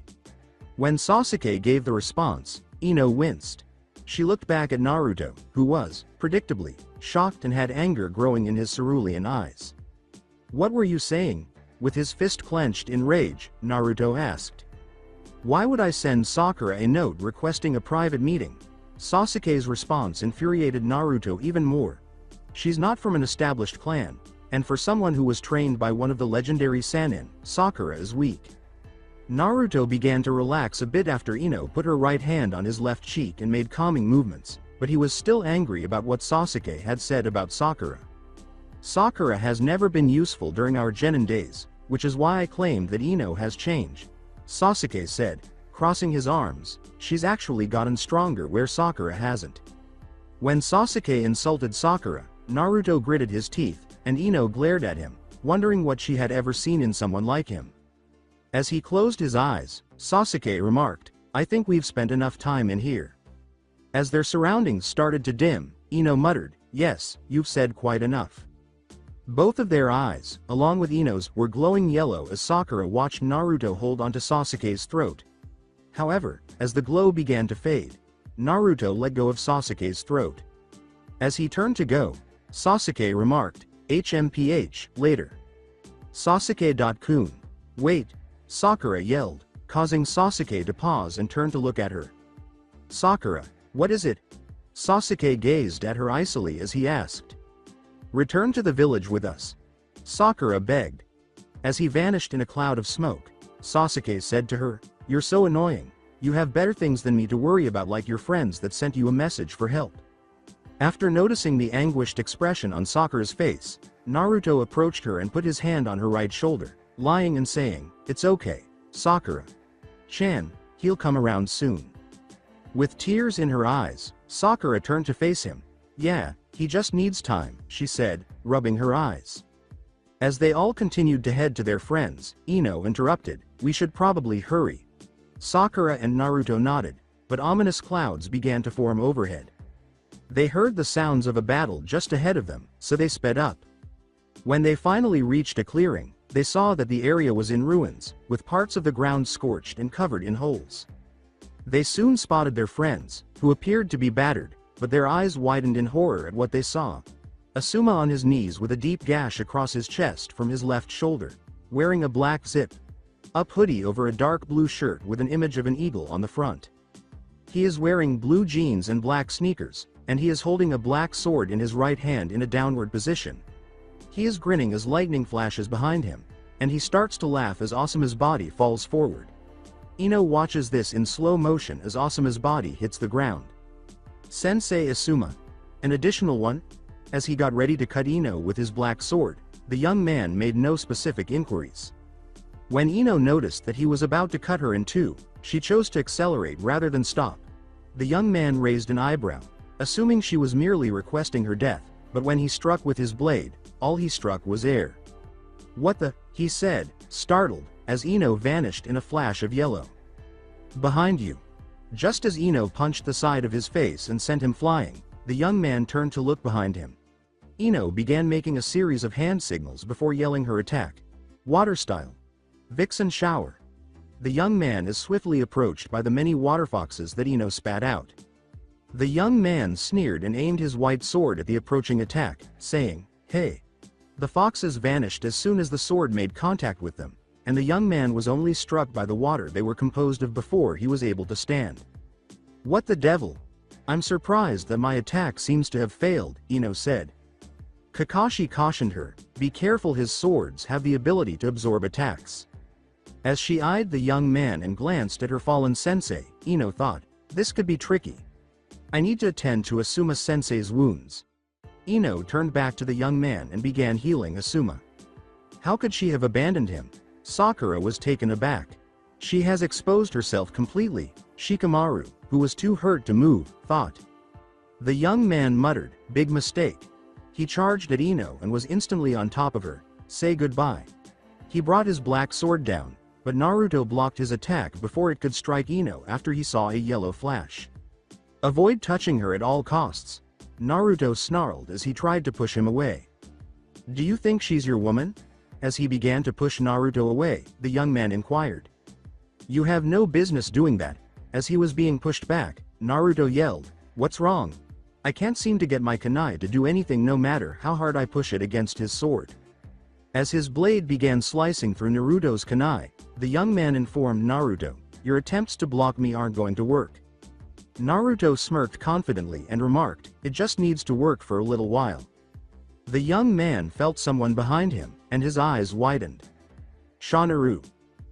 When Sasuke gave the response, Ino winced. She looked back at Naruto, who was, predictably, shocked and had anger growing in his cerulean eyes. "What were you saying?" With his fist clenched in rage, Naruto asked. "Why would I send Sakura a note requesting a private meeting?" Sasuke's response infuriated Naruto even more. She's not from an established clan, and for someone who was trained by one of the legendary Sannin, Sakura is weak. Naruto began to relax a bit after Ino put her right hand on his left cheek and made calming movements, but he was still angry about what Sasuke had said about Sakura. "Sakura has never been useful during our genin days, which is why I claimed that Ino has changed," Sasuke said, crossing his arms. "She's actually gotten stronger where Sakura hasn't." When Sasuke insulted Sakura, Naruto gritted his teeth, and Ino glared at him, wondering what she had ever seen in someone like him. As he closed his eyes, Sasuke remarked, "I think we've spent enough time in here." As their surroundings started to dim, Ino muttered, "Yes, you've said quite enough." Both of their eyes, along with Ino's, were glowing yellow as Sakura watched Naruto hold onto Sasuke's throat. However, as the glow began to fade, Naruto let go of Sasuke's throat. As he turned to go, Sasuke remarked, "HMPH, later." Sasuke.kun. "Wait," Sakura yelled, causing Sasuke to pause and turn to look at her. "Sakura, what is it?" Sasuke gazed at her icily as he asked. "Return to the village with us," Sakura begged. As he vanished in a cloud of smoke, Sasuke said to her, "You're so annoying. You have better things than me to worry about, like your friends that sent you a message for help." After noticing the anguished expression on Sakura's face, Naruto approached her and put his hand on her right shoulder, lying and saying, "It's okay, Sakura. Chan, he'll come around soon." With tears in her eyes, Sakura turned to face him. "Yeah, he just needs time," she said, rubbing her eyes. As they all continued to head to their friends, Ino interrupted, "We should probably hurry." Sakura and Naruto nodded, but ominous clouds began to form overhead. They heard the sounds of a battle just ahead of them, so they sped up. When they finally reached a clearing, they saw that the area was in ruins, with parts of the ground scorched and covered in holes. They soon spotted their friends, who appeared to be battered, but their eyes widened in horror at what they saw. Asuma on his knees with a deep gash across his chest from his left shoulder, wearing a black zip-up hoodie over a dark blue shirt with an image of an eagle on the front. He is wearing blue jeans and black sneakers, and he is holding a black sword in his right hand in a downward position. He is grinning as lightning flashes behind him, and he starts to laugh as Asuma's body falls forward. Ino watches this in slow motion as Asuma's body hits the ground. "Sensei Asuma. An additional one?" As he got ready to cut Ino with his black sword, the young man made no specific inquiries. When Ino noticed that he was about to cut her in two, she chose to accelerate rather than stop. The young man raised an eyebrow, assuming she was merely requesting her death, but when he struck with his blade, all he struck was air. "What the?" he said, startled, as Ino vanished in a flash of yellow. "Behind you." Just as Ino punched the side of his face and sent him flying, the young man turned to look behind him. Ino began making a series of hand signals before yelling her attack. "Water style. Vixen shower." The young man is swiftly approached by the many water foxes that Ino spat out. The young man sneered and aimed his white sword at the approaching attack, saying, "Hey." The foxes vanished as soon as the sword made contact with them, and the young man was only struck by the water they were composed of before he was able to stand. "What the devil? I'm surprised that my attack seems to have failed," Ino said. Kakashi cautioned her, "Be careful, his swords have the ability to absorb attacks." As she eyed the young man and glanced at her fallen sensei, Ino thought, "This could be tricky. I need to attend to Asuma sensei's wounds." Ino turned back to the young man and began healing Asuma. How could she have abandoned him? Sakura was taken aback. She has exposed herself completely, Shikamaru, who was too hurt to move, thought. The young man muttered, "Big mistake." He charged at Ino and was instantly on top of her. "Say goodbye." He brought his black sword down, but Naruto blocked his attack before it could strike Ino after he saw a yellow flash. Avoid touching her at all costs. Naruto snarled as he tried to push him away. Do you think she's your woman? As he began to push Naruto away, the young man inquired. You have no business doing that. As he was being pushed back, Naruto yelled, What's wrong? I can't seem to get my kunai to do anything no matter how hard I push it against his sword. As his blade began slicing through Naruto's kunai, the young man informed Naruto, Your attempts to block me aren't going to work. Naruto smirked confidently and remarked, It just needs to work for a little while. The young man felt someone behind him, and his eyes widened. Shanaru.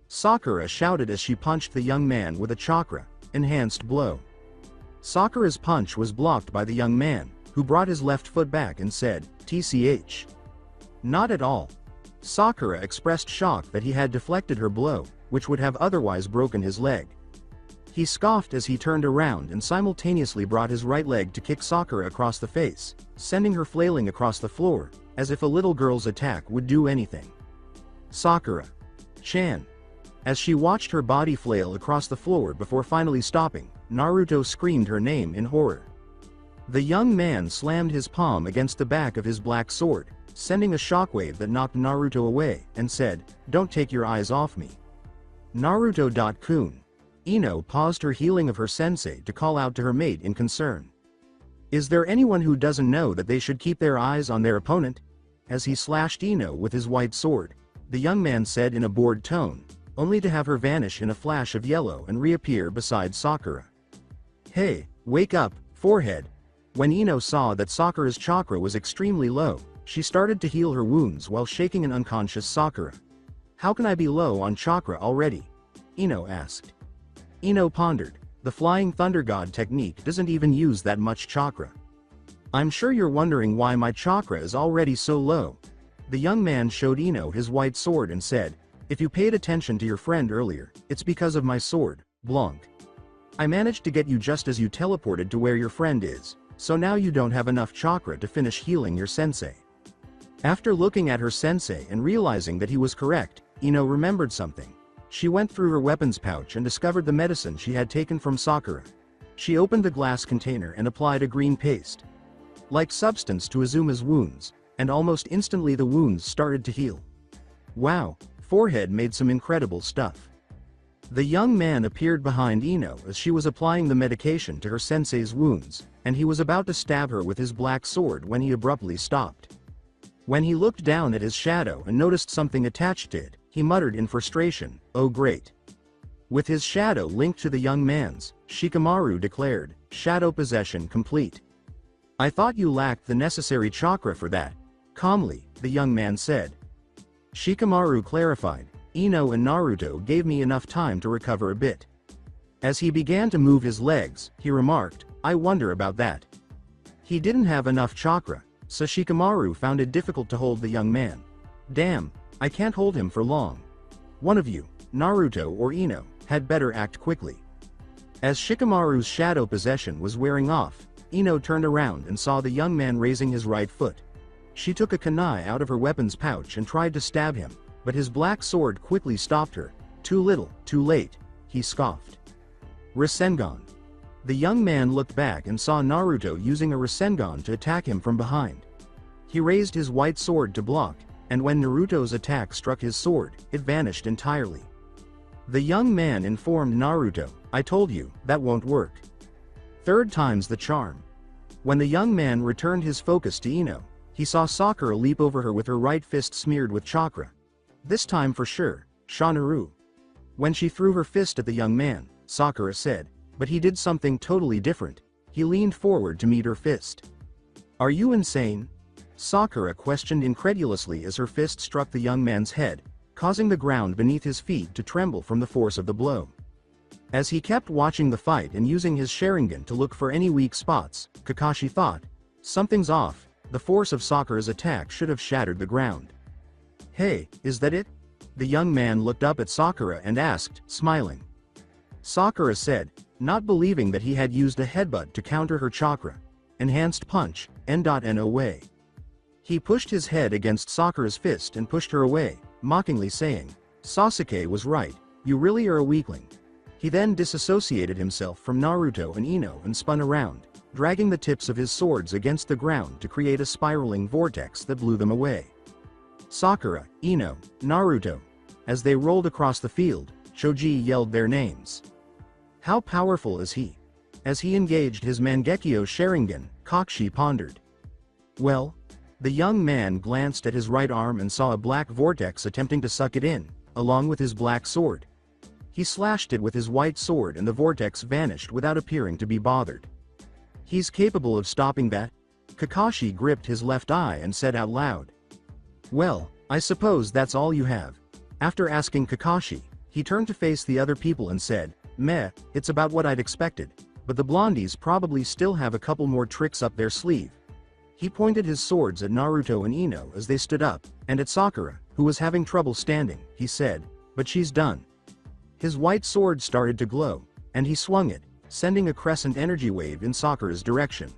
Sakura shouted as she punched the young man with a chakra-enhanced blow. Sakura's punch was blocked by the young man, who brought his left foot back and said, TCH. Not at all. Sakura expressed shock that he had deflected her blow, which would have otherwise broken his leg. He scoffed as he turned around and simultaneously brought his right leg to kick Sakura across the face, sending her flailing across the floor, as if a little girl's attack would do anything. Sakura-chan. As she watched her body flail across the floor before finally stopping, Naruto screamed her name in horror. The young man slammed his palm against the back of his black sword, sending a shockwave that knocked Naruto away, and said, Don't take your eyes off me. Naruto.kun. Ino paused her healing of her sensei to call out to her mate in concern. Is there anyone who doesn't know that they should keep their eyes on their opponent? As he slashed Ino with his white sword, the young man said in a bored tone, only to have her vanish in a flash of yellow and reappear beside Sakura. Hey, wake up, forehead. When Ino saw that Sakura's chakra was extremely low, she started to heal her wounds while shaking an unconscious Sakura. How can I be low on chakra already? Ino asked. Ino pondered, the flying thunder god technique doesn't even use that much chakra. I'm sure you're wondering why my chakra is already so low. The young man showed Ino his white sword and said, If you paid attention to your friend earlier, it's because of my sword, Blanc. I managed to get you just as you teleported to where your friend is, so now you don't have enough chakra to finish healing your sensei. After looking at her sensei and realizing that he was correct, Ino remembered something. She went through her weapons pouch and discovered the medicine she had taken from Sakura. She opened the glass container and applied a green paste like substance to Azuma's wounds, and almost instantly the wounds started to heal. Wow, forehead made some incredible stuff. The young man appeared behind Ino as she was applying the medication to her sensei's wounds, and he was about to stab her with his black sword when he abruptly stopped. When he looked down at his shadow and noticed something attached to it, he muttered in frustration, Oh great. With his shadow linked to the young man's, Shikamaru declared, Shadow possession complete. I thought you lacked the necessary chakra for that. Calmly, the young man said. Shikamaru clarified, Ino and Naruto gave me enough time to recover a bit. As he began to move his legs, he remarked, I wonder about that. He didn't have enough chakra, so Shikamaru found it difficult to hold the young man. Damn, I can't hold him for long. One of you, Naruto or Ino, had better act quickly. As Shikamaru's shadow possession was wearing off, Ino turned around and saw the young man raising his right foot. She took a kunai out of her weapons pouch and tried to stab him, but his black sword quickly stopped her. Too little, too late, he scoffed. Rasengan. The young man looked back and saw Naruto using a Rasengan to attack him from behind. He raised his white sword to block, and when Naruto's attack struck his sword, it vanished entirely. The young man informed Naruto, I told you, that won't work. Third time's the charm. When the young man returned his focus to Ino, he saw Sakura leap over her with her right fist smeared with chakra. This time for sure, Shanaru. When she threw her fist at the young man, Sakura said, but he did something totally different. He leaned forward to meet her fist. Are you insane? Sakura questioned incredulously as her fist struck the young man's head, causing the ground beneath his feet to tremble from the force of the blow. As he kept watching the fight and using his Sharingan to look for any weak spots, Kakashi thought, something's off, the force of Sakura's attack should have shattered the ground. Hey, is that it? The young man looked up at Sakura and asked, smiling. Sakura said, not believing that he had used a headbutt to counter her chakra. Enhanced punch, N.No way. He pushed his head against Sakura's fist and pushed her away, mockingly saying, Sasuke was right, you really are a weakling. He then disassociated himself from Naruto and Ino and spun around, dragging the tips of his swords against the ground to create a spiraling vortex that blew them away. Sakura, Ino, Naruto. As they rolled across the field, Choji yelled their names. How powerful is he? As he engaged his Mangekyo Sharingan, Kakashi pondered. Well? The young man glanced at his right arm and saw a black vortex attempting to suck it in, along with his black sword. He slashed it with his white sword and the vortex vanished without appearing to be bothered. He's capable of stopping that? Kakashi gripped his left eye and said out loud. Well, I suppose that's all you have. After asking Kakashi, he turned to face the other people and said, Meh, it's about what I'd expected, but the blondies probably still have a couple more tricks up their sleeve. He pointed his swords at Naruto and Ino as they stood up, and at Sakura, who was having trouble standing, he said, but she's done. His white sword started to glow, and he swung it, sending a crescent energy wave in Sakura's direction.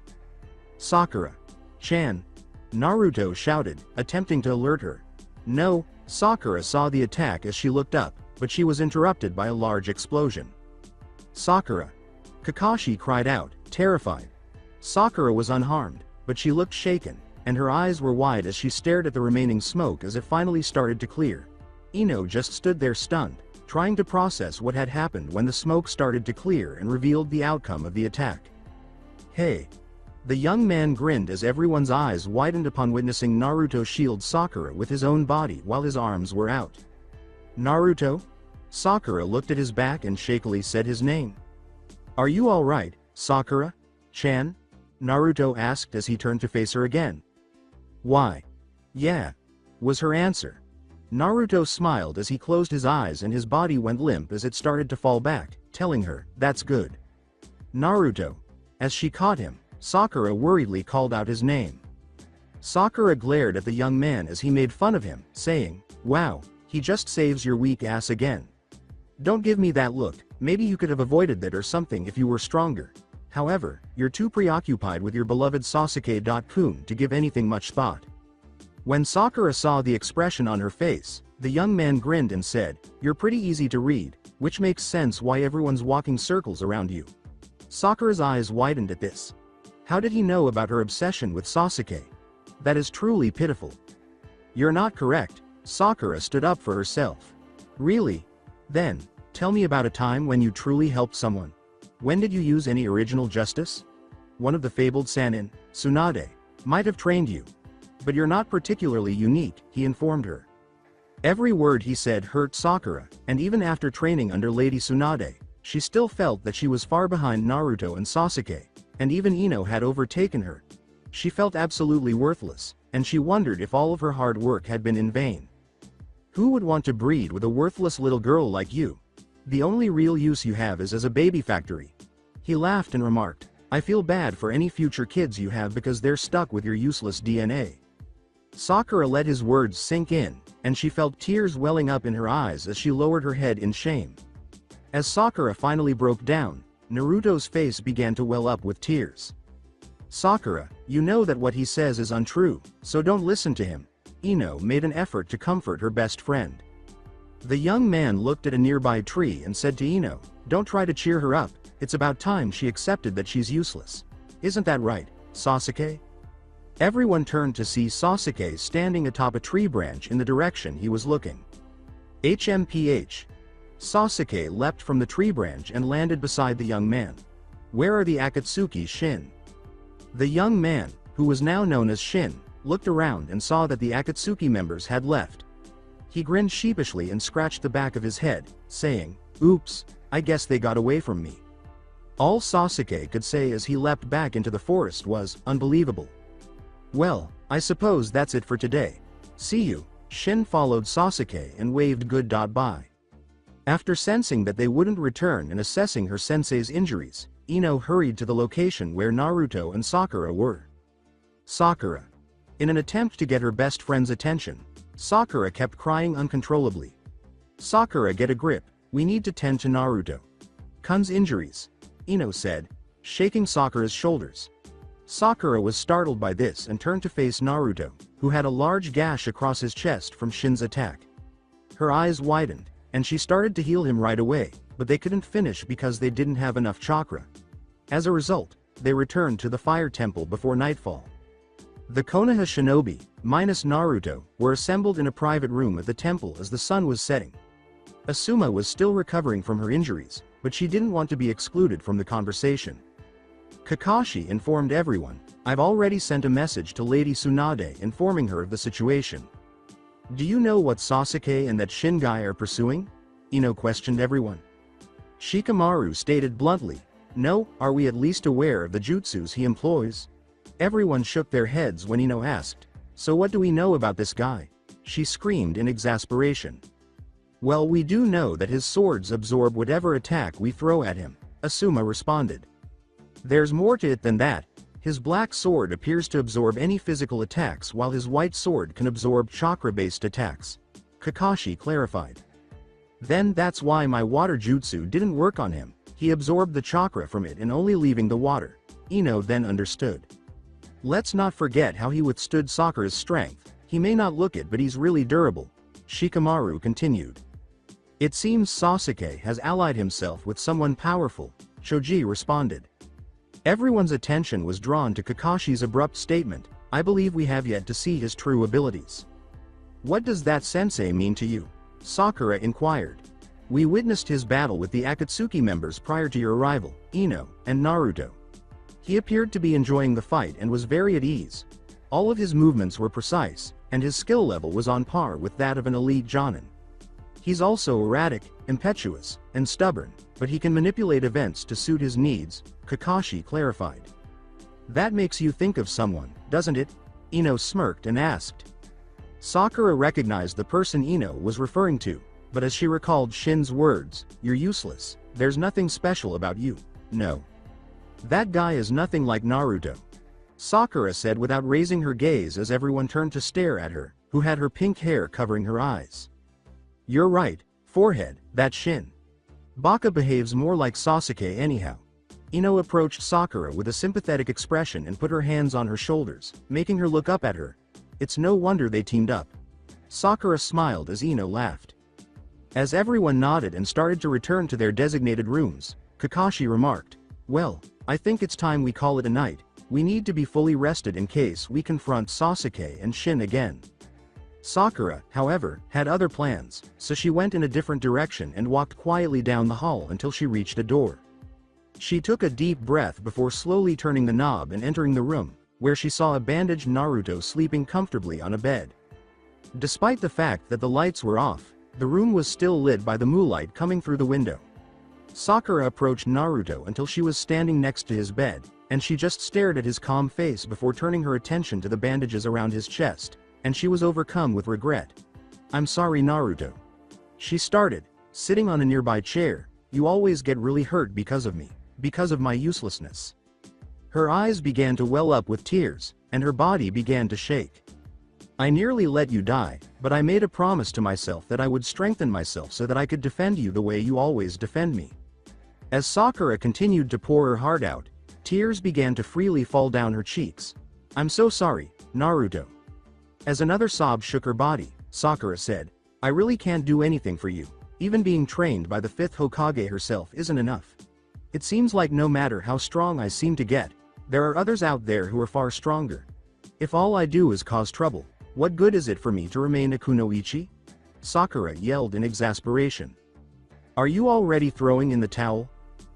Sakura. Chan. Naruto shouted, attempting to alert her. No, Sakura saw the attack as she looked up, but she was interrupted by a large explosion. Sakura. Kakashi cried out, terrified. Sakura was unharmed, but she looked shaken, and her eyes were wide as she stared at the remaining smoke as it finally started to clear. Ino just stood there stunned, trying to process what had happened when the smoke started to clear and revealed the outcome of the attack. Hey! The young man grinned as everyone's eyes widened upon witnessing Naruto shield Sakura with his own body while his arms were out. Naruto? Sakura looked at his back and shakily said his name. Are you alright, Sakura? Chan? Naruto asked as he turned to face her again. Why? Yeah, was her answer. Naruto smiled as he closed his eyes and his body went limp as it started to fall back, telling her, that's good. Naruto. As she caught him, Sakura worriedly called out his name. Sakura glared at the young man as he made fun of him, saying, wow, he just saves your weak ass again. Don't give me that look, maybe you could have avoided that or something if you were stronger. However, you're too preoccupied with your beloved Sasuke-kun to give anything much thought. When Sakura saw the expression on her face, the young man grinned and said, you're pretty easy to read, which makes sense why everyone's walking circles around you. Sakura's eyes widened at this. How did he know about her obsession with Sasuke? That is truly pitiful. You're not correct. Sakura stood up for herself. Really? Then, tell me about a time when you truly helped someone. When did you use any original justice? One of the fabled Sannin, Tsunade, might have trained you. But you're not particularly unique, he informed her. Every word he said hurt Sakura, and even after training under Lady Tsunade, she still felt that she was far behind Naruto and Sasuke, and even Ino had overtaken her. She felt absolutely worthless, and she wondered if all of her hard work had been in vain. Who would want to breed with a worthless little girl like you? The only real use you have is as a baby factory. He laughed and remarked, I feel bad for any future kids you have because they're stuck with your useless DNA. Sakura let his words sink in, and she felt tears welling up in her eyes as she lowered her head in shame. As Sakura finally broke down, Naruto's face began to well up with tears. Sakura, you know that what he says is untrue, so don't listen to him. Ino made an effort to comfort her best friend. The young man looked at a nearby tree and said to Ino, don't try to cheer her up, it's about time she accepted that she's useless. Isn't that right, Sasuke? Everyone turned to see Sasuke standing atop a tree branch in the direction he was looking. HMPH. Sasuke leapt from the tree branch and landed beside the young man. Where are the Akatsuki Shin? The young man, who was now known as Shin, looked around and saw that the Akatsuki members had left. He grinned sheepishly and scratched the back of his head, saying, oops, I guess they got away from me. All Sasuke could say as he leapt back into the forest was, unbelievable. Well, I suppose that's it for today. See you. Shin followed Sasuke and waved goodbye. After sensing that they wouldn't return and assessing her sensei's injuries, Ino hurried to the location where Naruto and Sakura were. Sakura. In an attempt to get her best friend's attention, Sakura kept crying uncontrollably. Sakura, get a grip, we need to tend to Naruto. Kun's injuries, Ino said, shaking Sakura's shoulders. Sakura was startled by this and turned to face Naruto, who had a large gash across his chest from Shin's attack. Her eyes widened, and she started to heal him right away, but they couldn't finish because they didn't have enough chakra. As a result, they returned to the fire temple before nightfall. The Konoha shinobi, minus Naruto, were assembled in a private room at the temple as the sun was setting. Asuma was still recovering from her injuries, but she didn't want to be excluded from the conversation. Kakashi informed everyone, "I've already sent a message to Lady Tsunade informing her of the situation." "Do you know what Sasuke and that Shin guy are pursuing?" Ino questioned everyone. Shikamaru stated bluntly, "No, are we at least aware of the jutsus he employs?" Everyone shook their heads when Ino asked, "So what do we know about this guy?" She screamed in exasperation. "Well, we do know that his swords absorb whatever attack we throw at him," Asuma responded. "There's more to it than that. His black sword appears to absorb any physical attacks while his white sword can absorb chakra-based attacks," Kakashi clarified. "Then that's why my water jutsu didn't work on him. He absorbed the chakra from it and only leaving the water," Ino then understood. "Let's not forget how he withstood Sakura's strength. He may not look it, but he's really durable," Shikamaru continued. "It seems Sasuke has allied himself with someone powerful," Choji responded. Everyone's attention was drawn to Kakashi's abrupt statement, "I believe we have yet to see his true abilities." "What does that sensei mean to you?" Sakura inquired. "We witnessed his battle with the Akatsuki members prior to your arrival, Ino, and Naruto. He appeared to be enjoying the fight and was very at ease. All of his movements were precise, and his skill level was on par with that of an elite Jonin. He's also erratic, impetuous, and stubborn, but he can manipulate events to suit his needs," Kakashi clarified. "That makes you think of someone, doesn't it?" Ino smirked and asked. Sakura recognized the person Ino was referring to, but as she recalled Shin's words, "You're useless, there's nothing special about you, no. That guy is nothing like Naruto," Sakura said without raising her gaze as everyone turned to stare at her, who had her pink hair covering her eyes. "You're right, forehead, that's Shin. Baka behaves more like Sasuke anyhow." Ino approached Sakura with a sympathetic expression and put her hands on her shoulders, making her look up at her. "It's no wonder they teamed up." Sakura smiled as Ino laughed. As everyone nodded and started to return to their designated rooms, Kakashi remarked, "Well, I think it's time we call it a night. We need to be fully rested in case we confront Sasuke and Shin again." Sakura, however, had other plans, so she went in a different direction and walked quietly down the hall until she reached a door. She took a deep breath before slowly turning the knob and entering the room, where she saw a bandaged Naruto sleeping comfortably on a bed. Despite the fact that the lights were off, the room was still lit by the moonlight coming through the window. Sakura approached Naruto until she was standing next to his bed, and she just stared at his calm face before turning her attention to the bandages around his chest, and she was overcome with regret. "I'm sorry, Naruto," she started, sitting on a nearby chair. "You always get really hurt because of me, because of my uselessness." Her eyes began to well up with tears, and her body began to shake. "I nearly let you die, but I made a promise to myself that I would strengthen myself so that I could defend you the way you always defend me." As Sakura continued to pour her heart out, tears began to freely fall down her cheeks. "I'm so sorry, Naruto." As another sob shook her body, Sakura said, "I really can't do anything for you. Even being trained by the 5th Hokage herself isn't enough. It seems like no matter how strong I seem to get, there are others out there who are far stronger. If all I do is cause trouble, what good is it for me to remain a kunoichi?" Sakura yelled in exasperation. "Are you already throwing in the towel?"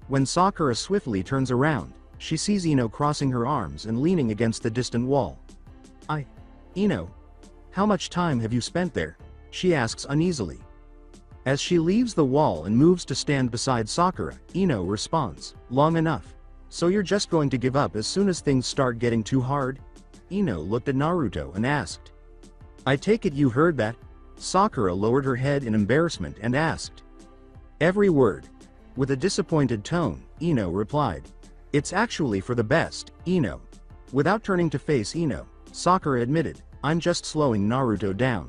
When Sakura swiftly turns around, she sees Ino crossing her arms and leaning against the distant wall. Ino, how much time have you spent there?" she asks uneasily. As she leaves the wall and moves to stand beside Sakura, Ino responds, "Long enough. So you're just going to give up as soon as things start getting too hard?" Ino looked at Naruto and asked. "I take it you heard that?" Sakura lowered her head in embarrassment and asked. "Every word." With a disappointed tone, Ino replied. "It's actually for the best, Ino." Without turning to face Ino, Sakura admitted, "I'm just slowing Naruto down."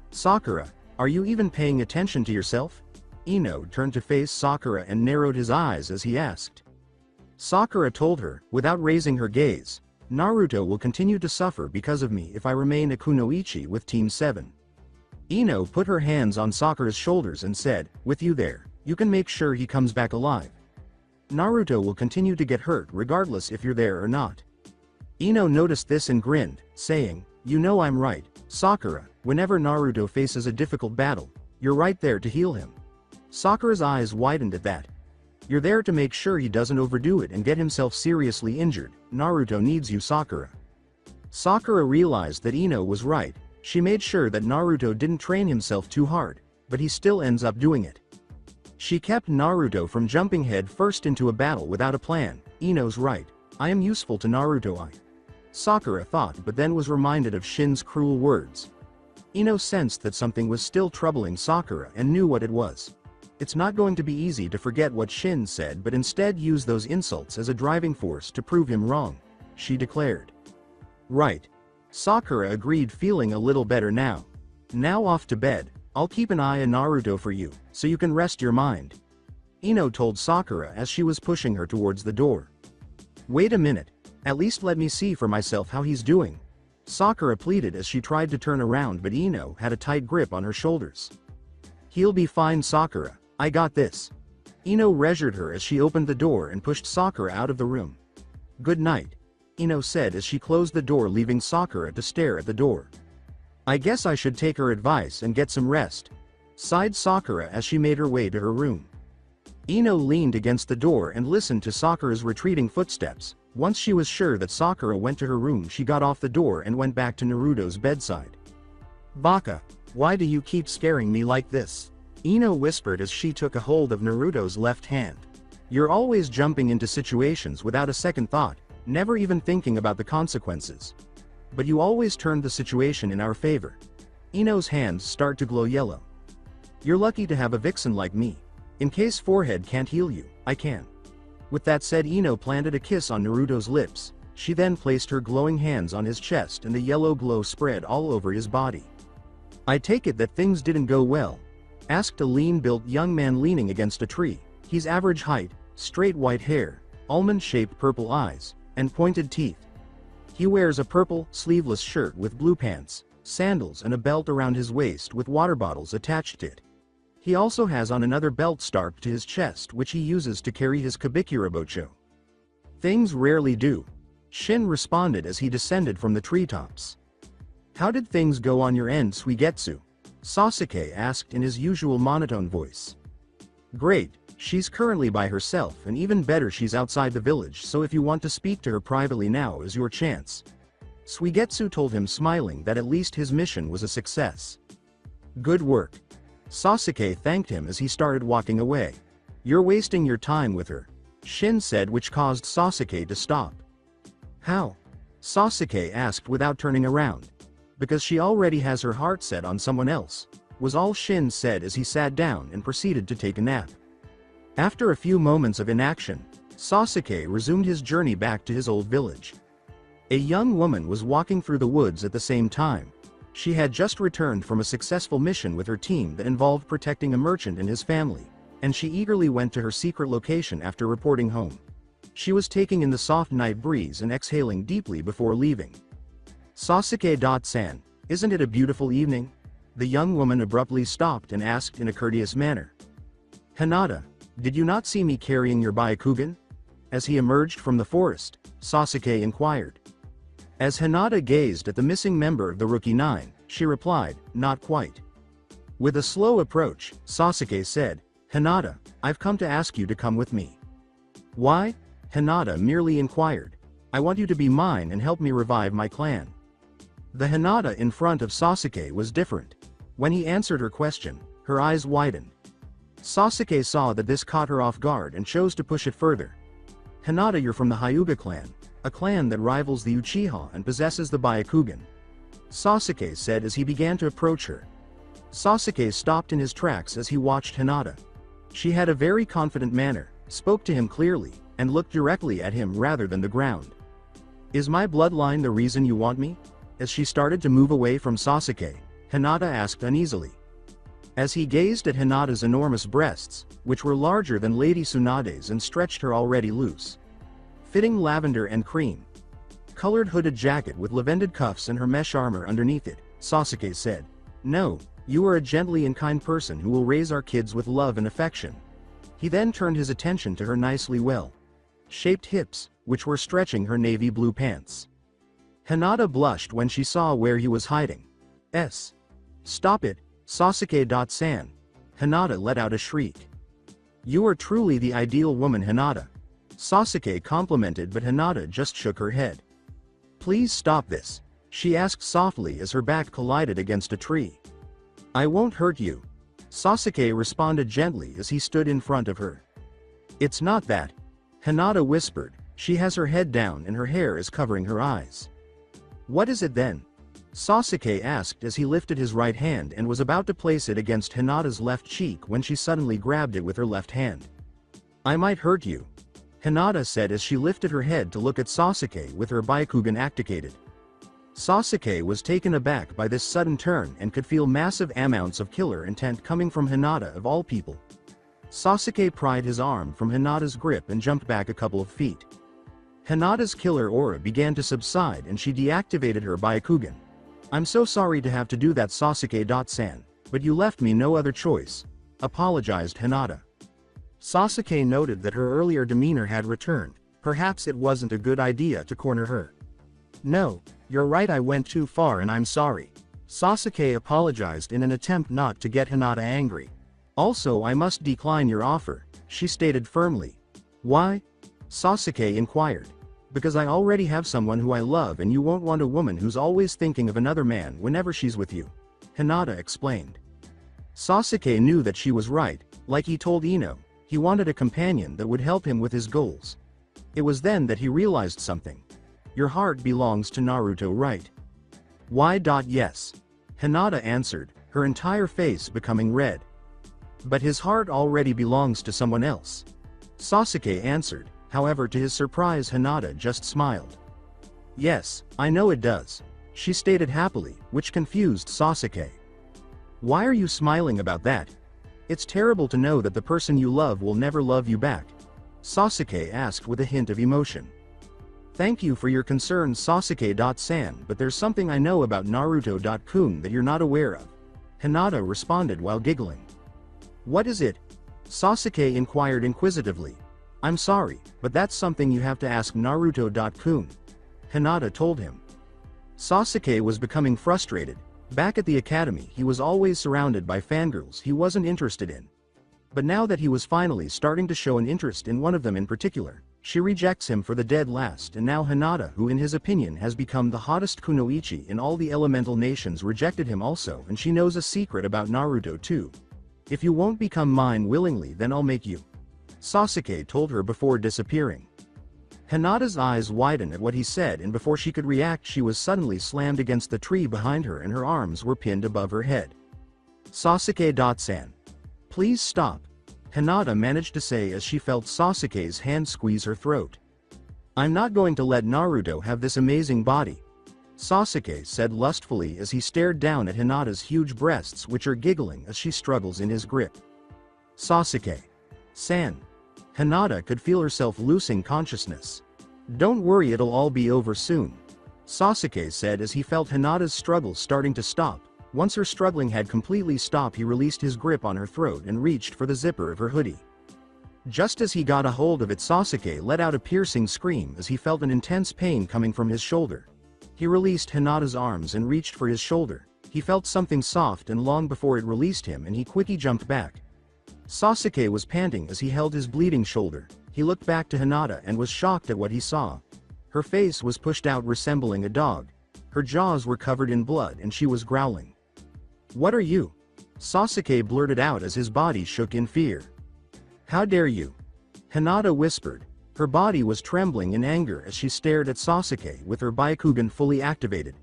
"Sakura, are you even paying attention to yourself?" Ino turned to face Sakura and narrowed his eyes as he asked. Sakura told her, without raising her gaze, "Naruto will continue to suffer because of me if I remain a kunoichi with Team 7. Ino put her hands on Sakura's shoulders and said, "With you there, You can make sure he comes back alive. Naruto will continue to get hurt regardless if you're there or not. Ino noticed this and grinned, saying, "You know I'm right, Sakura, whenever Naruto faces a difficult battle, you're right there to heal him." Sakura's eyes widened at that. "You're there to make sure he doesn't overdo it and get himself seriously injured. Naruto needs you, Sakura." Sakura realized that Ino was right. She made sure that Naruto didn't train himself too hard, but he still ends up doing it. She kept Naruto from jumping head first into a battle without a plan. Ino's right. I am useful to Naruto, Sakura thought, but then was reminded of Shin's cruel words. Ino sensed that something was still troubling Sakura and knew what it was. It's not going to be easy to forget what Shin said, but instead use those insults as a driving force to prove him wrong, she declared. Right. Sakura agreed, feeling a little better now. Now off to bed. I'll keep an eye on Naruto for you, so you can rest your mind, Ino told Sakura as she was pushing her towards the door. Wait a minute. At least let me see for myself how he's doing, Sakura pleaded as she tried to turn around, but Ino had a tight grip on her shoulders. He'll be fine, Sakura. I got this. Ino reassured her as she opened the door and pushed Sakura out of the room. Good night, Ino said as she closed the door, leaving Sakura to stare at the door. I guess I should take her advice and get some rest, sighed Sakura as she made her way to her room. Ino leaned against the door and listened to Sakura's retreating footsteps. Once she was sure that Sakura went to her room, she got off the door and went back to Naruto's bedside. Baka, why do you keep scaring me like this? Ino whispered as she took a hold of Naruto's left hand. You're always jumping into situations without a second thought, never even thinking about the consequences. But you always turned the situation in our favor. Ino's hands start to glow yellow. You're lucky to have a vixen like me. In case forehead can't heal you, I can. With that said, Ino planted a kiss on Naruto's lips. She then placed her glowing hands on his chest and the yellow glow spread all over his body. I take it that things didn't go well? Asked a lean-built young man leaning against a tree. He's average height, straight white hair, almond-shaped purple eyes, and pointed teeth. He wears a purple, sleeveless shirt with blue pants, sandals and a belt around his waist with water bottles attached to it. He also has on another belt strapped to his chest, which he uses to carry his Kabikirabocho. Things rarely do, Shin responded as he descended from the treetops. How did things go on your end, Suigetsu? Sasuke asked in his usual monotone voice. Great, she's currently by herself, and even better, she's outside the village, so if you want to speak to her privately, now is your chance. Suigetsu told him, smiling that at least his mission was a success. Good work. Sasuke thanked him as he started walking away. You're wasting your time with her, Shin said, which caused Sasuke to stop. How? Sasuke asked without turning around. Because she already has her heart set on someone else, was all Shin said as he sat down and proceeded to take a nap. After a few moments of inaction, Sasuke resumed his journey back to his old village. A young woman was walking through the woods at the same time. She had just returned from a successful mission with her team that involved protecting a merchant and his family, and she eagerly went to her secret location after reporting home. She was taking in the soft night breeze and exhaling deeply before leaving. Sasuke-san, isn't it a beautiful evening? The young woman abruptly stopped and asked in a courteous manner. Hinata, did you not see me carrying your Byakugan? As he emerged from the forest, Sasuke inquired. As Hinata gazed at the missing member of the Rookie Nine, she replied, not quite. With a slow approach, Sasuke said, Hinata, I've come to ask you to come with me. Why? Hinata merely inquired. I want you to be mine and help me revive my clan. The Hinata in front of Sasuke was different. When he answered her question, her eyes widened. Sasuke saw that this caught her off guard and chose to push it further. Hinata, you're from the Hyuga clan, a clan that rivals the Uchiha and possesses the Byakugan, Sasuke said as he began to approach her. Sasuke stopped in his tracks as he watched Hinata. She had a very confident manner, spoke to him clearly, and looked directly at him rather than the ground. Is my bloodline the reason you want me? As she started to move away from Sasuke, Hinata asked uneasily. As he gazed at Hinata's enormous breasts, which were larger than Lady Tsunade's and stretched her already loose, fitting lavender and cream colored hooded jacket with lavended cuffs and her mesh armor underneath it, Sasuke said. No, you are a gently and kind person who will raise our kids with love and affection, He then turned his attention to her nicely well-shaped hips, which were stretching her navy blue pants. Hinata blushed when she saw where he was hiding. Stop it, Sasuke-san. Hinata let out a shriek. You are truly the ideal woman, Hinata. Sasuke complimented, but Hinata just shook her head. Please stop this, she asked softly as her back collided against a tree. I won't hurt you. Sasuke responded gently as he stood in front of her. It's not that. Hinata whispered. She has her head down and her hair is covering her eyes. What is it then? Sasuke asked as he lifted his right hand and was about to place it against Hinata's left cheek when she suddenly grabbed it with her left hand. I might hurt you, Hinata said as she lifted her head to look at Sasuke with her Byakugan activated. Sasuke was taken aback by this sudden turn and could feel massive amounts of killer intent coming from Hinata of all people. Sasuke pried his arm from Hinata's grip and jumped back a couple of feet. Hinata's killer aura began to subside and she deactivated her Byakugan. I'm so sorry to have to do that, Sasuke-san, but you left me no other choice, apologized Hinata. Sasuke noted that her earlier demeanor had returned. Perhaps it wasn't a good idea to corner her. No, you're right, I went too far and I'm sorry. Sasuke apologized in an attempt not to get Hinata angry. Also, I must decline your offer, she stated firmly. Why? Sasuke inquired. Because I already have someone who I love and you won't want a woman who's always thinking of another man whenever she's with you, Hinata explained. Sasuke knew that she was right. Like he told Ino, he wanted a companion that would help him with his goals. It was then that he realized something. Your heart belongs to Naruto, right? Why? Yes. Hinata answered, her entire face becoming red. But his heart already belongs to someone else. Sasuke answered. However, to his surprise, Hinata just smiled. Yes, I know it does, she stated happily, which confused Sasuke. Why are you smiling about that? It's terrible to know that the person you love will never love you back, Sasuke asked with a hint of emotion. Thank you for your concern, Sasuke-san, but there's something I know about Naruto-kun that you're not aware of, Hinata responded while giggling. What is it? Sasuke inquired inquisitively. I'm sorry, but that's something you have to ask Naruto-kun, Hinata told him. Sasuke was becoming frustrated. Back at the academy, he was always surrounded by fangirls he wasn't interested in. But now that he was finally starting to show an interest in one of them in particular, she rejects him for the dead last, and now Hinata, who in his opinion has become the hottest kunoichi in all the elemental nations, rejected him also, and she knows a secret about Naruto too. If you won't become mine willingly, then I'll make you, Sasuke told her before disappearing. Hinata's eyes widened at what he said, and before she could react, she was suddenly slammed against the tree behind her and her arms were pinned above her head. Sasuke-san. Please stop, Hinata managed to say as she felt Sasuke's hand squeeze her throat. I'm not going to let Naruto have this amazing body, Sasuke said lustfully as he stared down at Hinata's huge breasts, which are giggling as she struggles in his grip. Sasuke-san. Hinata could feel herself losing consciousness. Don't worry, it'll all be over soon, Sasuke said as he felt Hinata's struggle starting to stop. Once her struggling had completely stopped, he released his grip on her throat and reached for the zipper of her hoodie. Just as he got a hold of it, Sasuke let out a piercing scream as he felt an intense pain coming from his shoulder. He released Hinata's arms and reached for his shoulder. He felt something soft and long before it released him, and he quickly jumped back. Sasuke was panting as he held his bleeding shoulder. He looked back to Hinata and was shocked at what he saw. Her face was pushed out resembling a dog. Her jaws were covered in blood and she was growling. What are you? Sasuke blurted out as his body shook in fear. How dare you? Hinata whispered. Her body was trembling in anger as she stared at Sasuke with her Byakugan fully activated.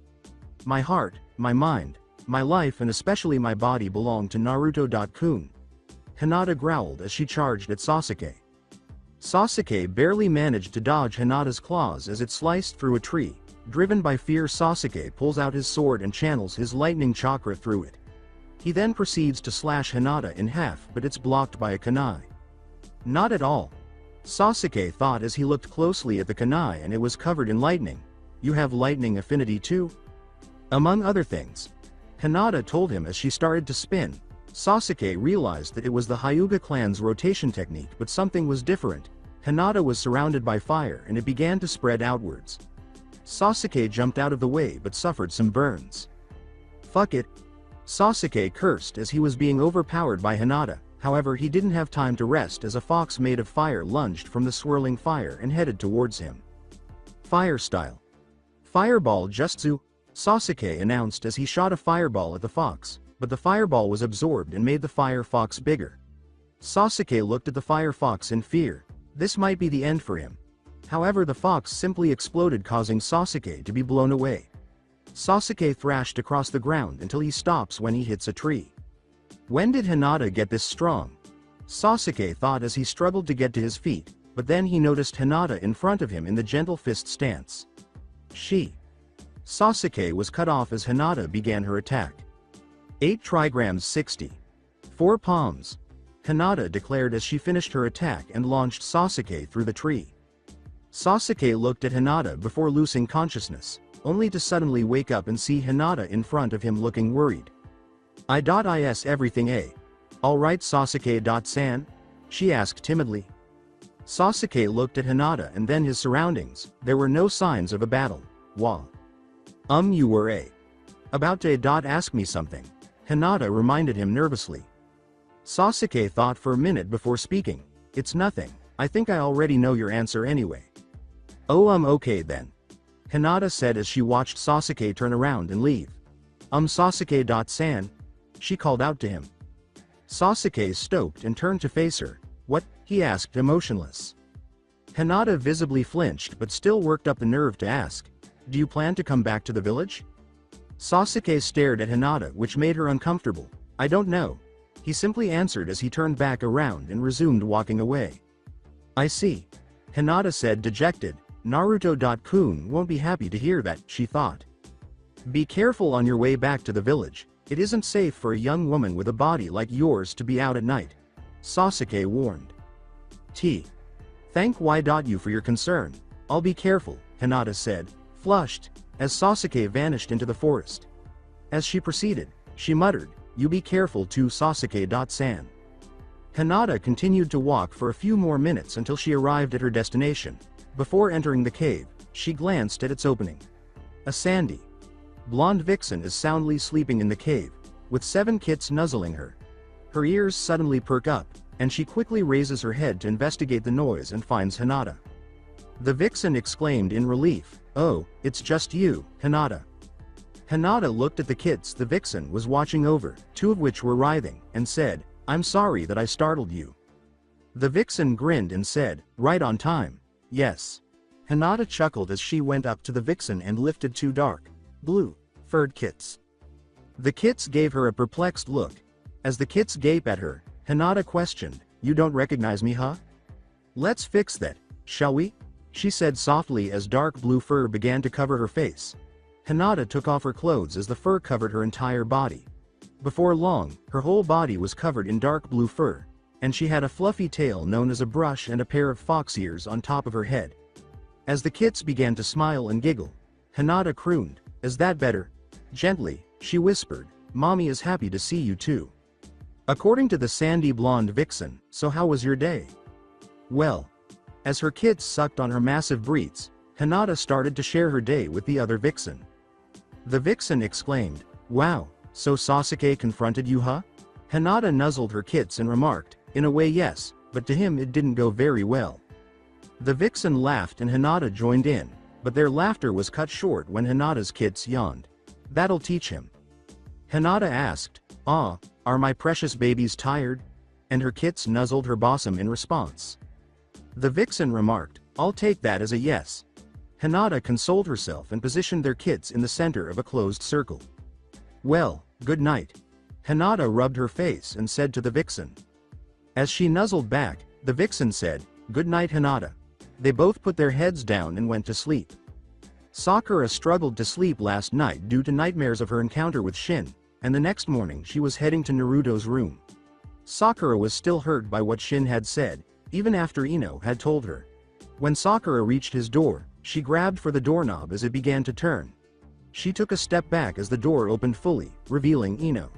My heart, my mind, my life and especially my body belong to Naruto-kun, Hinata growled as she charged at Sasuke. Sasuke barely managed to dodge Hinata's claws as it sliced through a tree. Driven by fear, Sasuke pulls out his sword and channels his lightning chakra through it. He then proceeds to slash Hinata in half, but it's blocked by a kunai. Not at all, Sasuke thought as he looked closely at the kunai, and it was covered in lightning. You have lightning affinity too? Among other things, Hinata told him as she started to spin. Sasuke realized that it was the Hyuga clan's rotation technique, but something was different. Hinata was surrounded by fire and it began to spread outwards. Sasuke jumped out of the way but suffered some burns. Fuck it. Sasuke cursed as he was being overpowered by Hinata, however he didn't have time to rest as a fox made of fire lunged from the swirling fire and headed towards him. Fire style. Fireball Jutsu, Sasuke announced as he shot a fireball at the fox, but the fireball was absorbed and made the fire fox bigger. Sasuke looked at the fire fox in fear. This might be the end for him. However, the fox simply exploded, causing Sasuke to be blown away. Sasuke thrashed across the ground until he stops when he hits a tree. When did Hinata get this strong? Sasuke thought as he struggled to get to his feet, but then he noticed Hinata in front of him in the gentle fist stance. Sasuke was cut off as Hinata began her attack. 8 trigrams 60. 4 palms. Hinata declared as she finished her attack and launched Sasuke through the tree. Sasuke looked at Hinata before losing consciousness, only to suddenly wake up and see Hinata in front of him looking worried. Is everything alright Sasuke-san? She asked timidly. Sasuke looked at Hinata and then his surroundings. There were no signs of a battle. You were about to ask me something. Hinata reminded him nervously. Sasuke thought for a minute before speaking. It's nothing, I think I already know your answer anyway. Okay then. Hinata said as she watched Sasuke turn around and leave. Sasuke-san? She called out to him. Sasuke stopped and turned to face her. What? He asked, emotionless. Hinata visibly flinched but still worked up the nerve to ask. Do you plan to come back to the village? Sasuke stared at Hinata, which made her uncomfortable. I don't know. He simply answered as he turned back around and resumed walking away. I see. Hinata said, dejected. Naruto-kun won't be happy to hear that, she thought. Be careful on your way back to the village. It isn't safe for a young woman with a body like yours to be out at night. Sasuke warned. Thank you for your concern. I'll be careful, Hinata said, flushed, as Sasuke vanished into the forest. As she proceeded, she muttered, You be careful too Sasuke-san. Hinata continued to walk for a few more minutes until she arrived at her destination. Before entering the cave, she glanced at its opening. A sandy, blonde vixen is soundly sleeping in the cave, with 7 kits nuzzling her. Her ears suddenly perk up, and she quickly raises her head to investigate the noise and finds Hinata. The vixen exclaimed in relief, Oh, it's just you, Hinata. Hinata looked at the kits the vixen was watching over, 2 of which were writhing, and said, I'm sorry that I startled you. The vixen grinned and said, Right on time. Yes. Hinata chuckled as she went up to the vixen and lifted 2 dark, blue, furred kits. The kits gave her a perplexed look. As the kits gape at her, Hinata questioned, You don't recognize me, huh? Let's fix that, shall we? She said softly as dark blue fur began to cover her face. Hinata took off her clothes as the fur covered her entire body. Before long, her whole body was covered in dark blue fur, and she had a fluffy tail known as a brush and a pair of fox ears on top of her head. As the kits began to smile and giggle, Hinata crooned, Is that better? Gently, she whispered, Mommy is happy to see you too. According to the sandy blonde vixen, so how was your day? Well. As her kits sucked on her massive breaths, Hinata started to share her day with the other vixen. The vixen exclaimed, Wow, so Sasuke confronted you, huh? Hinata nuzzled her kits and remarked, In a way yes, but to him it didn't go very well. The vixen laughed and Hinata joined in, but their laughter was cut short when Hinata's kits yawned. That'll teach him. Hinata asked, Are my precious babies tired? And her kits nuzzled her bosom in response. The vixen remarked, I'll take that as a yes. Hinata consoled herself and positioned their kits in the center of a closed circle. Well, good night. Hinata rubbed her face and said to the vixen. As she nuzzled back, the vixen said, Good night Hinata. They both put their heads down and went to sleep. Sakura struggled to sleep last night due to nightmares of her encounter with Shin, and the next morning she was heading to Naruto's room. Sakura was still hurt by what Shin had said, even after Ino had told her. When Sakura reached his door, she grabbed for the doorknob as it began to turn. She took a step back as the door opened fully, revealing Ino.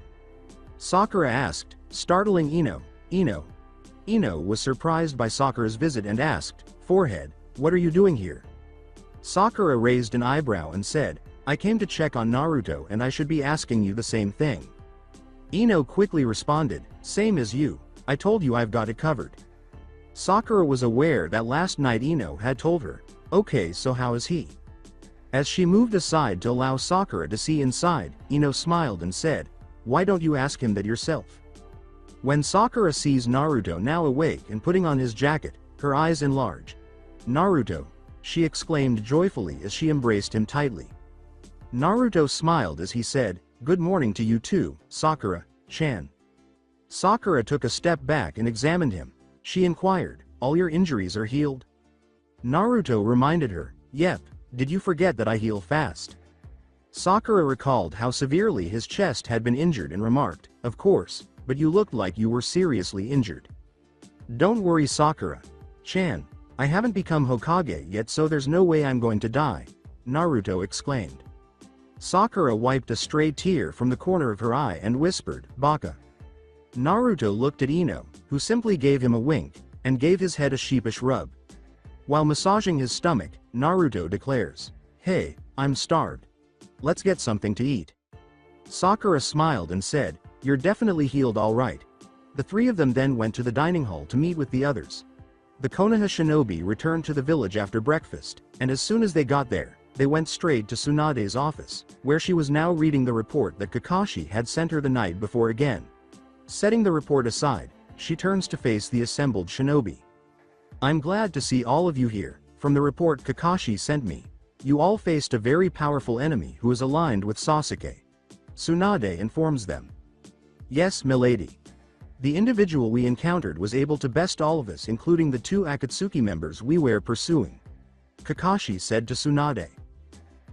Sakura asked, startling Ino. Ino was surprised by Sakura's visit and asked, forehead, what are you doing here? Sakura raised an eyebrow and said, I came to check on Naruto and I should be asking you the same thing. Ino quickly responded, same as you, I told you I've got it covered. Sakura was aware that last night Ino had told her, okay, so how is he? As she moved aside to allow Sakura to see inside, Ino smiled and said, why don't you ask him that yourself? When Sakura sees Naruto now awake and putting on his jacket, her eyes enlarge. Naruto, she exclaimed joyfully as she embraced him tightly. Naruto smiled as he said, good morning to you too, Sakura-chan. Sakura took a step back and examined him. She inquired, all your injuries are healed? Naruto reminded her, yep, did you forget that I heal fast? Sakura recalled how severely his chest had been injured and remarked, of course, but you looked like you were seriously injured. Don't worry Sakura-chan, I haven't become Hokage yet so there's no way I'm going to die, Naruto exclaimed. Sakura wiped a stray tear from the corner of her eye and whispered, Baka. Naruto looked at Ino, who simply gave him a wink, and gave his head a sheepish rub. While massaging his stomach, Naruto declares, hey, I'm starved. Let's get something to eat. Sakura smiled and said, you're definitely healed all right. The three of them then went to the dining hall to meet with the others. The Konoha shinobi returned to the village after breakfast, and as soon as they got there, they went straight to Tsunade's office, where she was now reading the report that Kakashi had sent her the night before again. Setting the report aside, she turns to face the assembled shinobi. I'm glad to see all of you here. From the report Kakashi sent me, you all faced a very powerful enemy who is aligned with Sasuke. Tsunade informs them. Yes, milady. The individual we encountered was able to best all of us including the two Akatsuki members we were pursuing. Kakashi said to Tsunade.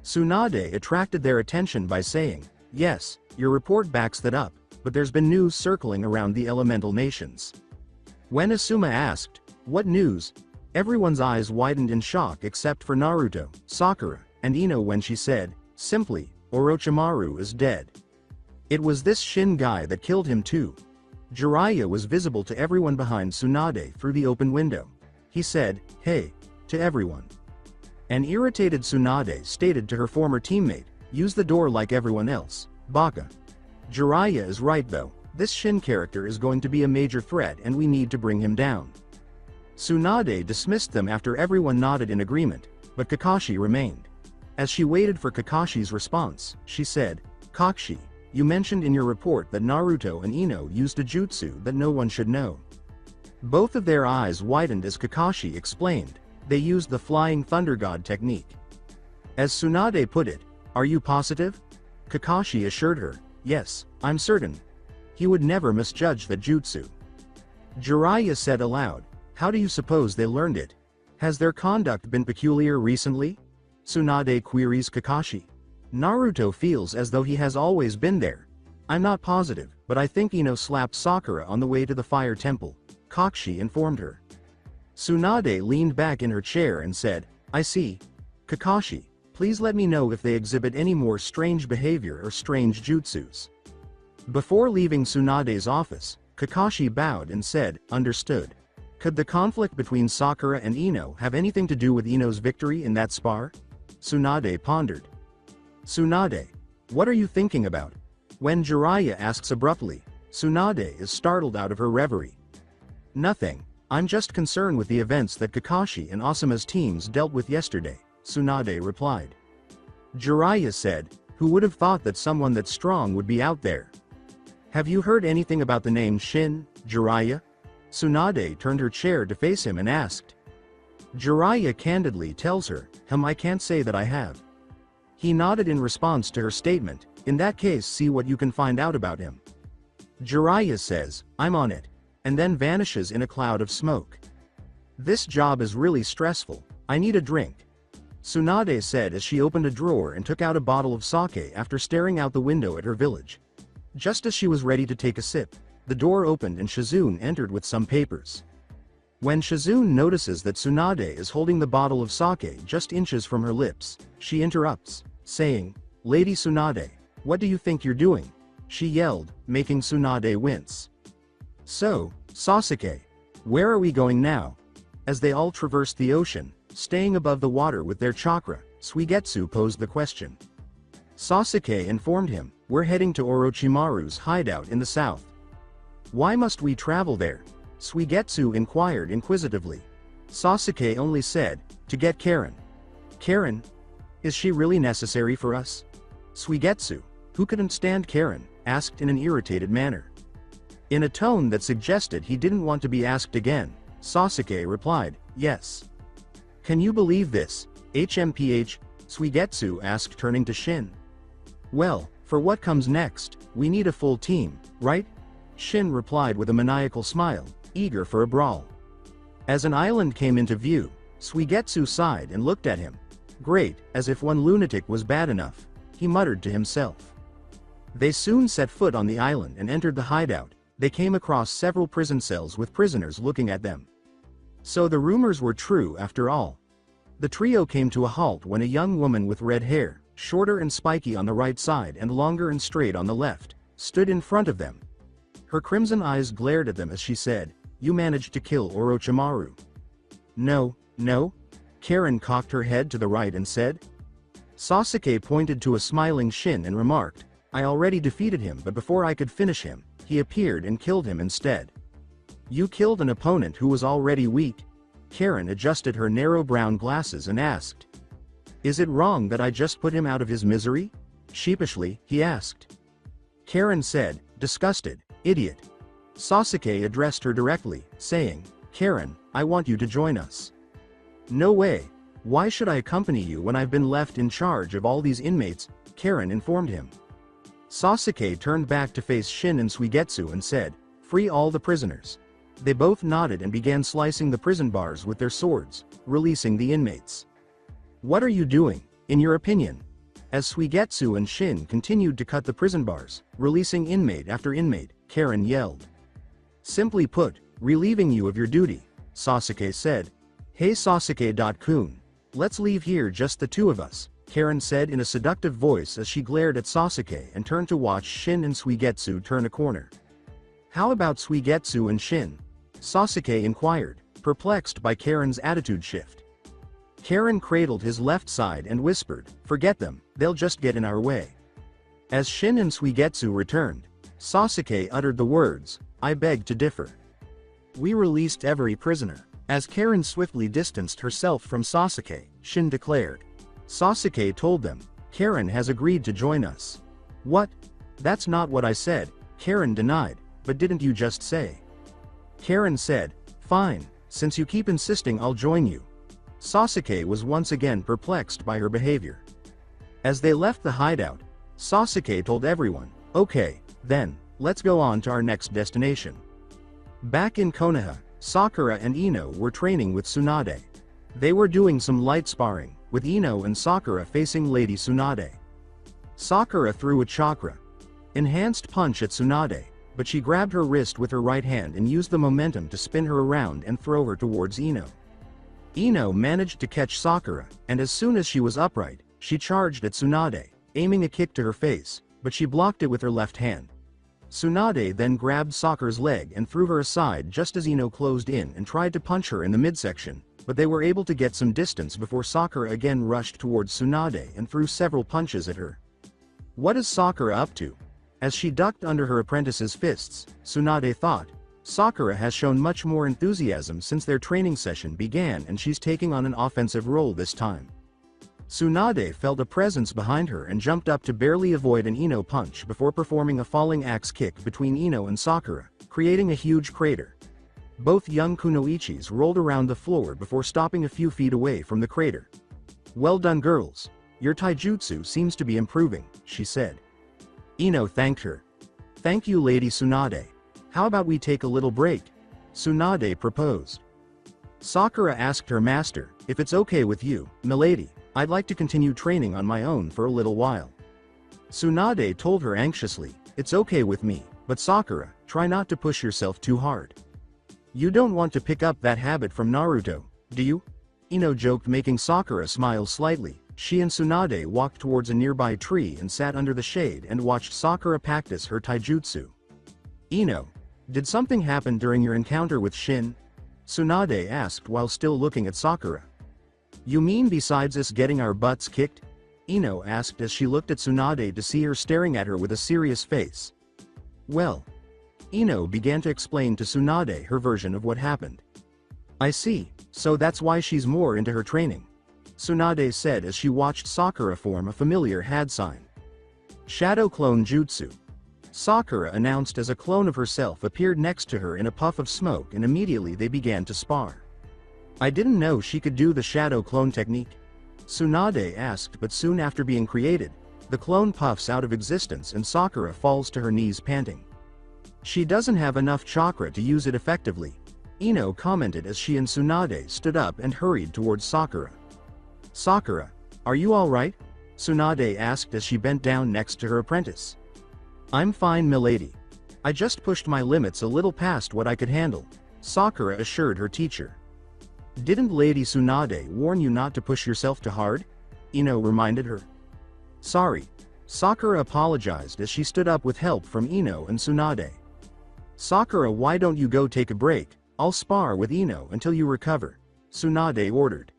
Tsunade attracted their attention by saying, yes, your report backs that up, but there's been news circling around the elemental nations. When Asuma asked, what news? Everyone's eyes widened in shock except for Naruto, Sakura, and Ino when she said, simply, Orochimaru is dead. It was this Shin guy that killed him too. Jiraiya was visible to everyone behind Tsunade through the open window. He said, hey, to everyone. An irritated Tsunade stated to her former teammate, use the door like everyone else, Baka. Jiraiya is right though, this Shin character is going to be a major threat and we need to bring him down. Tsunade dismissed them after everyone nodded in agreement, but Kakashi remained. As she waited for Kakashi's response, she said, Kakashi, you mentioned in your report that Naruto and Ino used a jutsu that no one should know. Both of their eyes widened as Kakashi explained, they used the Flying Thunder God technique. As Tsunade put it, are you positive? Kakashi assured her, yes, I'm certain. He would never misjudge that jutsu. Jiraiya said aloud, how do you suppose they learned it? Has their conduct been peculiar recently? Tsunade queries Kakashi. Naruto feels as though he has always been there. I'm not positive, but I think Ino slapped Sakura on the way to the fire temple, Kakashi informed her. Tsunade leaned back in her chair and said, I see. Kakashi, please let me know if they exhibit any more strange behavior or strange jutsus. Before leaving Tsunade's office, Kakashi bowed and said, understood. Could the conflict between Sakura and Ino have anything to do with Ino's victory in that spar? Tsunade pondered. Tsunade, what are you thinking about? When Jiraiya asks abruptly, Tsunade is startled out of her reverie. Nothing, I'm just concerned with the events that Kakashi and Asuma's teams dealt with yesterday, Tsunade replied. Jiraiya said, who would have thought that someone that strong would be out there? Have you heard anything about the name Shin, Jiraiya? Tsunade turned her chair to face him and asked. Jiraiya candidly tells her, I can't say that I have. He nodded in response to her statement, in that case see what you can find out about him. Jiraiya says, I'm on it, and then vanishes in a cloud of smoke. This job is really stressful, I need a drink. Tsunade said as she opened a drawer and took out a bottle of sake after staring out the window at her village. Just as she was ready to take a sip, the door opened and Shizune entered with some papers. When Shizune notices that Tsunade is holding the bottle of sake just inches from her lips, she interrupts, saying, Lady Tsunade, what do you think you're doing? she yelled, making Tsunade wince. So, Sasuke, where are we going now? As they all traversed the ocean, staying above the water with their chakra, Suigetsu posed the question. Sasuke informed him, we're heading to Orochimaru's hideout in the south. Why must we travel there? Suigetsu inquired inquisitively. Sasuke only said, to get Karen. Karen? Is she really necessary for us? Suigetsu, who couldn't stand Karen, asked in an irritated manner. In a tone that suggested he didn't want to be asked again, Sasuke replied, yes. Can you believe this, HMPH? Suigetsu asked, turning to Shin. Well, for what comes next, we need a full team, right? Shin replied with a maniacal smile, eager for a brawl. As an island came into view, Suigetsu sighed and looked at him. Great, as if one lunatic was bad enough, he muttered to himself. They soon set foot on the island and entered the hideout. They came across several prison cells with prisoners looking at them. So the rumors were true after all. The trio came to a halt when a young woman with red hair, shorter and spiky on the right side and longer and straight on the left, stood in front of them. Her crimson eyes glared at them as she said, you managed to kill Orochimaru. No, no? Karen cocked her head to the right and said. Sasuke pointed to a smiling Shin and remarked, I already defeated him, but before I could finish him, he appeared and killed him instead. You killed an opponent who was already weak? Karen adjusted her narrow brown glasses and asked. Is it wrong that I just put him out of his misery? Sheepishly, he asked. Karen said, disgusted, idiot. Sasuke addressed her directly, saying, Karen, I want you to join us. No way. Why should I accompany you when I've been left in charge of all these inmates? Karen informed him. Sasuke turned back to face Shin and Suigetsu and said, free all the prisoners. They both nodded and began slicing the prison bars with their swords, releasing the inmates. What are you doing, in your opinion? As Suigetsu and Shin continued to cut the prison bars, releasing inmate after inmate, Karen yelled. Simply put, relieving you of your duty, Sasuke said. Hey Sasuke-kun, let's leave here just the two of us, Karen said in a seductive voice as she glared at Sasuke and turned to watch Shin and Suigetsu turn a corner. How about Suigetsu and Shin? Sasuke inquired, perplexed by Karen's attitude shift. Karen cradled his left side and whispered, forget them, they'll just get in our way. As Shin and Suigetsu returned, Sasuke uttered the words, I beg to differ. We released every prisoner. As Karen swiftly distanced herself from Sasuke, Shin declared. Sasuke told them, Karen has agreed to join us. What? That's not what I said, Karen denied, but didn't you just say? Karen said, fine, since you keep insisting I'll join you. Sasuke was once again perplexed by her behavior. As they left the hideout, Sasuke told everyone, okay, then, let's go on to our next destination. Back in Konoha, Sakura and Ino were training with Tsunade. They were doing some light sparring, with Ino and Sakura facing Lady Tsunade. Sakura threw a chakra enhanced punch at Tsunade, but she grabbed her wrist with her right hand and used the momentum to spin her around and throw her towards Ino. Ino managed to catch Sakura, and as soon as she was upright, she charged at Tsunade, aiming a kick to her face, but she blocked it with her left hand. Tsunade then grabbed Sakura's leg and threw her aside just as Ino closed in and tried to punch her in the midsection, but they were able to get some distance before Sakura again rushed towards Tsunade and threw several punches at her. What is Sakura up to? As she ducked under her apprentice's fists, Tsunade thought, Sakura has shown much more enthusiasm since their training session began and she's taking on an offensive role this time. Tsunade felt a presence behind her and jumped up to barely avoid an Ino punch before performing a falling axe kick between Ino and Sakura, creating a huge crater. Both young kunoichis rolled around the floor before stopping a few feet away from the crater. Well done girls. Your taijutsu seems to be improving, she said. Ino thanked her. Thank you Lady Tsunade. How about we take a little break? Tsunade proposed. Sakura asked her master, if it's okay with you, milady, I'd like to continue training on my own for a little while. Tsunade told her anxiously, it's okay with me, but Sakura, try not to push yourself too hard. You don't want to pick up that habit from Naruto, do you? Ino joked, making Sakura smile slightly, She and Tsunade walked towards a nearby tree and sat under the shade and watched Sakura practice her taijutsu. Ino, did something happen during your encounter with Shin? Tsunade asked while still looking at Sakura. You mean besides us getting our butts kicked? Ino asked as she looked at Tsunade to see her staring at her with a serious face. Well. Ino began to explain to Tsunade her version of what happened. I see, so that's why she's more into her training. Tsunade said as she watched Sakura form a familiar hand sign. Shadow Clone Jutsu. Sakura announced as a clone of herself appeared next to her in a puff of smoke and immediately they began to spar. I didn't know she could do the shadow clone technique. Tsunade asked, but soon after being created, the clone puffs out of existence and Sakura falls to her knees panting. She doesn't have enough chakra to use it effectively, Ino commented as she and Tsunade stood up and hurried towards Sakura. Sakura, are you alright? Tsunade asked as she bent down next to her apprentice. I'm fine, milady. I just pushed my limits a little past what I could handle, Sakura assured her teacher. Didn't Lady Tsunade warn you not to push yourself too hard? Ino reminded her. Sorry. Sakura apologized as she stood up with help from Ino and Tsunade. Sakura, why don't you go take a break? I'll spar with Ino until you recover, Tsunade ordered.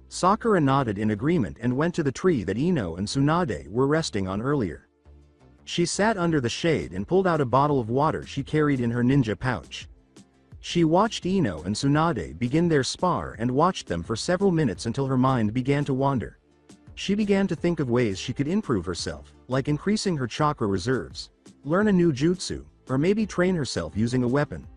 Sakura nodded in agreement and went to the tree that Ino and Tsunade were resting on earlier. She sat under the shade and pulled out a bottle of water she carried in her ninja pouch. She watched Ino and Tsunade begin their spar and watched them for several minutes until her mind began to wander. She began to think of ways she could improve herself, like increasing her chakra reserves, learn a new jutsu, or maybe train herself using a weapon.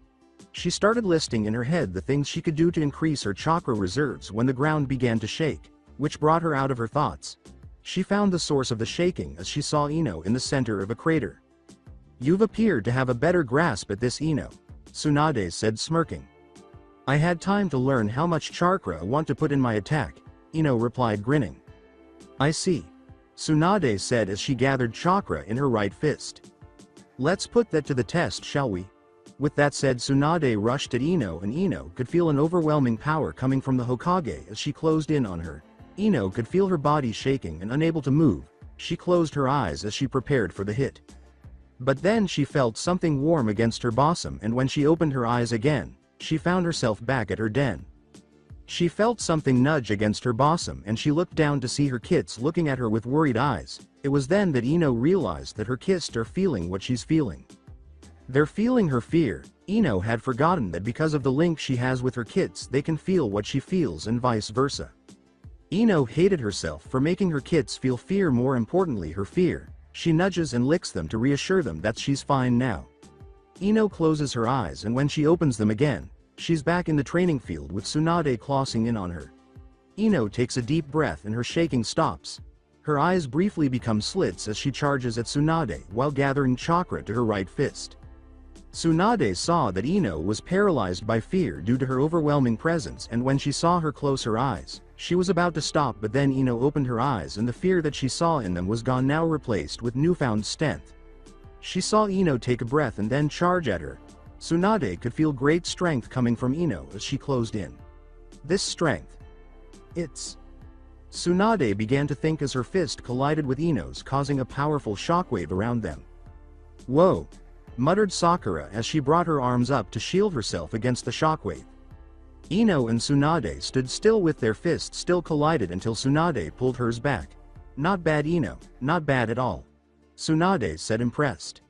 She started listing in her head the things she could do to increase her chakra reserves when the ground began to shake, which brought her out of her thoughts. She found the source of the shaking as she saw Ino in the center of a crater. You've appeared to have a better grasp at this, Ino, Tsunade said, smirking. I had time to learn how much chakra I want to put in my attack, Ino replied, grinning. I see, Tsunade said as she gathered chakra in her right fist. Let's put that to the test, shall we? With that said, Tsunade rushed at Ino and Ino could feel an overwhelming power coming from the Hokage as she closed in on her. Ino could feel her body shaking and unable to move. She closed her eyes as she prepared for the hit. But then she felt something warm against her bosom, and when she opened her eyes again, she found herself back at her den. She felt something nudge against her bosom and she looked down to see her kids looking at her with worried eyes. It was then that Ino realized that her kids are feeling what she's feeling. They're feeling her fear. Ino had forgotten that because of the link she has with her kids, they can feel what she feels and vice versa. Ino hated herself for making her kids feel fear, more importantly her fear. She nudges and licks them to reassure them that she's fine now. Ino closes her eyes, and when she opens them again, she's back in the training field with Tsunade closing in on her. Ino takes a deep breath and her shaking stops. Her eyes briefly become slits as she charges at Tsunade while gathering chakra to her right fist. Tsunade saw that Ino was paralyzed by fear due to her overwhelming presence, and when she saw her close her eyes, she was about to stop, but then Ino opened her eyes and the fear that she saw in them was gone, now replaced with newfound strength. She saw Ino take a breath and then charge at her. Tsunade could feel great strength coming from Ino as she closed in. This strength. It's... Tsunade began to think as her fist collided with Ino's, causing a powerful shockwave around them. Whoa! Muttered Sakura as she brought her arms up to shield herself against the shockwave. Ino and Tsunade stood still with their fists still collided until Tsunade pulled hers back. Not bad, Ino, not bad at all, Tsunade said, impressed.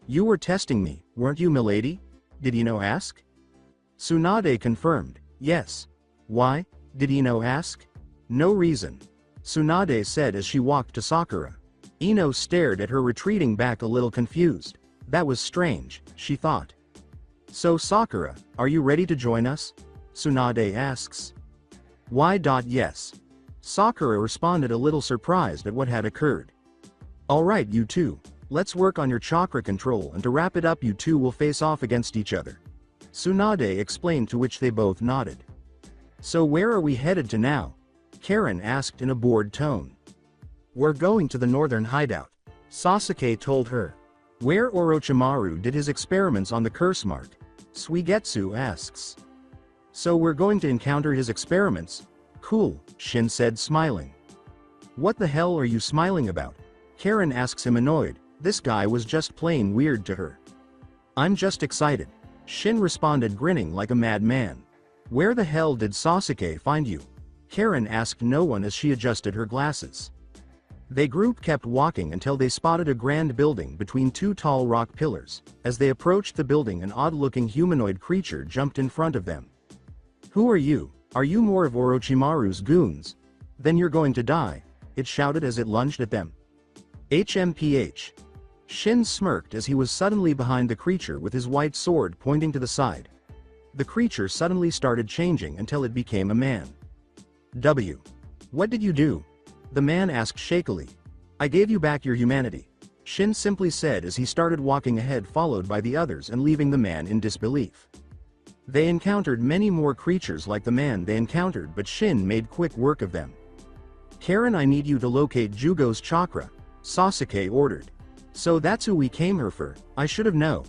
You were testing me, weren't you, milady? Did Ino ask? Tsunade confirmed, yes. Why? Did Ino ask? No reason, Tsunade said as she walked to Sakura. Ino stared at her, retreating back a little confused. That was strange, she thought. So Sakura, are you ready to join us? Tsunade asks. Why? Yes. Sakura responded, a little surprised at what had occurred. Alright, you two. Let's work on your chakra control, and to wrap it up, you two will face off against each other. Tsunade explained, to which they both nodded. So where are we headed to now? Karen asked in a bored tone. We're going to the northern hideout, Sasuke told her. Where Orochimaru did his experiments on the curse mark? Suigetsu asks. So we're going to encounter his experiments? Cool, Shin said, smiling. What the hell are you smiling about? Karen asks him annoyed. This guy was just plain weird to her. I'm just excited. Shin responded grinning like a madman. Where the hell did Sasuke find you? Karen asked no one as she adjusted her glasses. The group kept walking until they spotted a grand building between two tall rock pillars. As they approached the building, an odd-looking humanoid creature jumped in front of them. Who are you? Are you more of Orochimaru's goons? Then you're going to die, it shouted as it lunged at them. HMPH. Shin smirked as he was suddenly behind the creature with his white sword pointing to the side. The creature suddenly started changing until it became a man. W. What did you do? The man asked shakily. I gave you back your humanity, Shin simply said as he started walking ahead, followed by the others and leaving the man in disbelief. They encountered many more creatures like the man they encountered, but Shin made quick work of them. Karen, I need you to locate Jugo's chakra, Sasuke ordered. So that's who we came here for, I should have known.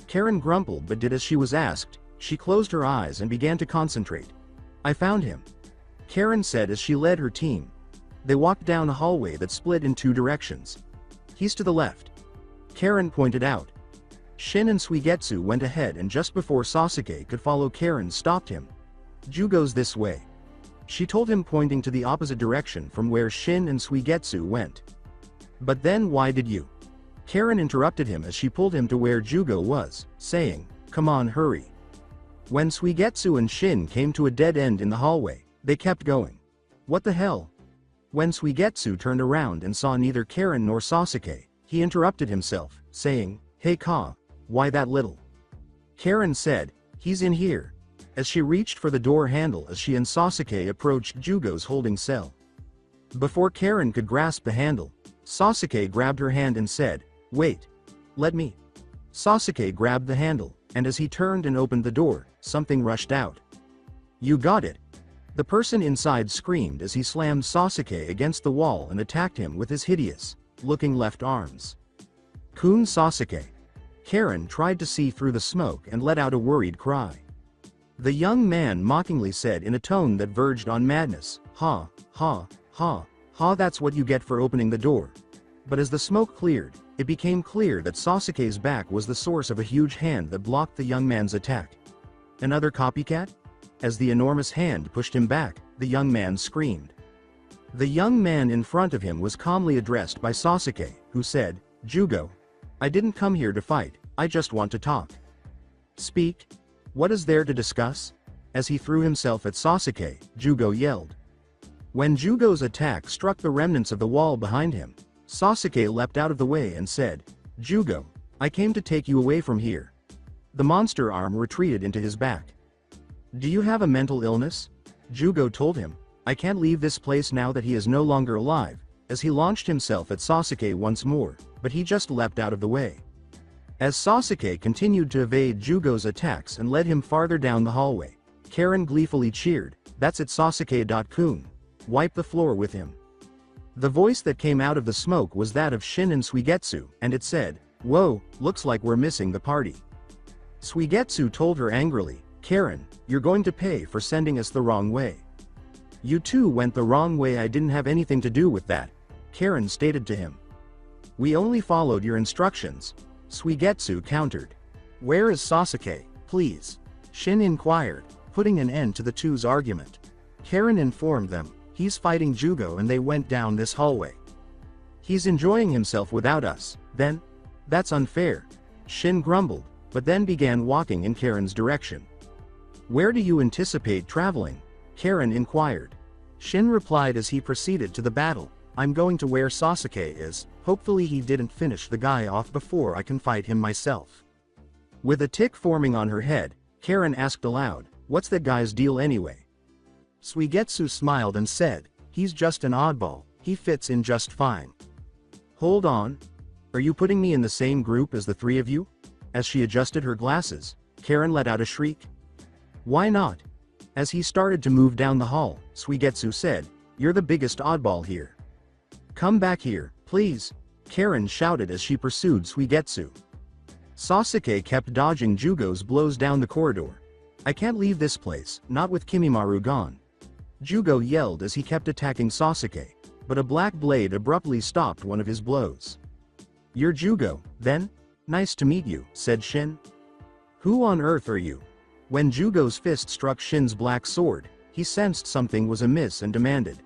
Karen grumbled but did as she was asked. She closed her eyes and began to concentrate. I found him, Karen said as she led her team. They walked down a hallway that split in two directions. He's to the left, Karen pointed out. Shin and Suigetsu went ahead, and just before Sasuke could follow, Karen stopped him. Jugo's this way, she told him, pointing to the opposite direction from where Shin and Suigetsu went. But then why did you? Karen interrupted him as she pulled him to where Jugo was, saying, come on, hurry. When Suigetsu and Shin came to a dead end in the hallway, they kept going. What the hell? When Suigetsu turned around and saw neither Karen nor Sasuke, he interrupted himself, saying, hey Ka, why that little? Karen said, he's in here, as she reached for the door handle as she and Sasuke approached Jugo's holding cell. Before Karen could grasp the handle, Sasuke grabbed her hand and said, wait, let me. Sasuke grabbed the handle, and as he turned and opened the door, something rushed out. You got it. The person inside screamed as he slammed Sasuke against the wall and attacked him with his hideous-looking left arms. Kun Sasuke. Karen tried to see through the smoke and let out a worried cry. The young man mockingly said in a tone that verged on madness, ha, ha, ha, ha, that's what you get for opening the door. But as the smoke cleared, it became clear that Sasuke's back was the source of a huge hand that blocked the young man's attack. Another copycat? As the enormous hand pushed him back, the young man screamed. The young man in front of him was calmly addressed by Sasuke, who said, Jugo, I didn't come here to fight, I just want to talk. Speak. What is there to discuss? As he threw himself at Sasuke, Jugo yelled. When Jugo's attack struck the remnants of the wall behind him, Sasuke leapt out of the way and said, Jugo, I came to take you away from here. The monster arm retreated into his back. Do you have a mental illness? Jugo told him. I can't leave this place now that he is no longer alive, as he launched himself at Sasuke once more, but he just leapt out of the way. As Sasuke continued to evade Jugo's attacks and led him farther down the hallway, Karen gleefully cheered, that's it Sasuke-kun. Wipe the floor with him. The voice that came out of the smoke was that of Shin and Suigetsu, and it said, whoa, looks like we're missing the party. Suigetsu told her angrily, Karen, you're going to pay for sending us the wrong way. You two went the wrong way, I didn't have anything to do with that, Karen stated to him. We only followed your instructions, Suigetsu countered. Where is Sasuke, please? Shin inquired, putting an end to the two's argument. Karen informed them, he's fighting Jugo and they went down this hallway. He's enjoying himself without us, then? That's unfair, Shin grumbled, but then began walking in Karen's direction. Where do you anticipate traveling? Karen inquired. Shin replied as he proceeded to the battle, I'm going to where Sasuke is, hopefully he didn't finish the guy off before I can fight him myself. With a tick forming on her head, Karen asked aloud, what's that guy's deal anyway? Suigetsu smiled and said, he's just an oddball, he fits in just fine. Hold on. Are you putting me in the same group as the three of you? As she adjusted her glasses, Karen let out a shriek. Why not? As he started to move down the hall, Suigetsu said, you're the biggest oddball here. Come back here, please, Karen shouted as she pursued Suigetsu. Sasuke kept dodging Jugo's blows down the corridor. I can't leave this place, not with Kimimaru gone. Jugo yelled as he kept attacking Sasuke. but a black blade abruptly stopped one of his blows. "You're Jugo, then? Nice to meet you," said Shin. "Who on earth are you?" When Jugo's fist struck Shin's black sword, he sensed something was amiss and demanded.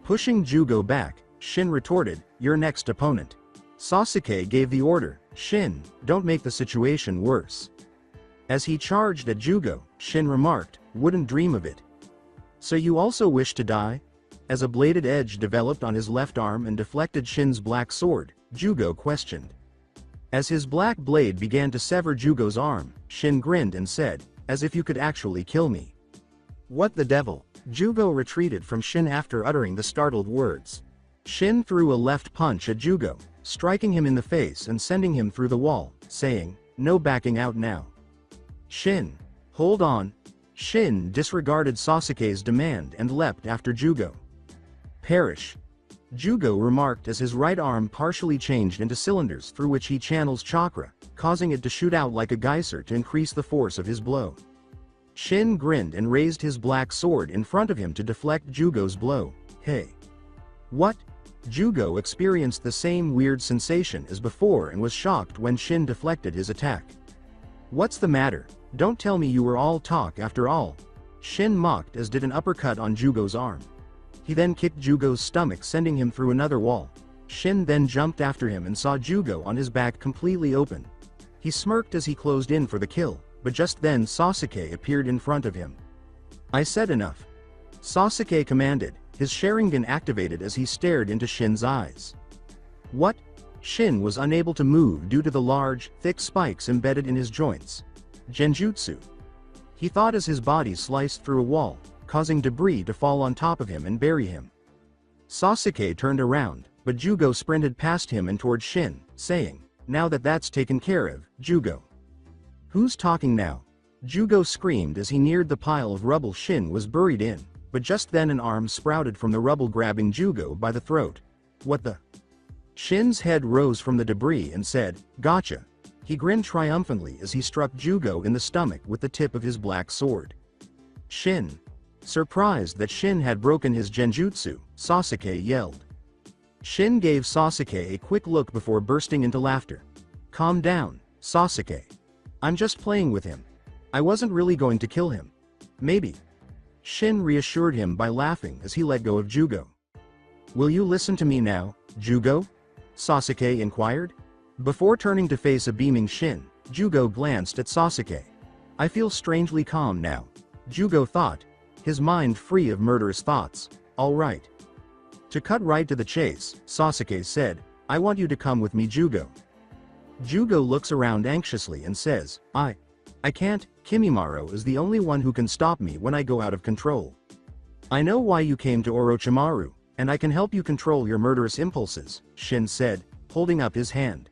Pushing Jugo back, Shin retorted, "Your next opponent." Sasuke gave the order, "Shin, don't make the situation worse." As he charged at Jugo, Shin remarked, "Wouldn't dream of it." "So you also wish to die?" As a bladed edge developed on his left arm and deflected Shin's black sword, Jugo questioned. As his black blade began to sever Jugo's arm, Shin grinned and said, "As if you could actually kill me." "What the devil?" Jugo retreated from Shin after uttering the startled words. Shin threw a left punch at Jugo, striking him in the face and sending him through the wall, saying, "No backing out now." "Shin, hold on." Shin disregarded Sasuke's demand and leapt after Jugo. "Perish," Jugo remarked as his right arm partially changed into cylinders through which he channels chakra, causing it to shoot out like a geyser to increase the force of his blow. Shin grinned and raised his black sword in front of him to deflect Jugo's blow. "Hey. What?" Jugo experienced the same weird sensation as before and was shocked when Shin deflected his attack. "What's the matter? Don't tell me you were all talk after all." Shin mocked as did an uppercut on Jugo's arm. He then kicked Jugo's stomach, sending him through another wall. Shin then jumped after him and saw Jugo on his back completely open. He smirked as he closed in for the kill, but just then Sasuke appeared in front of him. "I said enough," Sasuke commanded, his Sharingan activated as he stared into Shin's eyes. "What?" Shin was unable to move due to the large, thick spikes embedded in his joints. "Genjutsu," he thought as his body sliced through a wall, causing debris to fall on top of him and bury him. Sasuke turned around, but Jugo sprinted past him and toward Shin, saying, "Now that that's taken care of, Jugo." "Who's talking now?" Jugo screamed as he neared the pile of rubble Shin was buried in, but just then an arm sprouted from the rubble, grabbing Jugo by the throat. "What the?" Shin's head rose from the debris and said, "Gotcha." He grinned triumphantly as he struck Jugo in the stomach with the tip of his black sword. "Shin." Surprised that Shin had broken his genjutsu, Sasuke yelled. Shin gave Sasuke a quick look before bursting into laughter. "Calm down, Sasuke. I'm just playing with him. I wasn't really going to kill him. Maybe." Shin reassured him by laughing as he let go of Jugo. "Will you listen to me now, Jugo?" Sasuke inquired. Before turning to face a beaming Shin, Jugo glanced at Sasuke. "I feel strangely calm now," Jugo thought, his mind free of murderous thoughts. "All right." To cut right to the chase, Sasuke said, "I want you to come with me, Jugo." Jugo looks around anxiously and says, I can't. Kimimaro is the only one who can stop me when I go out of control. I know why you came to Orochimaru, and I can help you control your murderous impulses," Shin said, holding up his hand.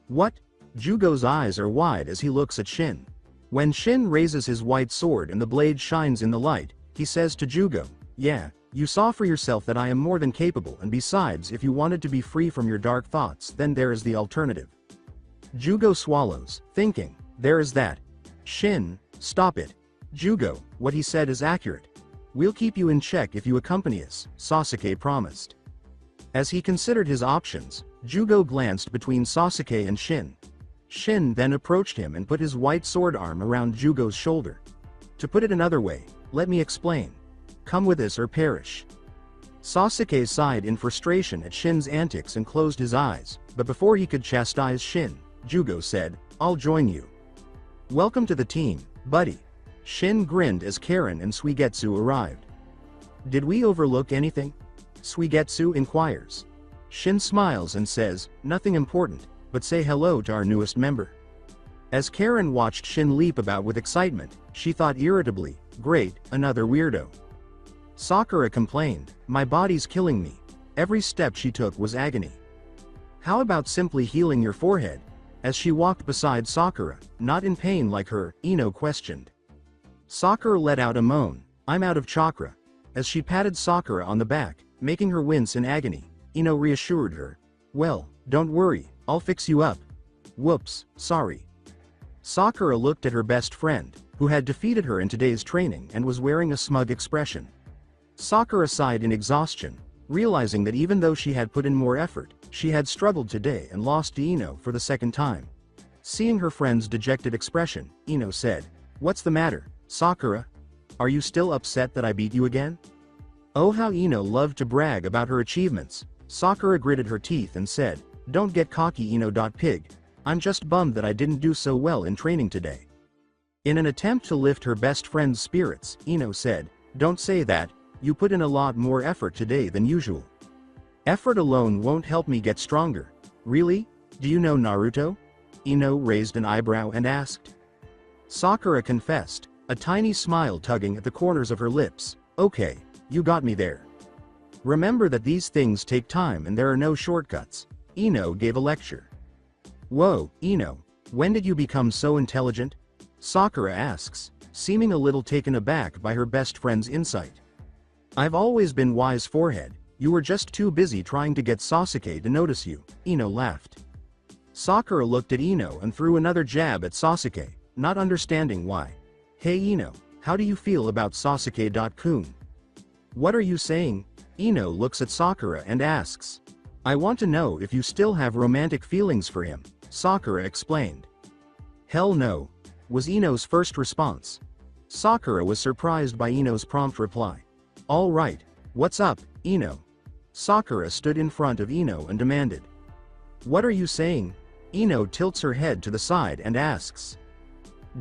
"What?" Jugo's eyes are wide as he looks at Shin. When Shin raises his white sword and the blade shines in the light, he says to Jugo, "Yeah, you saw for yourself that I am more than capable, and besides, if you wanted to be free from your dark thoughts, then there is the alternative." Jugo swallows, thinking, there is that. Shin, stop it. Jugo, what he said is accurate. We'll keep you in check if you accompany us, Sasuke promised. As he considered his options, Jugo glanced between Sasuke and Shin. Shin then approached him and put his white sword arm around Jugo's shoulder. "To put it another way, let me explain. Come with us or perish." Sasuke sighed in frustration at Shin's antics and closed his eyes, but before he could chastise Shin, Jugo said, "I'll join you." "Welcome to the team, buddy." Shin grinned as Karen and Suigetsu arrived. "Did we overlook anything?" Suigetsu inquires. Shin smiles and says, "Nothing important, but say hello to our newest member." As Karen watched Shin leap about with excitement, she thought irritably, "Great, another weirdo." Sakura complained, "My body's killing me." Every step she took was agony. "How about simply healing your forehead?" As she walked beside Sakura, not in pain like her, Ino questioned. Sakura let out a moan, "I'm out of chakra." As she patted Sakura on the back, making her wince in agony, Ino reassured her, "Well, don't worry, I'll fix you up." "Whoops, sorry." Sakura looked at her best friend, who had defeated her in today's training and was wearing a smug expression. Sakura sighed in exhaustion, realizing that even though she had put in more effort, she had struggled today and lost to Ino for the second time. Seeing her friend's dejected expression, Ino said, "What's the matter, Sakura? Are you still upset that I beat you again?" Oh, how Ino loved to brag about her achievements. Sakura gritted her teeth and said, "Don't get cocky, Ino. Pig. I'm just bummed that I didn't do so well in training today." In an attempt to lift her best friend's spirits, Ino said, "Don't say that, you put in a lot more effort today than usual." "Effort alone won't help me get stronger." "Really? Do you know Naruto?" Ino raised an eyebrow and asked. Sakura confessed, a tiny smile tugging at the corners of her lips. "Okay, you got me there. Remember that these things take time and there are no shortcuts." Ino gave a lecture. "Whoa, Ino, when did you become so intelligent?" Sakura asks, seeming a little taken aback by her best friend's insight. "I've always been wise, forehead. You were just too busy trying to get Sasuke to notice you." Ino laughed. Sakura looked at Ino and threw another jab at Sasuke, not understanding why. "Hey Ino, how do you feel about Sasuke-kun?" "What are you saying?" Ino looks at Sakura and asks. "I want to know if you still have romantic feelings for him," Sakura explained. "Hell no," was Ino's first response. Sakura was surprised by Ino's prompt reply. "All right, what's up, Ino?" Sakura stood in front of Ino and demanded. "What are you saying?" Ino tilts her head to the side and asks.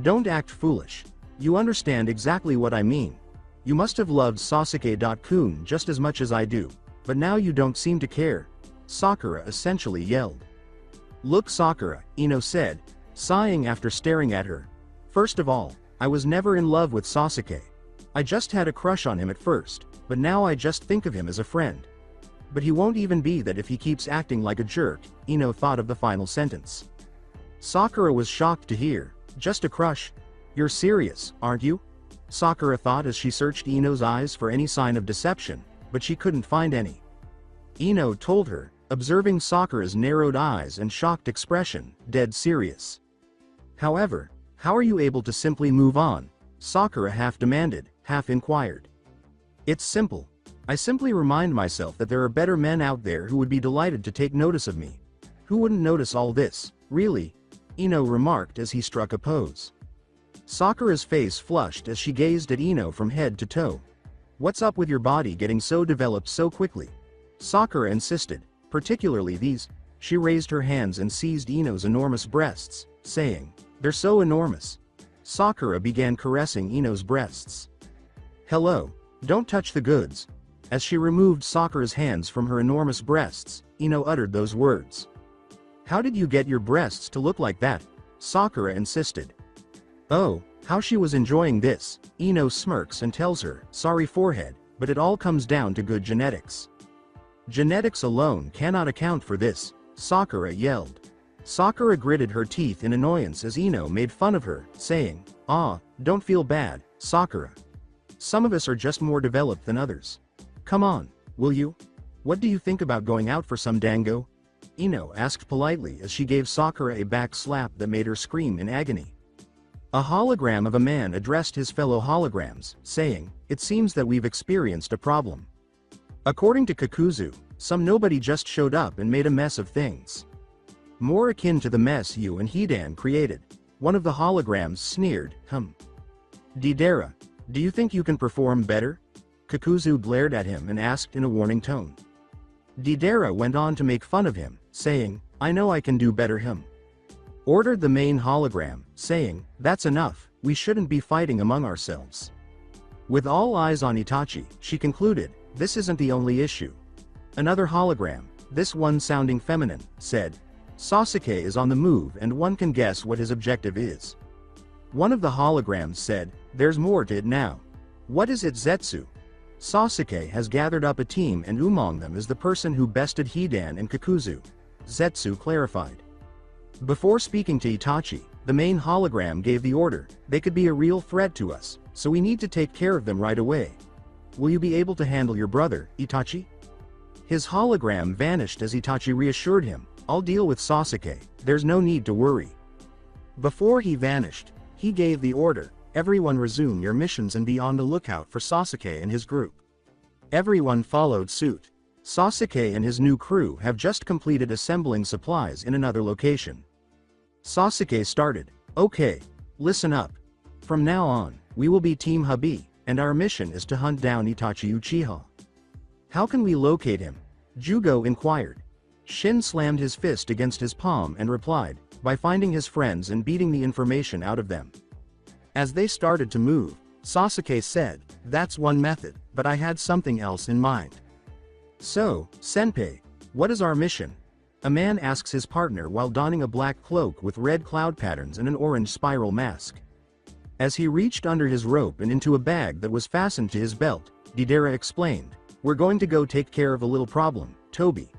"Don't act foolish. You understand exactly what I mean. You must have loved Sasuke-kun just as much as I do, but now you don't seem to care," Sakura essentially yelled. "Look, Sakura," Ino said, sighing after staring at her. "First of all, I was never in love with Sasuke. I just had a crush on him at first, but now I just think of him as a friend. But he won't even be that if he keeps acting like a jerk," Ino thought of the final sentence. Sakura was shocked to hear, "Just a crush? You're serious, aren't you?" Sakura thought as she searched Ino's eyes for any sign of deception, but she couldn't find any. Ino told her, observing Sakura's narrowed eyes and shocked expression, "Dead serious." "However, how are you able to simply move on?" Sakura half demanded, half inquired. "It's simple. I simply remind myself that there are better men out there who would be delighted to take notice of me. Who wouldn't notice all this, really?" Ino remarked as he struck a pose. Sakura's face flushed as she gazed at Ino from head to toe. "What's up with your body getting so developed so quickly?" Sakura insisted, "particularly these." She raised her hands and seized Ino's enormous breasts, saying, "They're so enormous." Sakura began caressing Ino's breasts. "Hello, don't touch the goods." As she removed Sakura's hands from her enormous breasts, Ino uttered those words. "How did you get your breasts to look like that?" Sakura insisted. Oh, how she was enjoying this. Ino smirks and tells her, "Sorry, forehead, but it all comes down to good genetics." "Genetics alone cannot account for this," Sakura yelled. Sakura gritted her teeth in annoyance as Ino made fun of her, saying, "Ah, don't feel bad, Sakura. Some of us are just more developed than others. Come on, will you? What do you think about going out for some dango?" Ino asked politely as she gave Sakura a back slap that made her scream in agony. A hologram of a man addressed his fellow holograms, saying, "It seems that we've experienced a problem. According to Kakuzu, some nobody just showed up and made a mess of things. More akin to the mess you and Hidan created." One of the holograms sneered, "Deidara, do you think you can perform better?" Kakuzu glared at him and asked in a warning tone. Deidara went on to make fun of him, saying, "I know I can do better." Ordered the main hologram, saying, "That's enough, we shouldn't be fighting among ourselves." With all eyes on Itachi, she concluded, "This isn't the only issue." Another hologram, this one sounding feminine, said, "Sasuke is on the move and one can guess what his objective is." One of the holograms said, "There's more to it now." "What is it, Zetsu?" "Sasuke has gathered up a team and among them is the person who bested Hidan and Kakuzu," Zetsu clarified. Before speaking to Itachi, the main hologram gave the order, "They could be a real threat to us, so we need to take care of them right away. Will you be able to handle your brother, Itachi?" His hologram vanished as Itachi reassured him, "I'll deal with Sasuke, there's no need to worry." Before he vanished, he gave the order, "Everyone resume your missions and be on the lookout for Sasuke and his group." Everyone followed suit. Sasuke and his new crew have just completed assembling supplies in another location. Sasuke started, "Okay, listen up. From now on, we will be Team Hubby, and our mission is to hunt down Itachi Uchiha." "How can we locate him?" Jugo inquired. Shin slammed his fist against his palm and replied, "By finding his friends and beating the information out of them." As they started to move, Sasuke said, "That's one method, but I had something else in mind." "So, Senpai, what is our mission?" A man asks his partner while donning a black cloak with red cloud patterns and an orange spiral mask. As he reached under his rope and into a bag that was fastened to his belt, Deidara explained, "We're going to go take care of a little problem, Toby."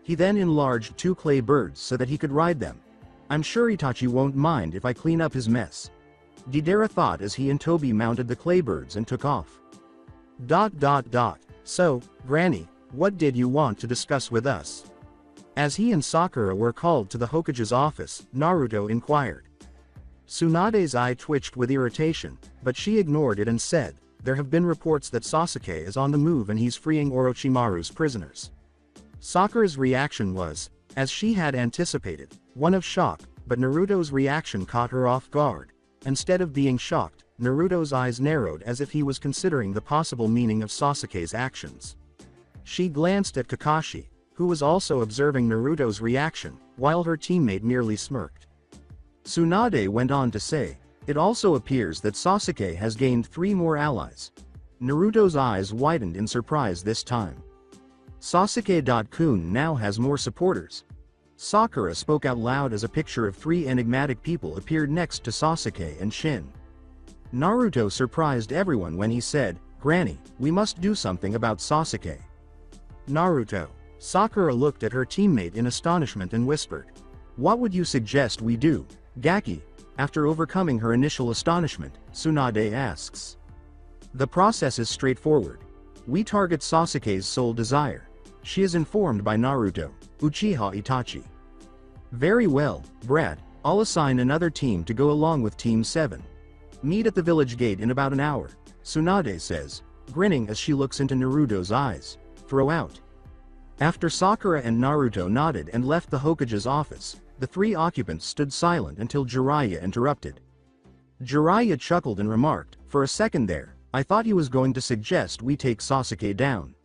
He then enlarged 2 clay birds so that he could ride them. "I'm sure Itachi won't mind if I clean up his mess," Deidara thought as he and Toby mounted the clay birds and took off. "So, Granny, what did you want to discuss with us?" As he and Sakura were called to the Hokage's office, Naruto inquired. Tsunade's eye twitched with irritation, but she ignored it and said, "There have been reports that Sasuke is on the move and he's freeing Orochimaru's prisoners." Sakura's reaction was, as she had anticipated, one of shock, but Naruto's reaction caught her off guard. Instead of being shocked, Naruto's eyes narrowed as if he was considering the possible meaning of Sasuke's actions. She glanced at Kakashi, who was also observing Naruto's reaction, while her teammate merely smirked. Tsunade went on to say, "It also appears that Sasuke has gained 3 more allies." Naruto's eyes widened in surprise this time. Sasuke-kun now has more supporters. Sakura spoke out loud as a picture of 3 enigmatic people appeared next to Sasuke and Shin. Naruto surprised everyone when he said, "Granny, we must do something about Sasuke." "Naruto." Sakura looked at her teammate in astonishment and whispered, "What would you suggest we do, Gaki?" After overcoming her initial astonishment, Tsunade asks. "The process is straightforward. We target Sasuke's sole desire." She is informed by Naruto, "Uchiha Itachi." "Very well, Brad, I'll assign another team to go along with Team 7. Meet at the village gate in about an hour," Tsunade says, grinning as she looks into Naruto's eyes. "Throw out." After Sakura and Naruto nodded and left the Hokage's office, the 3 occupants stood silent until Jiraiya interrupted. Jiraiya chuckled and remarked, "For a second there, I thought he was going to suggest we take Sasuke down."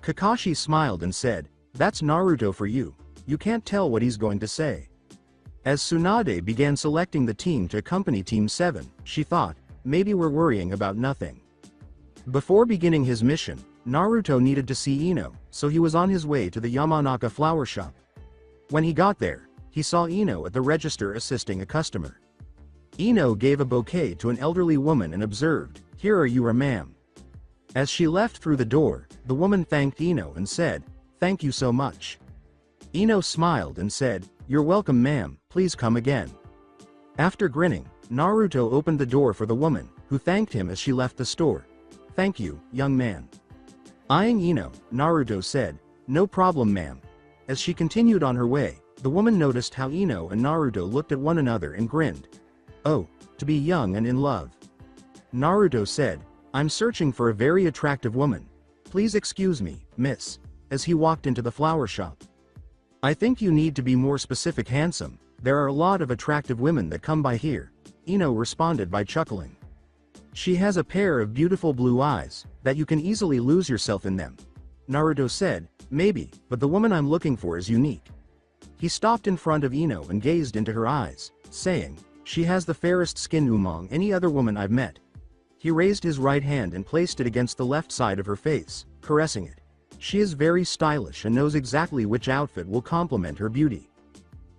Kakashi smiled and said, "That's Naruto for you. You can't tell what he's going to say." As Tsunade began selecting the team to accompany Team 7, she thought, maybe we're worrying about nothing. Before beginning his mission, Naruto needed to see Ino, so he was on his way to the Yamanaka flower shop. When he got there, he saw Ino at the register assisting a customer. Ino gave a bouquet to an elderly woman and observed, "Here are you, ma'am." As she left through the door, the woman thanked Ino and said, "Thank you so much." Ino smiled and said, "You're welcome, ma'am, please come again." After grinning, Naruto opened the door for the woman, who thanked him as she left the store. "Thank you, young man." Eyeing Ino, Naruto said, "No problem, ma'am." As she continued on her way, the woman noticed how Ino and Naruto looked at one another and grinned. "Oh, to be young and in love." Naruto said, "I'm searching for a very attractive woman. Please excuse me, miss," as he walked into the flower shop. "I think you need to be more specific, handsome. There are a lot of attractive women that come by here," Ino responded by chuckling. "She has a pair of beautiful blue eyes, that you can easily lose yourself in them." Naruto said, "Maybe, but the woman I'm looking for is unique." He stopped in front of Ino and gazed into her eyes, saying, "She has the fairest skin among any other woman I've met." He raised his right hand and placed it against the left side of her face, caressing it. She is very stylish and knows exactly which outfit will complement her beauty.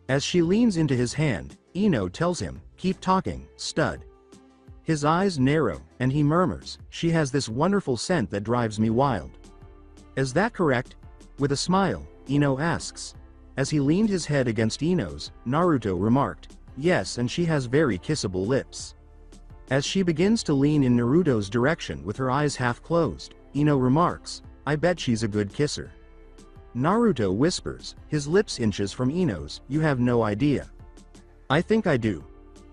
As she leans into his hand, Ino tells him, "Keep talking, stud." His eyes narrow, and he murmurs, "She has this wonderful scent that drives me wild." "Is that correct?" With a smile, Ino asks. As he leaned his head against Ino's, Naruto remarked, "Yes, and she has very kissable lips." As she begins to lean in Naruto's direction with her eyes half closed, Ino remarks, "I bet she's a good kisser." Naruto whispers, his lips inches from Ino's, "You have no idea." "I think I do."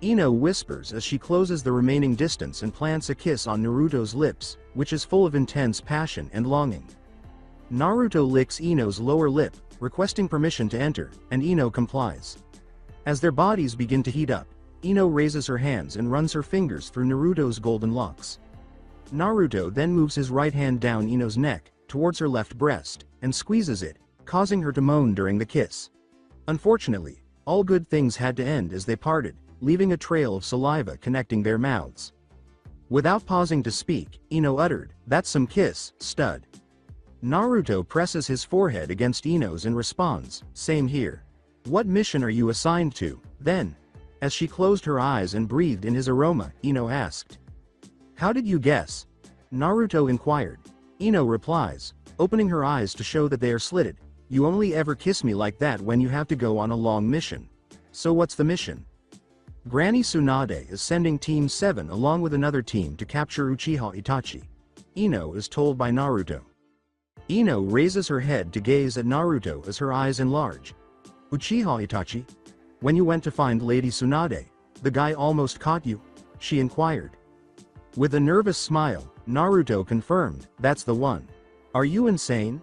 Ino whispers as she closes the remaining distance and plants a kiss on Naruto's lips, which is full of intense passion and longing. Naruto licks Ino's lower lip, requesting permission to enter, and Ino complies. As their bodies begin to heat up, Ino raises her hands and runs her fingers through Naruto's golden locks. Naruto then moves his right hand down Ino's neck, towards her left breast, and squeezes it, causing her to moan during the kiss. Unfortunately, all good things had to end as they parted, leaving a trail of saliva connecting their mouths. Without pausing to speak, Ino uttered, "That's some kiss, stud." Naruto presses his forehead against Ino's and responds, "Same here. What mission are you assigned to, then?" As she closed her eyes and breathed in his aroma, Ino asked. "How did you guess?" Naruto inquired. Ino replies, opening her eyes to show that they are slitted, "You only ever kiss me like that when you have to go on a long mission. So what's the mission?" Granny Tsunade is sending Team 7 along with another team to capture Uchiha Itachi. Ino is told by Naruto. Ino raises her head to gaze at Naruto as her eyes enlarge. "Uchiha Itachi? When you went to find Lady Tsunade, the guy almost caught you?" she inquired. With a nervous smile, Naruto confirmed, "That's the one. Are you insane?"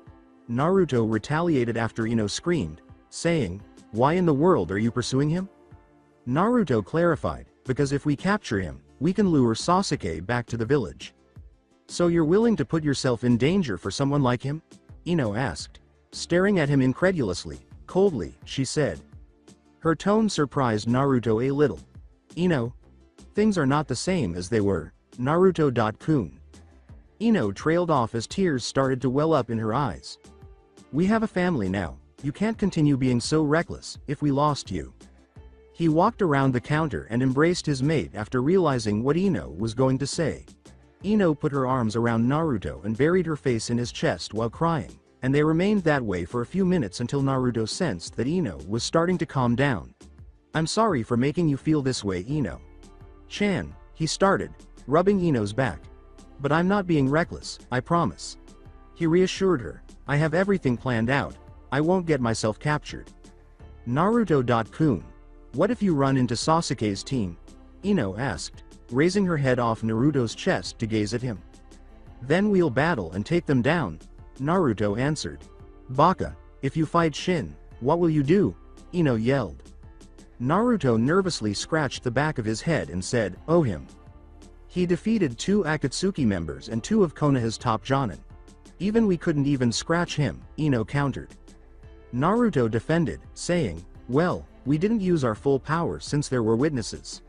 Naruto retaliated after Ino screamed, saying, "Why in the world are you pursuing him?" Naruto clarified, "Because if we capture him, we can lure Sasuke back to the village." "So you're willing to put yourself in danger for someone like him?" Ino asked. Staring at him incredulously, coldly, she said. Her tone surprised Naruto a little. "Ino, things are not the same as they were, Naruto-kun." Ino trailed off as tears started to well up in her eyes. "We have a family now, you can't continue being so reckless, if we lost you." He walked around the counter and embraced his mate after realizing what Ino was going to say. Ino put her arms around Naruto and buried her face in his chest while crying, and they remained that way for a few minutes until Naruto sensed that Ino was starting to calm down. "I'm sorry for making you feel this way, Ino. Chan," he started, rubbing Ino's back. "But I'm not being reckless, I promise." He reassured her, "I have everything planned out, I won't get myself captured." Naruto-kun. "What if you run into Sasuke's team?" Ino asked, raising her head off Naruto's chest to gaze at him. "Then we'll battle and take them down," Naruto answered. "Baka, if you fight Shin, what will you do?" Ino yelled. Naruto nervously scratched the back of his head and said, "Oh him. He defeated 2 Akatsuki members and 2 of Konoha's top jonin. Even we couldn't even scratch him," Ino countered. Naruto defended, saying, "Well, we didn't use our full power since there were witnesses."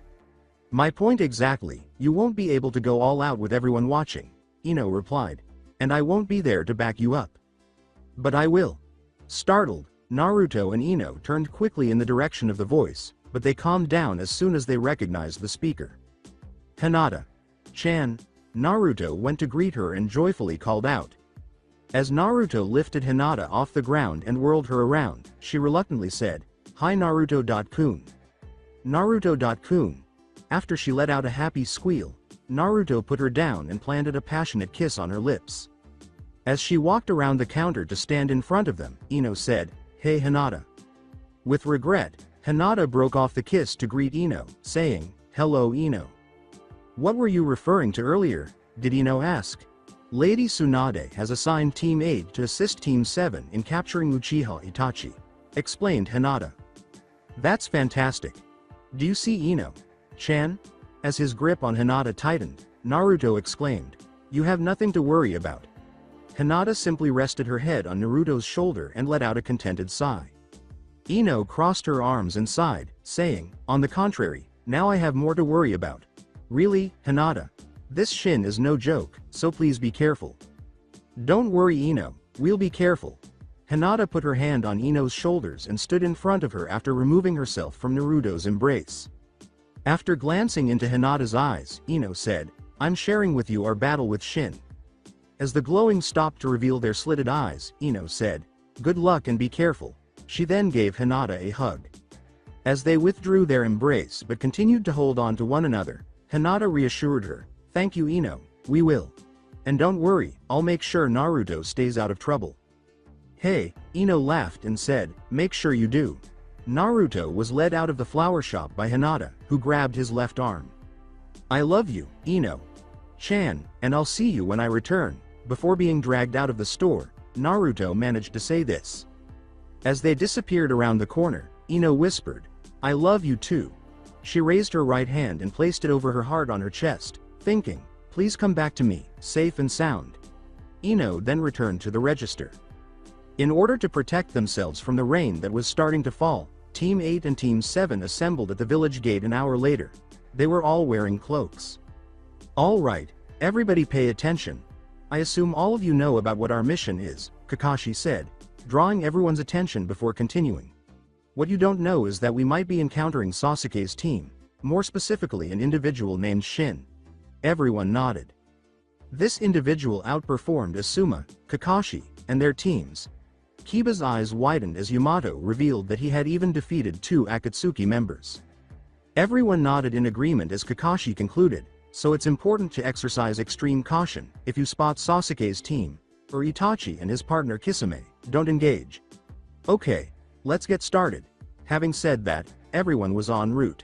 "My point exactly, you won't be able to go all out with everyone watching," Ino replied. "And I won't be there to back you up." "But I will." Startled, Naruto and Ino turned quickly in the direction of the voice, but they calmed down as soon as they recognized the speaker. "Hinata-chan." Naruto went to greet her and joyfully called out. As Naruto lifted Hinata off the ground and whirled her around, she reluctantly said, "Hi Naruto-kun." Naruto-kun. After she let out a happy squeal, Naruto put her down and planted a passionate kiss on her lips. As she walked around the counter to stand in front of them, Ino said, "Hey Hinata." With regret, Hinata broke off the kiss to greet Ino, saying, "Hello Ino." "What were you referring to earlier?" did Ino ask. "Lady Tsunade has assigned Team 8 to assist Team 7 in capturing Uchiha Itachi," explained Hinata. "That's fantastic. Do you see Ino-chan?" As his grip on Hinata tightened, Naruto exclaimed, "You have nothing to worry about." Hinata simply rested her head on Naruto's shoulder and let out a contented sigh. Ino crossed her arms and sighed, saying, "On the contrary, now I have more to worry about. Really, Hinata? This Shin is no joke, so please be careful." "Don't worry Ino, we'll be careful." Hinata put her hand on Ino's shoulders and stood in front of her after removing herself from Naruto's embrace. After glancing into Hinata's eyes, Ino said, "I'm sharing with you our battle with Shin." As the glowing stopped to reveal their slitted eyes, Ino said, "Good luck and be careful." She then gave Hinata a hug. As they withdrew their embrace but continued to hold on to one another, Hinata reassured her, "Thank you Ino, we will. And don't worry, I'll make sure Naruto stays out of trouble." "Hey," Ino laughed and said, "Make sure you do." Naruto was led out of the flower shop by Hinata, who grabbed his left arm. "I love you, Ino-chan, and I'll see you when I return." Before being dragged out of the store, Naruto managed to say this. As they disappeared around the corner, Ino whispered, "I love you too." She raised her right hand and placed it over her heart on her chest, thinking, "Please come back to me, safe and sound." Ino then returned to the register. In order to protect themselves from the rain that was starting to fall, Team 8 and Team 7 assembled at the village gate an hour later. They were all wearing cloaks. "All right, everybody pay attention. I assume all of you know about what our mission is," Kakashi said, drawing everyone's attention before continuing. "What you don't know is that we might be encountering Sasuke's team, more specifically an individual named Shin." Everyone nodded. This individual outperformed Asuma, Kakashi, and their teams. Kiba's eyes widened as Yamato revealed that he had even defeated 2 Akatsuki members. Everyone nodded in agreement as Kakashi concluded, "So it's important to exercise extreme caution. If you spot Sasuke's team, or Itachi and his partner Kisame, don't engage." "Okay, let's get started." Having said that, everyone was en route.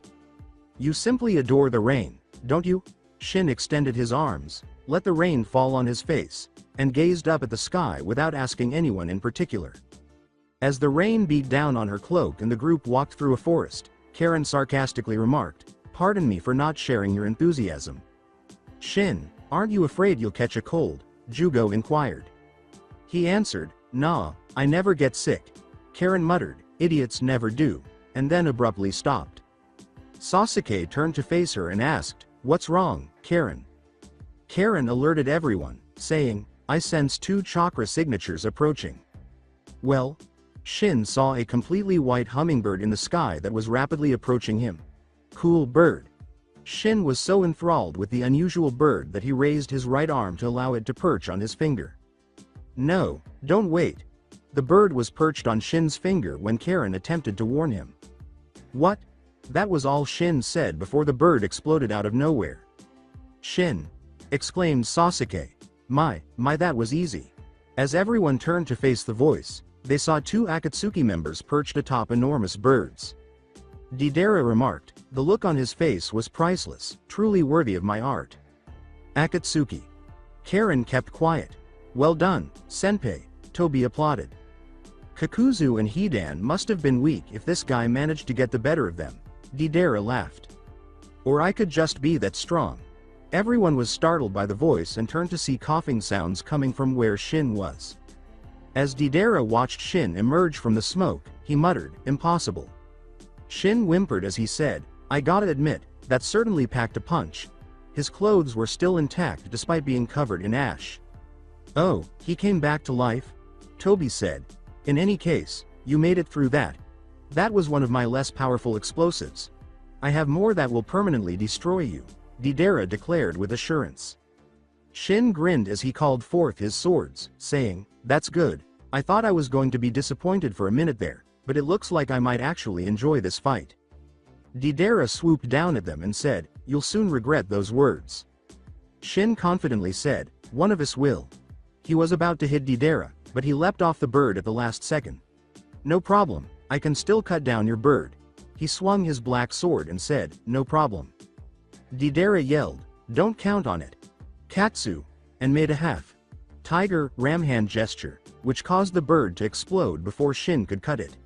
"You simply adore the rain, don't you?" Shin extended his arms, let the rain fall on his face, and gazed up at the sky without asking anyone in particular. As the rain beat down on her cloak and the group walked through a forest, Karen sarcastically remarked, "Pardon me for not sharing your enthusiasm." "Shin, aren't you afraid you'll catch a cold?" Jugo inquired. He answered, "Nah, I never get sick." Karen muttered, "Idiots never do," and then abruptly stopped. Sasuke turned to face her and asked, "What's wrong, Karen?" Karen alerted everyone, saying, "I sense 2 chakra signatures approaching." "Well?" Shin saw a completely white hummingbird in the sky that was rapidly approaching him. "Cool bird." Shin was so enthralled with the unusual bird that he raised his right arm to allow it to perch on his finger. "No, don't wait." The bird was perched on Shin's finger when Karen attempted to warn him. "What?" That was all Shin said before the bird exploded out of nowhere. "Shin!" exclaimed Sasuke. My, that was easy." As everyone turned to face the voice, they saw 2 Akatsuki members perched atop enormous birds. Deidara remarked, "The look on his face was priceless, truly worthy of my art." "Akatsuki." Karen kept quiet. "Well done, Senpai," Tobi applauded. "Kakuzu and Hidan must have been weak if this guy managed to get the better of them," Deidara laughed. "Or I could just be that strong." Everyone was startled by the voice and turned to see coughing sounds coming from where Shin was. As Deidara watched Shin emerge from the smoke, he muttered, "Impossible." Shin whimpered as he said, "I gotta admit, that certainly packed a punch." His clothes were still intact despite being covered in ash. "Oh, he came back to life?" Tobi said. "In any case, you made it through that. That was one of my less powerful explosives. I have more that will permanently destroy you," Deidara declared with assurance. Shin grinned as he called forth his swords, saying, "That's good. I thought I was going to be disappointed for a minute there, but it looks like I might actually enjoy this fight." Deidara swooped down at them and said, "You'll soon regret those words." Shin confidently said, "One of us will." He was about to hit Deidara, but he leapt off the bird at the last second. "No problem, I can still cut down your bird." He swung his black sword and said, "No problem." Deidara yelled, "Don't count on it. Katsu," and made a half-tiger ram hand gesture, which caused the bird to explode before Shin could cut it.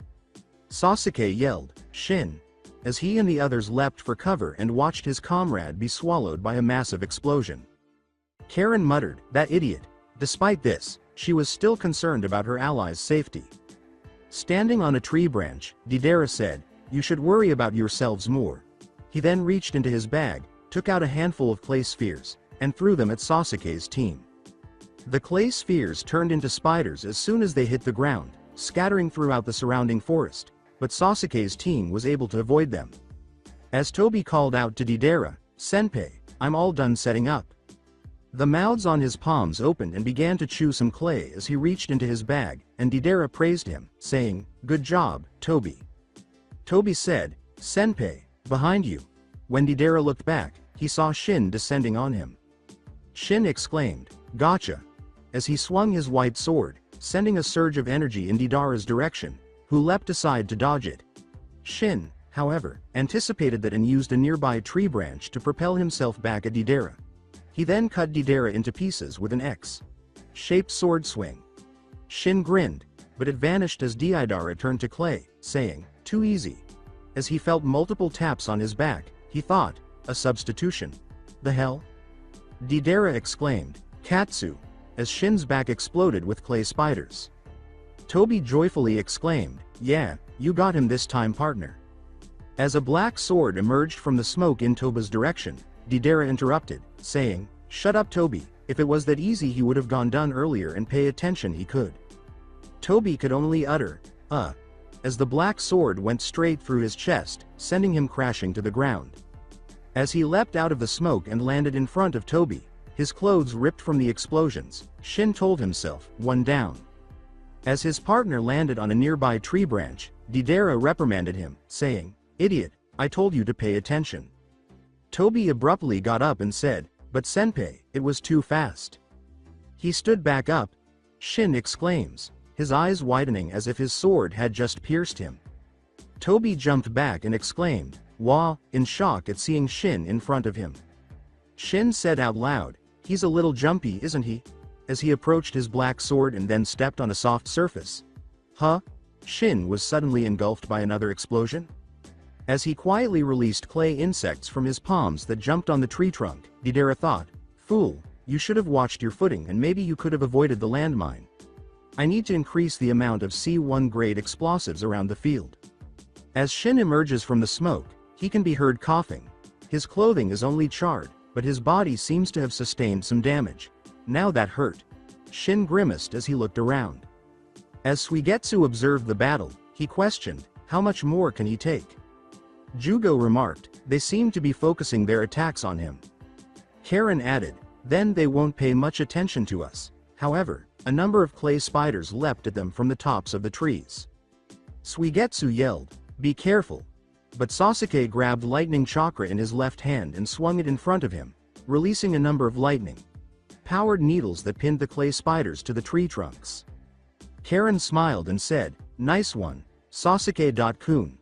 Sasuke yelled, "Shin," as he and the others leapt for cover and watched his comrade be swallowed by a massive explosion. Karen muttered, "That idiot." Despite this, she was still concerned about her allies' safety. Standing on a tree branch, Deidara said, "You should worry about yourselves more." He then reached into his bag, took out a handful of clay spheres, and threw them at Sasuke's team. The clay spheres turned into spiders as soon as they hit the ground, scattering throughout the surrounding forest, but Sasuke's team was able to avoid them. As Tobi called out to Deidara, "Senpai, I'm all done setting up." The mouths on his palms opened and began to chew some clay as he reached into his bag, and Deidara praised him, saying, "Good job, Tobi." Tobi said, "Senpai, behind you." When Deidara looked back, he saw Shin descending on him. Shin exclaimed, "Gotcha," as he swung his white sword, sending a surge of energy in Deidara's direction, who leapt aside to dodge it. Shin, however, anticipated that and used a nearby tree branch to propel himself back at Deidara. He then cut Deidara into pieces with an X-shaped sword swing. Shin grinned, but it vanished as Deidara turned to Clay, saying, "Too easy." As he felt multiple taps on his back, he thought, a substitution. "The hell?" Deidara exclaimed, "Katsu," as Shin's back exploded with clay spiders. Toby joyfully exclaimed, "Yeah, you got him this time, partner." As a black sword emerged from the smoke in Toba's direction, Deidara interrupted, saying, "Shut up, Toby. If it was that easy he would have gone done earlier and pay attention he could." Toby could only utter, as the black sword went straight through his chest, sending him crashing to the ground. As he leapt out of the smoke and landed in front of Toby, his clothes ripped from the explosions, Shin told himself, "One down." As his partner landed on a nearby tree branch, Deidara reprimanded him, saying, "Idiot, I told you to pay attention." Toby abruptly got up and said, "But senpai, it was too fast." He stood back up. Shin exclaims, his eyes widening as if his sword had just pierced him. Toby jumped back and exclaimed, "Wah," in shock at seeing Shin in front of him. Shin said out loud, "He's a little jumpy, isn't he?" as he approached his black sword and then stepped on a soft surface. Huh? Shin was suddenly engulfed by another explosion. As he quietly released clay insects from his palms that jumped on the tree trunk, Deidara thought, "Fool, you should have watched your footing and maybe you could have avoided the landmine. I need to increase the amount of C1 grade explosives around the field." As Shin emerges from the smoke, he can be heard coughing. His clothing is only charred, but his body seems to have sustained some damage. Now that hurt. Shin grimaced as he looked around. As Suigetsu observed the battle, he questioned, how much more can he take? Jugo remarked, "They seem to be focusing their attacks on him." Karen added, "Then they won't pay much attention to us." However, a number of clay spiders leapt at them from the tops of the trees. Suigetsu yelled, "Be careful." But Sasuke grabbed lightning chakra in his left hand and swung it in front of him, releasing a number of lightning-powered needles that pinned the clay spiders to the tree trunks. Karen smiled and said, "Nice one, Sasuke-kun."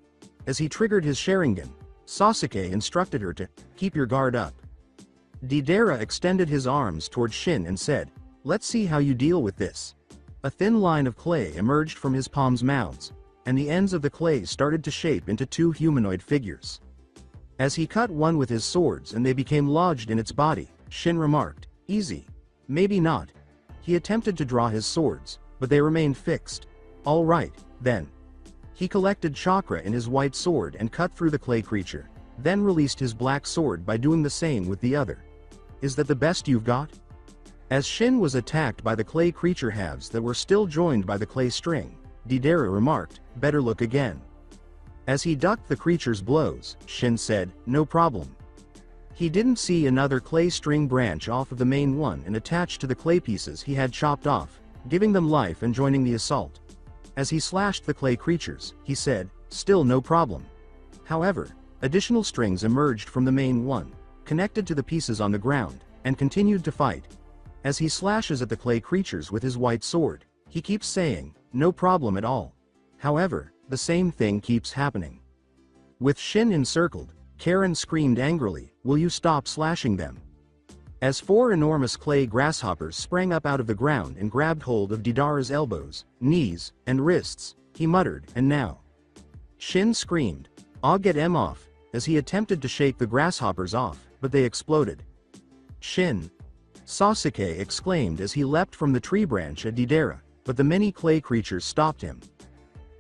As he triggered his Sharingan, Sasuke instructed her to keep your guard up. Deidara extended his arms toward Shin and said, "Let's see how you deal with this." A thin line of clay emerged from his palms' mouths, and the ends of the clay started to shape into two humanoid figures. As he cut one with his swords and they became lodged in its body, Shin remarked, "Easy." "Maybe not." He attempted to draw his swords, but they remained fixed. "All right, then." He collected chakra in his white sword and cut through the clay creature, then released his black sword by doing the same with the other. "Is that the best you've got?" As Shin was attacked by the clay creature halves that were still joined by the clay string, Deidara remarked, "Better look again." As he ducked the creature's blows, Shin said, "No problem." He didn't see another clay string branch off of the main one and attached to the clay pieces he had chopped off, giving them life and joining the assault. As he slashed the clay creatures, he said, "Still no problem." However, additional strings emerged from the main one, connected to the pieces on the ground, and continued to fight. As he slashes at the clay creatures with his white sword, he keeps saying, "No problem at all." However, the same thing keeps happening. With Shin encircled, Karen screamed angrily, "Will you stop slashing them?" As four enormous clay grasshoppers sprang up out of the ground and grabbed hold of Deidara's elbows, knees, and wrists, he muttered, "And now?" Shin screamed, "I'll get em off," as he attempted to shake the grasshoppers off, but they exploded. "Shin!" Sasuke exclaimed as he leapt from the tree branch at Deidara, but the many clay creatures stopped him.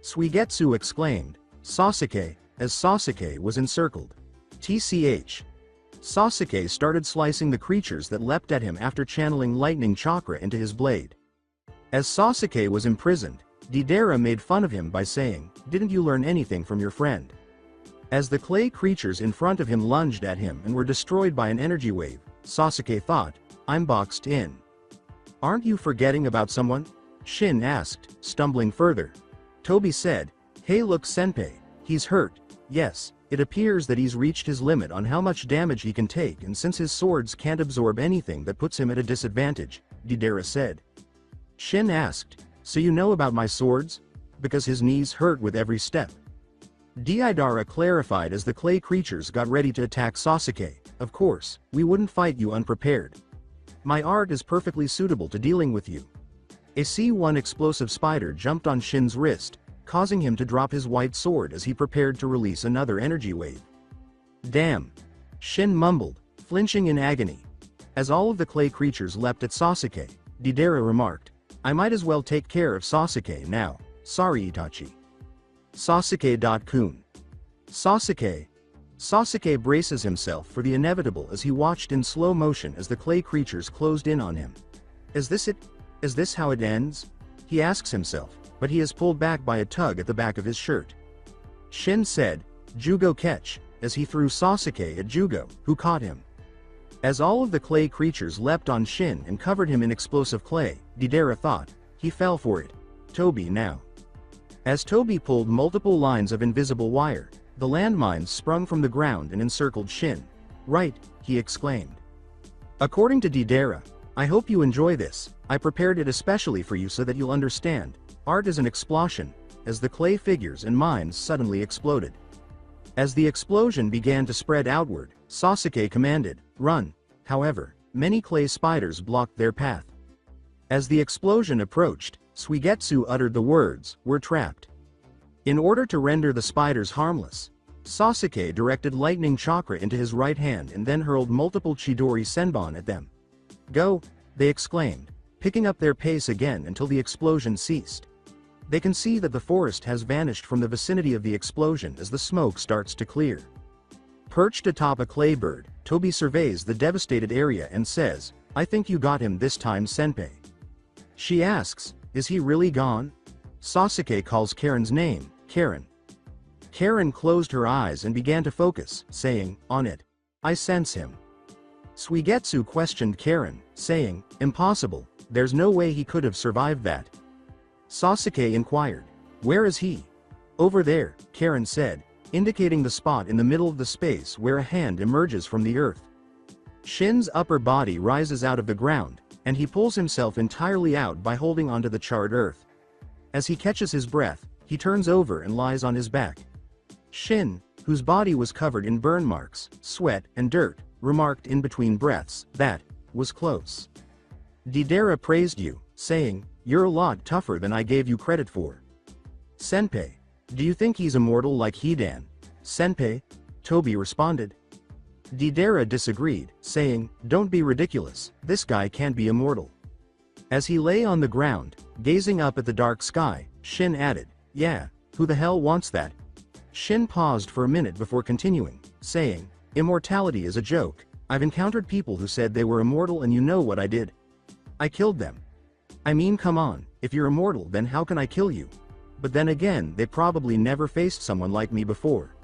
Suigetsu exclaimed, "Sasuke," as Sasuke was encircled. "Tch." Sasuke started slicing the creatures that leapt at him after channeling lightning chakra into his blade. As Sasuke was imprisoned, Deidara made fun of him by saying, "Didn't you learn anything from your friend?" As the clay creatures in front of him lunged at him and were destroyed by an energy wave, Sasuke thought, "I'm boxed in." "Aren't you forgetting about someone?" Shin asked, stumbling further. Toby said, "Hey, look, senpai, he's hurt." "Yes, it appears that he's reached his limit on how much damage he can take, and since his swords can't absorb anything that puts him at a disadvantage," Deidara said. Shin asked, "So you know about my swords?" Because his knees hurt with every step. Deidara clarified as the clay creatures got ready to attack Sasuke, "Of course, we wouldn't fight you unprepared. My art is perfectly suitable to dealing with you." A C1 explosive spider jumped on Shin's wrist, causing him to drop his white sword as he prepared to release another energy wave. Damn! Shin mumbled, flinching in agony. As all of the clay creatures leapt at Sasuke, Deidara remarked, "I might as well take care of Sasuke now, sorry Itachi." Sasuke.kun. Sasuke braces himself for the inevitable as he watched in slow motion as the clay creatures closed in on him. Is this it? Is this how it ends? He asks himself, but he is pulled back by a tug at the back of his shirt. Shin said, "Jugo catch," as he threw Sasuke at Jugo, who caught him. As all of the clay creatures leapt on Shin and covered him in explosive clay, Deidara thought, he fell for it. Toby now. As Toby pulled multiple lines of invisible wire, the landmines sprung from the ground and encircled Shin. "Right," he exclaimed. According to Deidara, "I hope you enjoy this, I prepared it especially for you so that you'll understand. Art is an explosion," as the clay figures and mines suddenly exploded. As the explosion began to spread outward, Sasuke commanded, "Run." However, many clay spiders blocked their path. As the explosion approached, Suigetsu uttered the words, "We're trapped." In order to render the spiders harmless, Sasuke directed lightning chakra into his right hand and then hurled multiple Chidori Senbon at them. "Go!" they exclaimed, picking up their pace again until the explosion ceased. They can see that the forest has vanished from the vicinity of the explosion as the smoke starts to clear. Perched atop a clay bird, Toby surveys the devastated area and says, "I think you got him this time, Senpai." She asks, "Is he really gone?" Sasuke calls Karen's name, Karen. Karen closed her eyes and began to focus, saying, "On it. I sense him." Suigetsu questioned Karen, saying, "Impossible, there's no way he could have survived that." Sasuke inquired, "Where is he?" "Over there," Karen said, indicating the spot in the middle of the space where a hand emerges from the earth. Shin's upper body rises out of the ground, and he pulls himself entirely out by holding onto the charred earth. As he catches his breath, he turns over and lies on his back. Shin, whose body was covered in burn marks, sweat, and dirt, remarked in between breaths, "That was close." Deidara praised you, saying, "You're a lot tougher than I gave you credit for." "Senpai, do you think he's immortal like Hidan?" "Senpai?" Toby responded. Deidara disagreed, saying, "Don't be ridiculous, this guy can't be immortal." As he lay on the ground, gazing up at the dark sky, Shin added, "Yeah, who the hell wants that?" Shin paused for a minute before continuing, saying, "Immortality is a joke. I've encountered people who said they were immortal and you know what I did? I killed them. I mean, come on, if you're immortal then how can I kill you? But then again, they probably never faced someone like me before."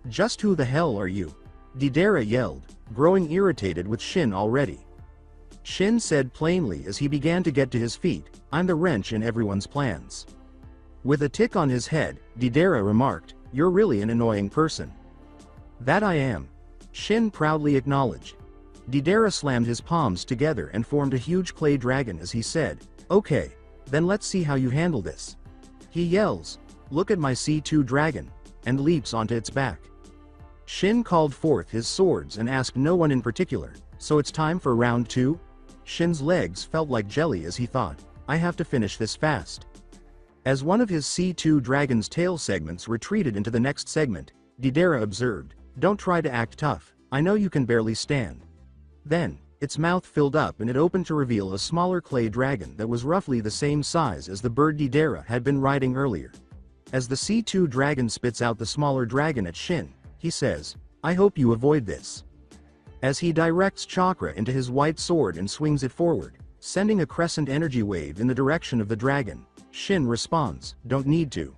"Just who the hell are you?" Deidara yelled, growing irritated with Shin already. Shin said plainly as he began to get to his feet, "I'm the wrench in everyone's plans." With a tick on his head, Deidara remarked, "You're really an annoying person." "That I am," Shin proudly acknowledged. Deidara slammed his palms together and formed a huge clay dragon as he said, "Okay, then let's see how you handle this." He yells, "Look at my C2 dragon," and leaps onto its back. Shin called forth his swords and asked no one in particular, "So it's time for round 2? Shin's legs felt like jelly as he thought, "I have to finish this fast." As one of his C2 dragon's tail segments retreated into the next segment, Deidara observed, "Don't try to act tough, I know you can barely stand." Then, its mouth filled up and it opened to reveal a smaller clay dragon that was roughly the same size as the bird Deidara had been riding earlier. As the C2 dragon spits out the smaller dragon at Shin, he says, "I hope you avoid this." As he directs chakra into his white sword and swings it forward, sending a crescent energy wave in the direction of the dragon, Shin responds, "Don't need to."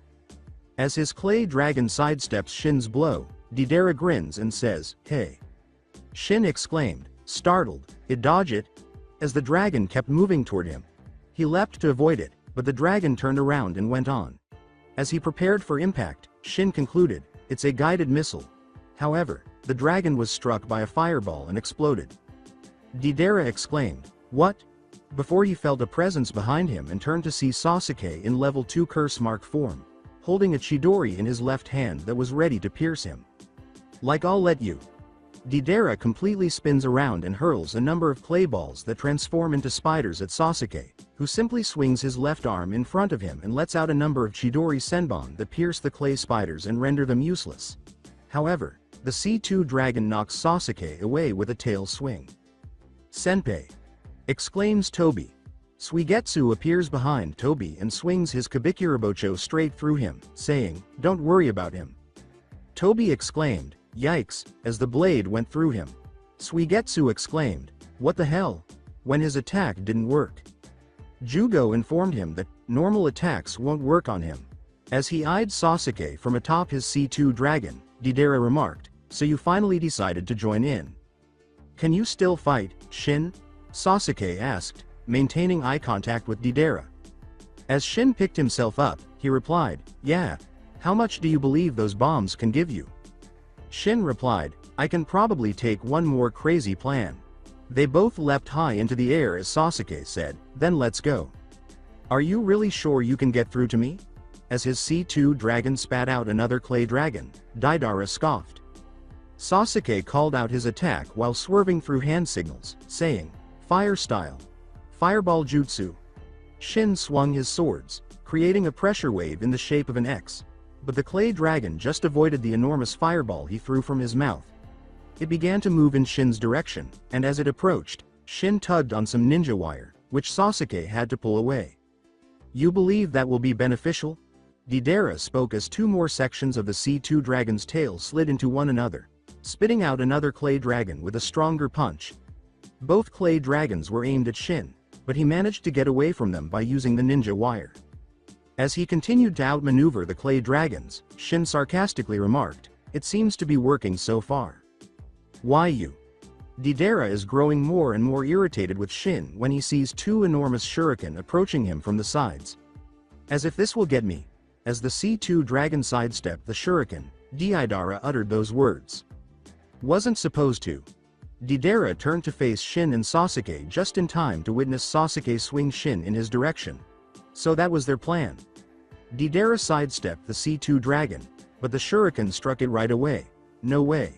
As his clay dragon sidesteps Shin's blow, Deidara grins and says, "Hey." Shin exclaimed, startled, "It dodge it?" As the dragon kept moving toward him. He leapt to avoid it, but the dragon turned around and went on. As he prepared for impact, Shin concluded, "It's a guided missile." However, the dragon was struck by a fireball and exploded. Deidara exclaimed, "What?" before he felt a presence behind him and turned to see Sasuke in level 2 curse mark form, holding a Chidori in his left hand that was ready to pierce him. "Like I'll let you." Deidara completely spins around and hurls a number of clay balls that transform into spiders at Sasuke, who simply swings his left arm in front of him and lets out a number of Chidori Senbon that pierce the clay spiders and render them useless. However, the C2 dragon knocks Sasuke away with a tail swing. "Senpai!" exclaims Tobi. Suigetsu appears behind Tobi and swings his Kabikirabocho straight through him, saying, "Don't worry about him." Tobi exclaimed, "Yikes," as the blade went through him. Suigetsu exclaimed, "What the hell?" when his attack didn't work. Jugo informed him that normal attacks won't work on him. As he eyed Sasuke from atop his C2 dragon, Deidara remarked, "So you finally decided to join in. Can you still fight, Shin?" Sasuke asked, maintaining eye contact with Deidara. As Shin picked himself up, he replied, "Yeah. How much do you believe those bombs can give you?" Shin replied, "I can probably take one more crazy plan." They both leapt high into the air as Sasuke said, "Then let's go." "Are you really sure you can get through to me?" As his C2 dragon spat out another clay dragon, Deidara scoffed. Sasuke called out his attack while swerving through hand signals, saying, "Fire style. Fireball jutsu." Shin swung his swords, creating a pressure wave in the shape of an X. But the clay dragon just avoided the enormous fireball he threw from his mouth. It began to move in Shin's direction, and as it approached, Shin tugged on some ninja wire, which Sasuke had to pull away. "You believe that will be beneficial?" Deidara spoke as two more sections of the C2 dragon's tail slid into one another, spitting out another clay dragon with a stronger punch. Both clay dragons were aimed at Shin, but he managed to get away from them by using the ninja wire. As he continued to outmaneuver the clay dragons, Shin sarcastically remarked, "It seems to be working so far." "Why you?" Deidara is growing more and more irritated with Shin when he sees two enormous shuriken approaching him from the sides. "As if this will get me." As the C2 dragon sidestepped the shuriken, Deidara uttered those words. "Wasn't supposed to." Deidara turned to face Shin and Sasuke just in time to witness Sasuke swing Shin in his direction. So that was their plan. Deidara sidestepped the C2 dragon, but the shuriken struck it right away. "No way.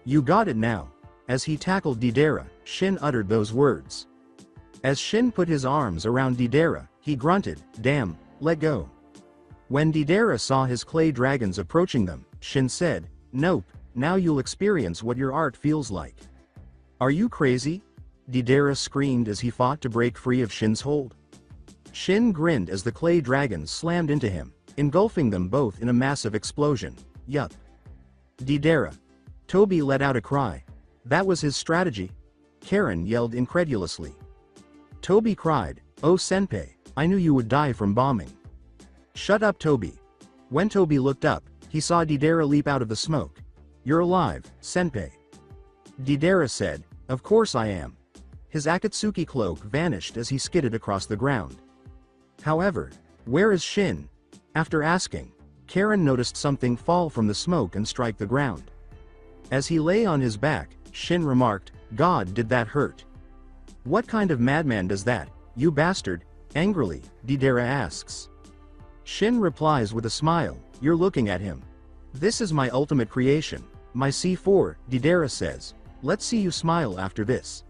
You got it now." As he tackled Deidara, Shin uttered those words. As Shin put his arms around Deidara, he grunted, "Damn, let go." When Deidara saw his clay dragons approaching them, Shin said, "Nope, now you'll experience what your art feels like." "Are you crazy?" Deidara screamed as he fought to break free of Shin's hold. Shin grinned as the clay dragons slammed into him, engulfing them both in a massive explosion. "Yup." "Deidara." Tobi let out a cry. "That was his strategy?" Karen yelled incredulously. Tobi cried, "Oh senpai, I knew you would die from bombing." "Shut up Tobi." When Tobi looked up, he saw Deidara leap out of the smoke. "You're alive, senpai." Deidara said, "Of course I am." His Akatsuki cloak vanished as he skidded across the ground. However, where is Shin? After asking, Karen noticed something fall from the smoke and strike the ground. As he lay on his back, Shin remarked, "God, did that hurt?" "What kind of madman does that, you bastard?" Angrily, Deidara asks. Shin replies with a smile, "You're looking at him. This is my ultimate creation, my C4, Deidara says. Let's see you smile after this."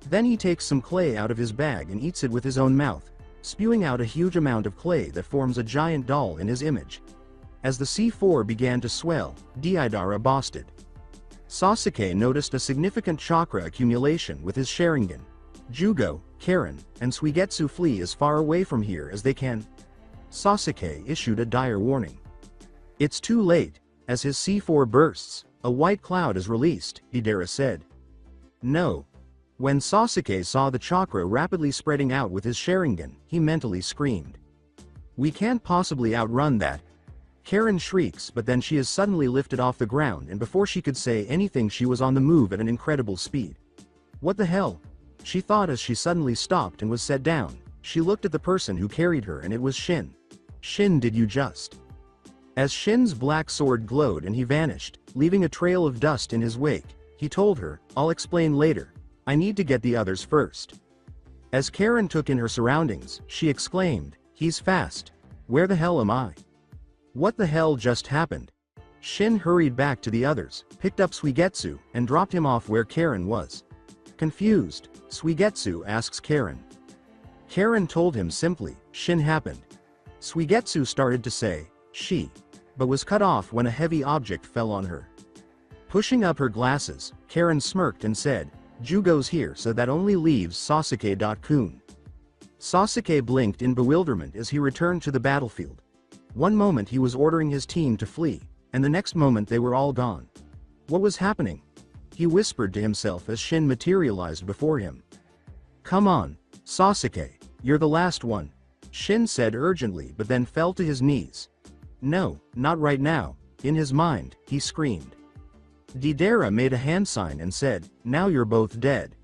Then he takes some clay out of his bag and eats it with his own mouth, spewing out a huge amount of clay that forms a giant doll in his image. As the C4 began to swell, Deidara boasted. Sasuke noticed a significant chakra accumulation with his Sharingan. Jugo, Karen, and Suigetsu flee as far away from here as they can. Sasuke issued a dire warning. "It's too late." As his C4 bursts, a white cloud is released, Deidara said. "No." When Sasuke saw the chakra rapidly spreading out with his Sharingan, he mentally screamed. "We can't possibly outrun that." Karen shrieks, but then she is suddenly lifted off the ground, and before she could say anything she was on the move at an incredible speed. "What the hell?" she thought as she suddenly stopped and was set down. She looked at the person who carried her and it was Shin. "Shin, did you just..." As Shin's black sword glowed and he vanished, leaving a trail of dust in his wake, he told her, "I'll explain later. I need to get the others first." As Karen took in her surroundings, she exclaimed, "He's fast. Where the hell am I? What the hell just happened?" Shin hurried back to the others, picked up Suigetsu, and dropped him off where Karen was. Confused, Suigetsu asks Karen. Karen told him simply, Shin happened. Suigetsu started to say, she, but was cut off when a heavy object fell on her. Pushing up her glasses, Karen smirked and said, Jugo's here, so that only leaves Sasuke. Sasuke blinked in bewilderment as he returned to the battlefield. One moment he was ordering his team to flee, and the next moment they were all gone. What was happening? He whispered to himself as Shin materialized before him. Come on, Sasuke, you're the last one, Shin said urgently, but then fell to his knees. No, not right now, in his mind, he screamed. Deidara made a hand sign and said, now you're both dead.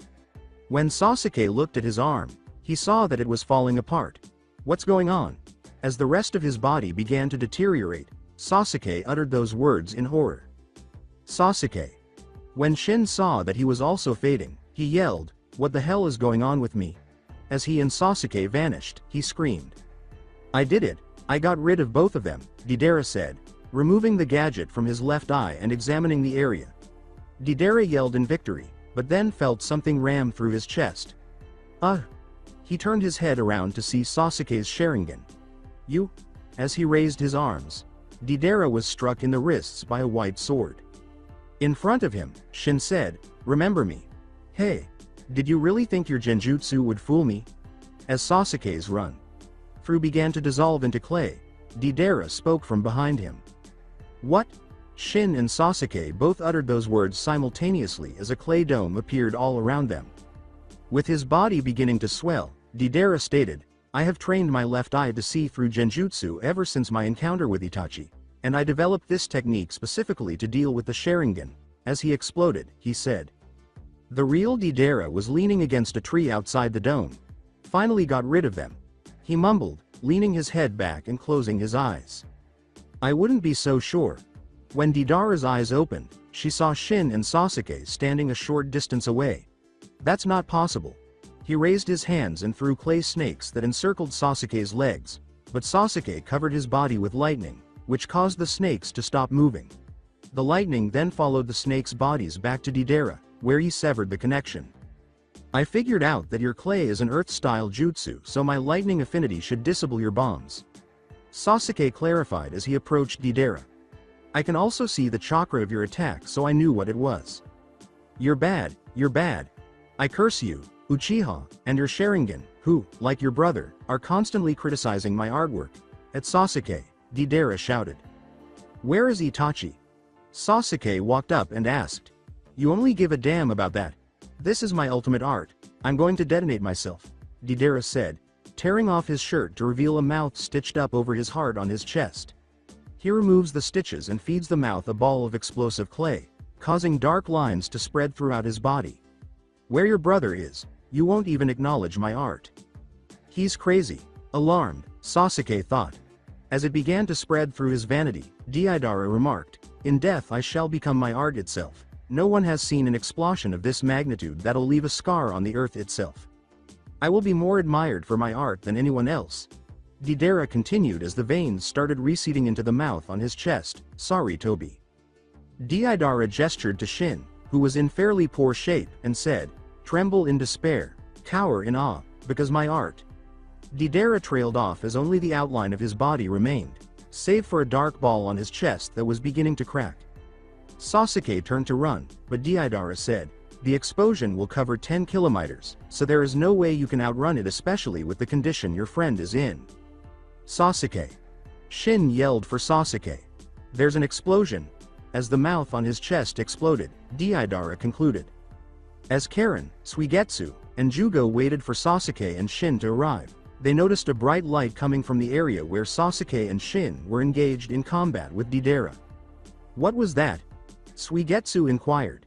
When Sasuke looked at his arm, he saw that it was falling apart. What's going on? As the rest of his body began to deteriorate, Sasuke uttered those words in horror. Sasuke. When Shin saw that he was also fading, he yelled, what the hell is going on with me? As he and Sasuke vanished, he screamed. I did it, I got rid of both of them, Deidara said, removing the gadget from his left eye and examining the area. Deidara yelled in victory, but then felt something ram through his chest. He turned his head around to see Sasuke's Sharingan. You? As he raised his arms, Deidara was struck in the wrists by a white sword. In front of him, Shin said, remember me. Hey, did you really think your genjutsu would fool me? As Sasuke's run through began to dissolve into clay, Deidara spoke from behind him. What? Shin and Sasuke both uttered those words simultaneously as a clay dome appeared all around them. With his body beginning to swell, Deidara stated, I have trained my left eye to see through genjutsu ever since my encounter with Itachi, and I developed this technique specifically to deal with the Sharingan. As he exploded, he said. The real Deidara was leaning against a tree outside the dome. Finally got rid of them. He mumbled, leaning his head back and closing his eyes. I wouldn't be so sure. When Deidara's eyes opened, she saw Shin and Sasuke standing a short distance away. That's not possible. He raised his hands and threw clay snakes that encircled Sasuke's legs, but Sasuke covered his body with lightning, which caused the snakes to stop moving. The lightning then followed the snakes' bodies back to Deidara, where he severed the connection. I figured out that your clay is an earth-style jutsu, so my lightning affinity should disable your bombs. Sasuke clarified as he approached Deidara. I can also see the chakra of your attack, so I knew what it was. You're bad, you're bad. I curse you, Uchiha, and your Sharingan, who, like your brother, are constantly criticizing my artwork. At Sasuke, Deidara shouted. Where is Itachi? Sasuke walked up and asked. You only give a damn about that. This is my ultimate art. I'm going to detonate myself, Deidara said, tearing off his shirt to reveal a mouth stitched up over his heart on his chest. He removes the stitches and feeds the mouth a ball of explosive clay, causing dark lines to spread throughout his body. Where your brother is, you won't even acknowledge my art. He's crazy. Alarmed, Sasuke thought. As it began to spread through his vanity, Deidara remarked, in death I shall become my art itself. No one has seen an explosion of this magnitude that'll leave a scar on the earth itself. I will be more admired for my art than anyone else. Deidara continued as the veins started receding into the mouth on his chest. Sorry, Toby. Deidara gestured to Shin, who was in fairly poor shape, and said, tremble in despair, cower in awe, because my art. Deidara trailed off as only the outline of his body remained, save for a dark ball on his chest that was beginning to crack. Sasuke turned to run, but Deidara said, the explosion will cover 10 kilometers, so there is no way you can outrun it, especially with the condition your friend is in. Sasuke. Shin yelled for Sasuke. There's an explosion. As the mouth on his chest exploded, Deidara concluded. As Karen, Suigetsu, and Jugo waited for Sasuke and Shin to arrive, they noticed a bright light coming from the area where Sasuke and Shin were engaged in combat with Deidara. What was that? Suigetsu inquired.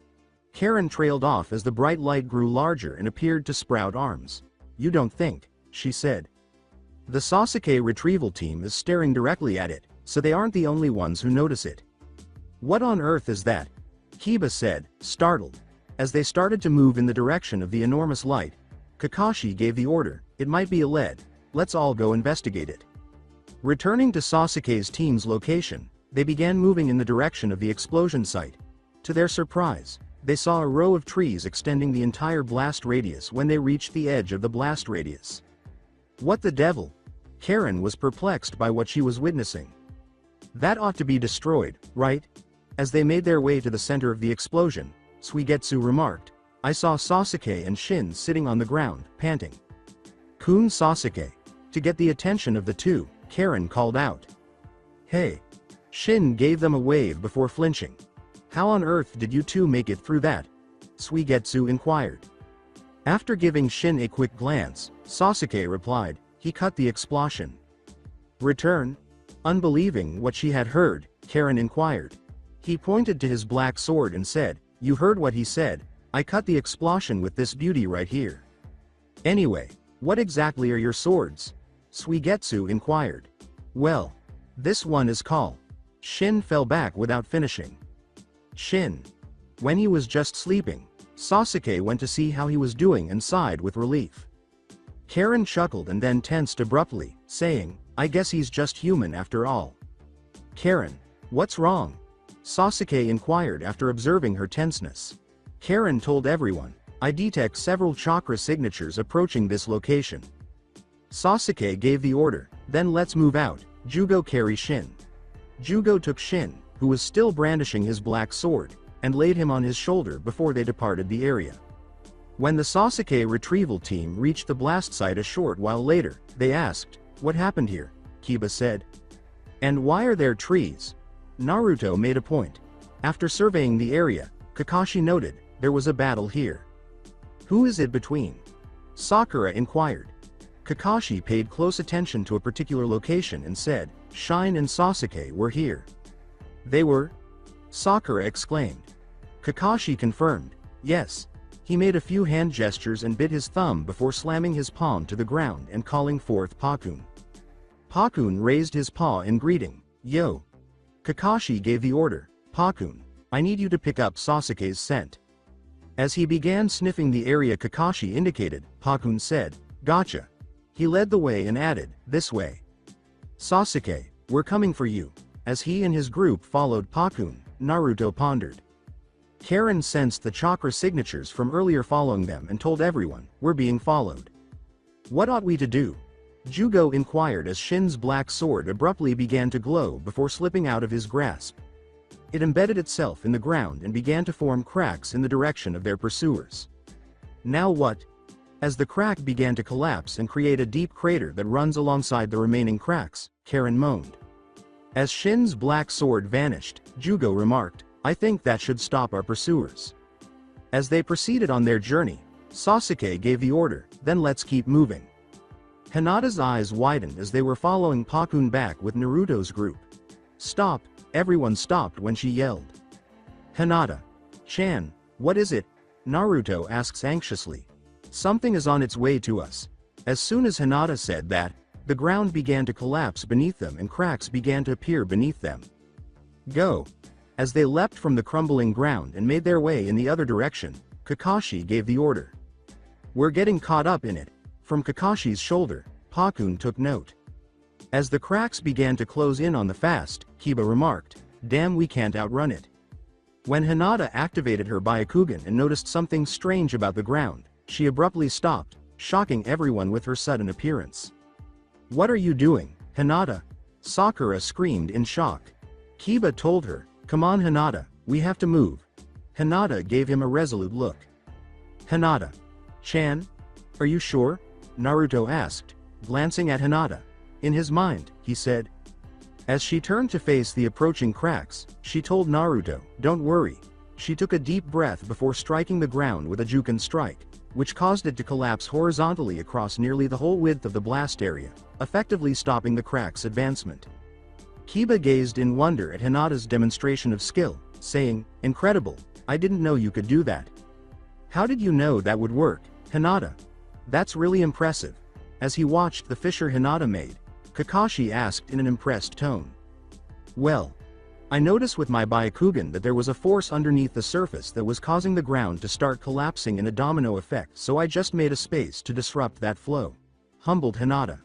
Karen trailed off as the bright light grew larger and appeared to sprout arms. You don't think, she said. The Sasuke retrieval team is staring directly at it, so they aren't the only ones who notice it. What on earth is that? Kiba said, startled. As they started to move in the direction of the enormous light, Kakashi gave the order, it might be a lead, let's all go investigate it. Returning to Sasuke's team's location, they began moving in the direction of the explosion site. To their surprise, they saw a row of trees extending the entire blast radius when they reached the edge of the blast radius. What the devil? Karen was perplexed by what she was witnessing. That ought to be destroyed, right? As they made their way to the center of the explosion, Suigetsu remarked, I saw Sasuke and Shin sitting on the ground, panting. Kun Sasuke. To get the attention of the two, Karen called out. Hey. Shin gave them a wave before flinching. How on earth did you two make it through that? Suigetsu inquired. After giving Shin a quick glance, Sasuke replied, he cut the explosion. Return? Unbelieving what she had heard, Karen inquired. He pointed to his black sword and said, you heard what he said, I cut the explosion with this beauty right here. Anyway, what exactly are your swords? Suigetsu inquired. Well, this one is called. Shin fell back without finishing. Shin. When he was just sleeping, Sasuke went to see how he was doing and sighed with relief. Karen chuckled and then tensed abruptly, saying, I guess he's just human after all. Karen. What's wrong? Sasuke inquired after observing her tenseness. Karen told everyone, I detect several chakra signatures approaching this location. Sasuke gave the order, then let's move out, Jugo carry Shin. Jugo took Shin, who was still brandishing his black sword, and laid him on his shoulder before they departed the area. When the Sasuke retrieval team reached the blast site a short while later, they asked, what happened here? Kiba said. And why are there trees? Naruto made a point. After surveying the area, Kakashi noted, there was a battle here. Who is it between? Sakura inquired. Kakashi paid close attention to a particular location and said, Shine and Sasuke were here. They were? Sakura exclaimed. Kakashi confirmed, yes. He made a few hand gestures and bit his thumb before slamming his palm to the ground and calling forth Pakun. Pakun raised his paw in greeting, yo. Kakashi gave the order, Pakun, I need you to pick up Sasuke's scent. As he began sniffing the area Kakashi indicated, Pakun said, gotcha. He led the way and added, this way. Sasuke, we're coming for you. As he and his group followed Pakun, Naruto pondered. Karen sensed the chakra signatures from earlier following them and told everyone, we're being followed. What ought we to do? Jugo inquired as Shin's black sword abruptly began to glow before slipping out of his grasp. It embedded itself in the ground and began to form cracks in the direction of their pursuers. Now what? As the crack began to collapse and create a deep crater that runs alongside the remaining cracks, Karen moaned. As Shin's black sword vanished, Jugo remarked, I think that should stop our pursuers. As they proceeded on their journey, Sasuke gave the order, then let's keep moving. Hinata's eyes widened as they were following Pakun back with Naruto's group. Stop, everyone stopped when she yelled. Hinata. Chan, what is it? Naruto asks anxiously. Something is on its way to us. As soon as Hinata said that, the ground began to collapse beneath them and cracks began to appear beneath them. Go. As they leapt from the crumbling ground and made their way in the other direction, Kakashi gave the order. We're getting caught up in it. From Kakashi's shoulder, Pakun took note. As the cracks began to close in on the fast, Kiba remarked, damn, we can't outrun it. When Hinata activated her Byakugan and noticed something strange about the ground, she abruptly stopped, shocking everyone with her sudden appearance. What are you doing, Hinata? Sakura screamed in shock. Kiba told her, come on Hinata, we have to move. Hinata gave him a resolute look. Hinata. Chan? Are you sure? Naruto asked, glancing at Hinata. In his mind, he said. As she turned to face the approaching cracks, she told Naruto, don't worry. She took a deep breath before striking the ground with a Juken strike, which caused it to collapse horizontally across nearly the whole width of the blast area, effectively stopping the crack's advancement. Kiba gazed in wonder at Hinata's demonstration of skill, saying, incredible, I didn't know you could do that. How did you know that would work, Hinata? That's really impressive. As he watched the fissure Hinata made, Kakashi asked in an impressed tone. Well, I noticed with my Byakugan that there was a force underneath the surface that was causing the ground to start collapsing in a domino effect, so I just made a space to disrupt that flow. Humbled Hinata.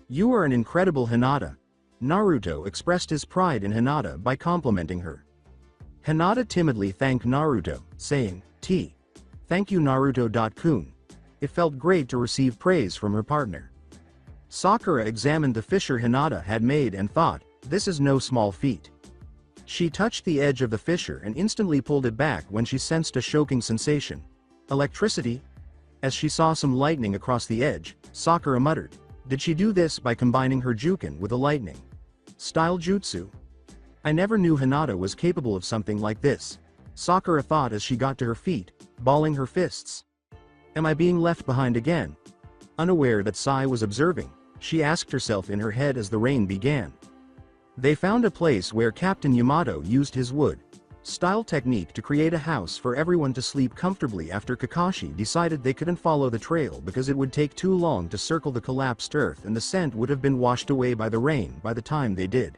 You are an incredible Hinata. Naruto expressed his pride in Hinata by complimenting her. Hinata timidly thanked Naruto, saying, Thank you Naruto. Kun. It felt great to receive praise from her partner. Sakura examined the fissure Hinata had made and thought, this is no small feat. She touched the edge of the fissure and instantly pulled it back when she sensed a choking sensation. Electricity? As she saw some lightning across the edge, Sakura muttered. Did she do this by combining her Juken with a lightning style jutsu? I never knew Hinata was capable of something like this, Sakura thought as she got to her feet, balling her fists. Am I being left behind again? Unaware that Sai was observing, she asked herself in her head as the rain began. They found a place where Captain Yamato used his wood style technique to create a house for everyone to sleep comfortably after Kakashi decided they couldn't follow the trail because it would take too long to circle the collapsed earth and the scent would have been washed away by the rain by the time they did.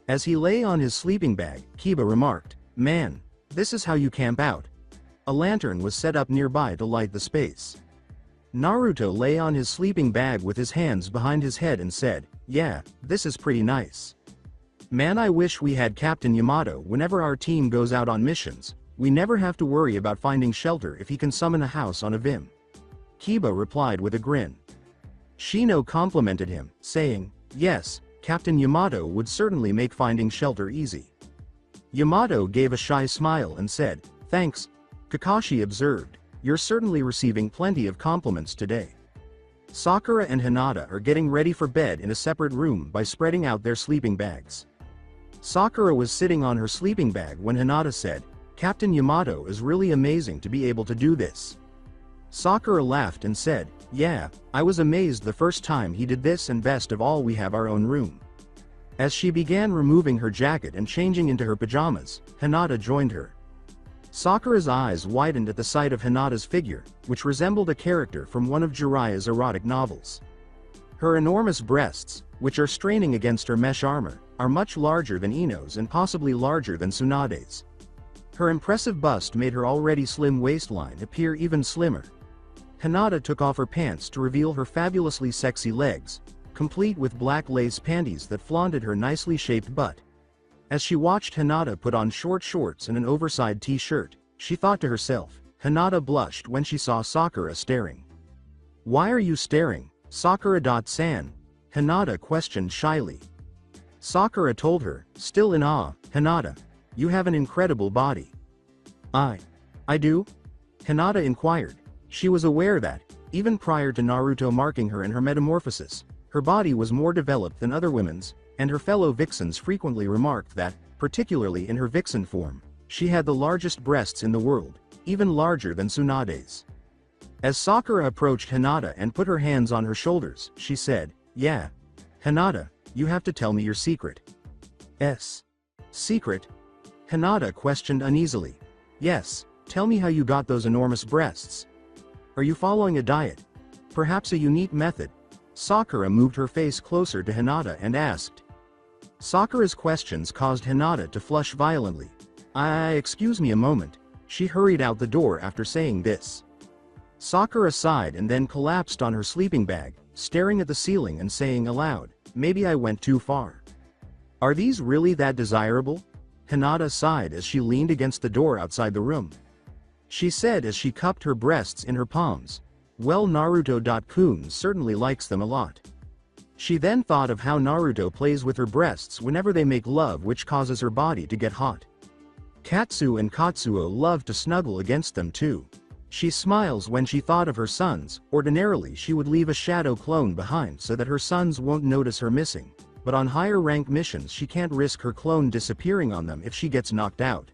As he lay on his sleeping bag, Kiba remarked, "Man, this is how you camp out." A lantern was set up nearby to light the space. Naruto lay on his sleeping bag with his hands behind his head and said, "Yeah, this is pretty nice. Man, I wish we had Captain Yamato whenever our team goes out on missions. We never have to worry about finding shelter if he can summon a house on a whim." Kiba replied with a grin. Shino complimented him, saying, "Yes, Captain Yamato would certainly make finding shelter easy." Yamato gave a shy smile and said, "Thanks." Kakashi observed, "You're certainly receiving plenty of compliments today." Sakura and Hinata are getting ready for bed in a separate room by spreading out their sleeping bags. Sakura was sitting on her sleeping bag when Hinata said, "Captain Yamato is really amazing to be able to do this." Sakura laughed and said, "Yeah, I was amazed the first time he did this and best of all we have our own room." As she began removing her jacket and changing into her pajamas, Hinata joined her. Sakura's eyes widened at the sight of Hinata's figure, which resembled a character from one of Jiraiya's erotic novels. Her enormous breasts, which are straining against her mesh armor, are much larger than Ino's and possibly larger than Tsunade's. Her impressive bust made her already slim waistline appear even slimmer. Hinata took off her pants to reveal her fabulously sexy legs, complete with black lace panties that flaunted her nicely shaped butt. As she watched Hinata put on short shorts and an oversized t-shirt, she thought to herself. Hinata blushed when she saw Sakura staring. "Why are you staring, Sakura-san?" Hinata questioned shyly. Sakura told her, still in awe, "Hinata, you have an incredible body." I do?" Hinata inquired. She was aware that, even prior to Naruto marking her in her metamorphosis, her body was more developed than other women's, and her fellow vixens frequently remarked that, particularly in her vixen form, she had the largest breasts in the world, even larger than Tsunade's. As Sakura approached Hinata and put her hands on her shoulders, she said, "Yeah. Hinata, you have to tell me your secret." "S. Secret?" Hinata questioned uneasily. "Yes, tell me how you got those enormous breasts. Are you following a diet? Perhaps a unique method?" Sakura moved her face closer to Hinata and asked. Sakura's questions caused Hinata to flush violently. Excuse me a moment." She hurried out the door after saying this. Sakura sighed and then collapsed on her sleeping bag, staring at the ceiling and saying aloud, "Maybe I went too far. Are these really that desirable?" Hinata sighed as she leaned against the door outside the room. She said as she cupped her breasts in her palms, "Well, Naruto-kun certainly likes them a lot." She then thought of how Naruto plays with her breasts whenever they make love, which causes her body to get hot. Katsu and Katsuo love to snuggle against them too. She smiles when she thought of her sons. Ordinarily she would leave a shadow clone behind so that her sons won't notice her missing, but on higher rank missions she can't risk her clone disappearing on them if she gets knocked out.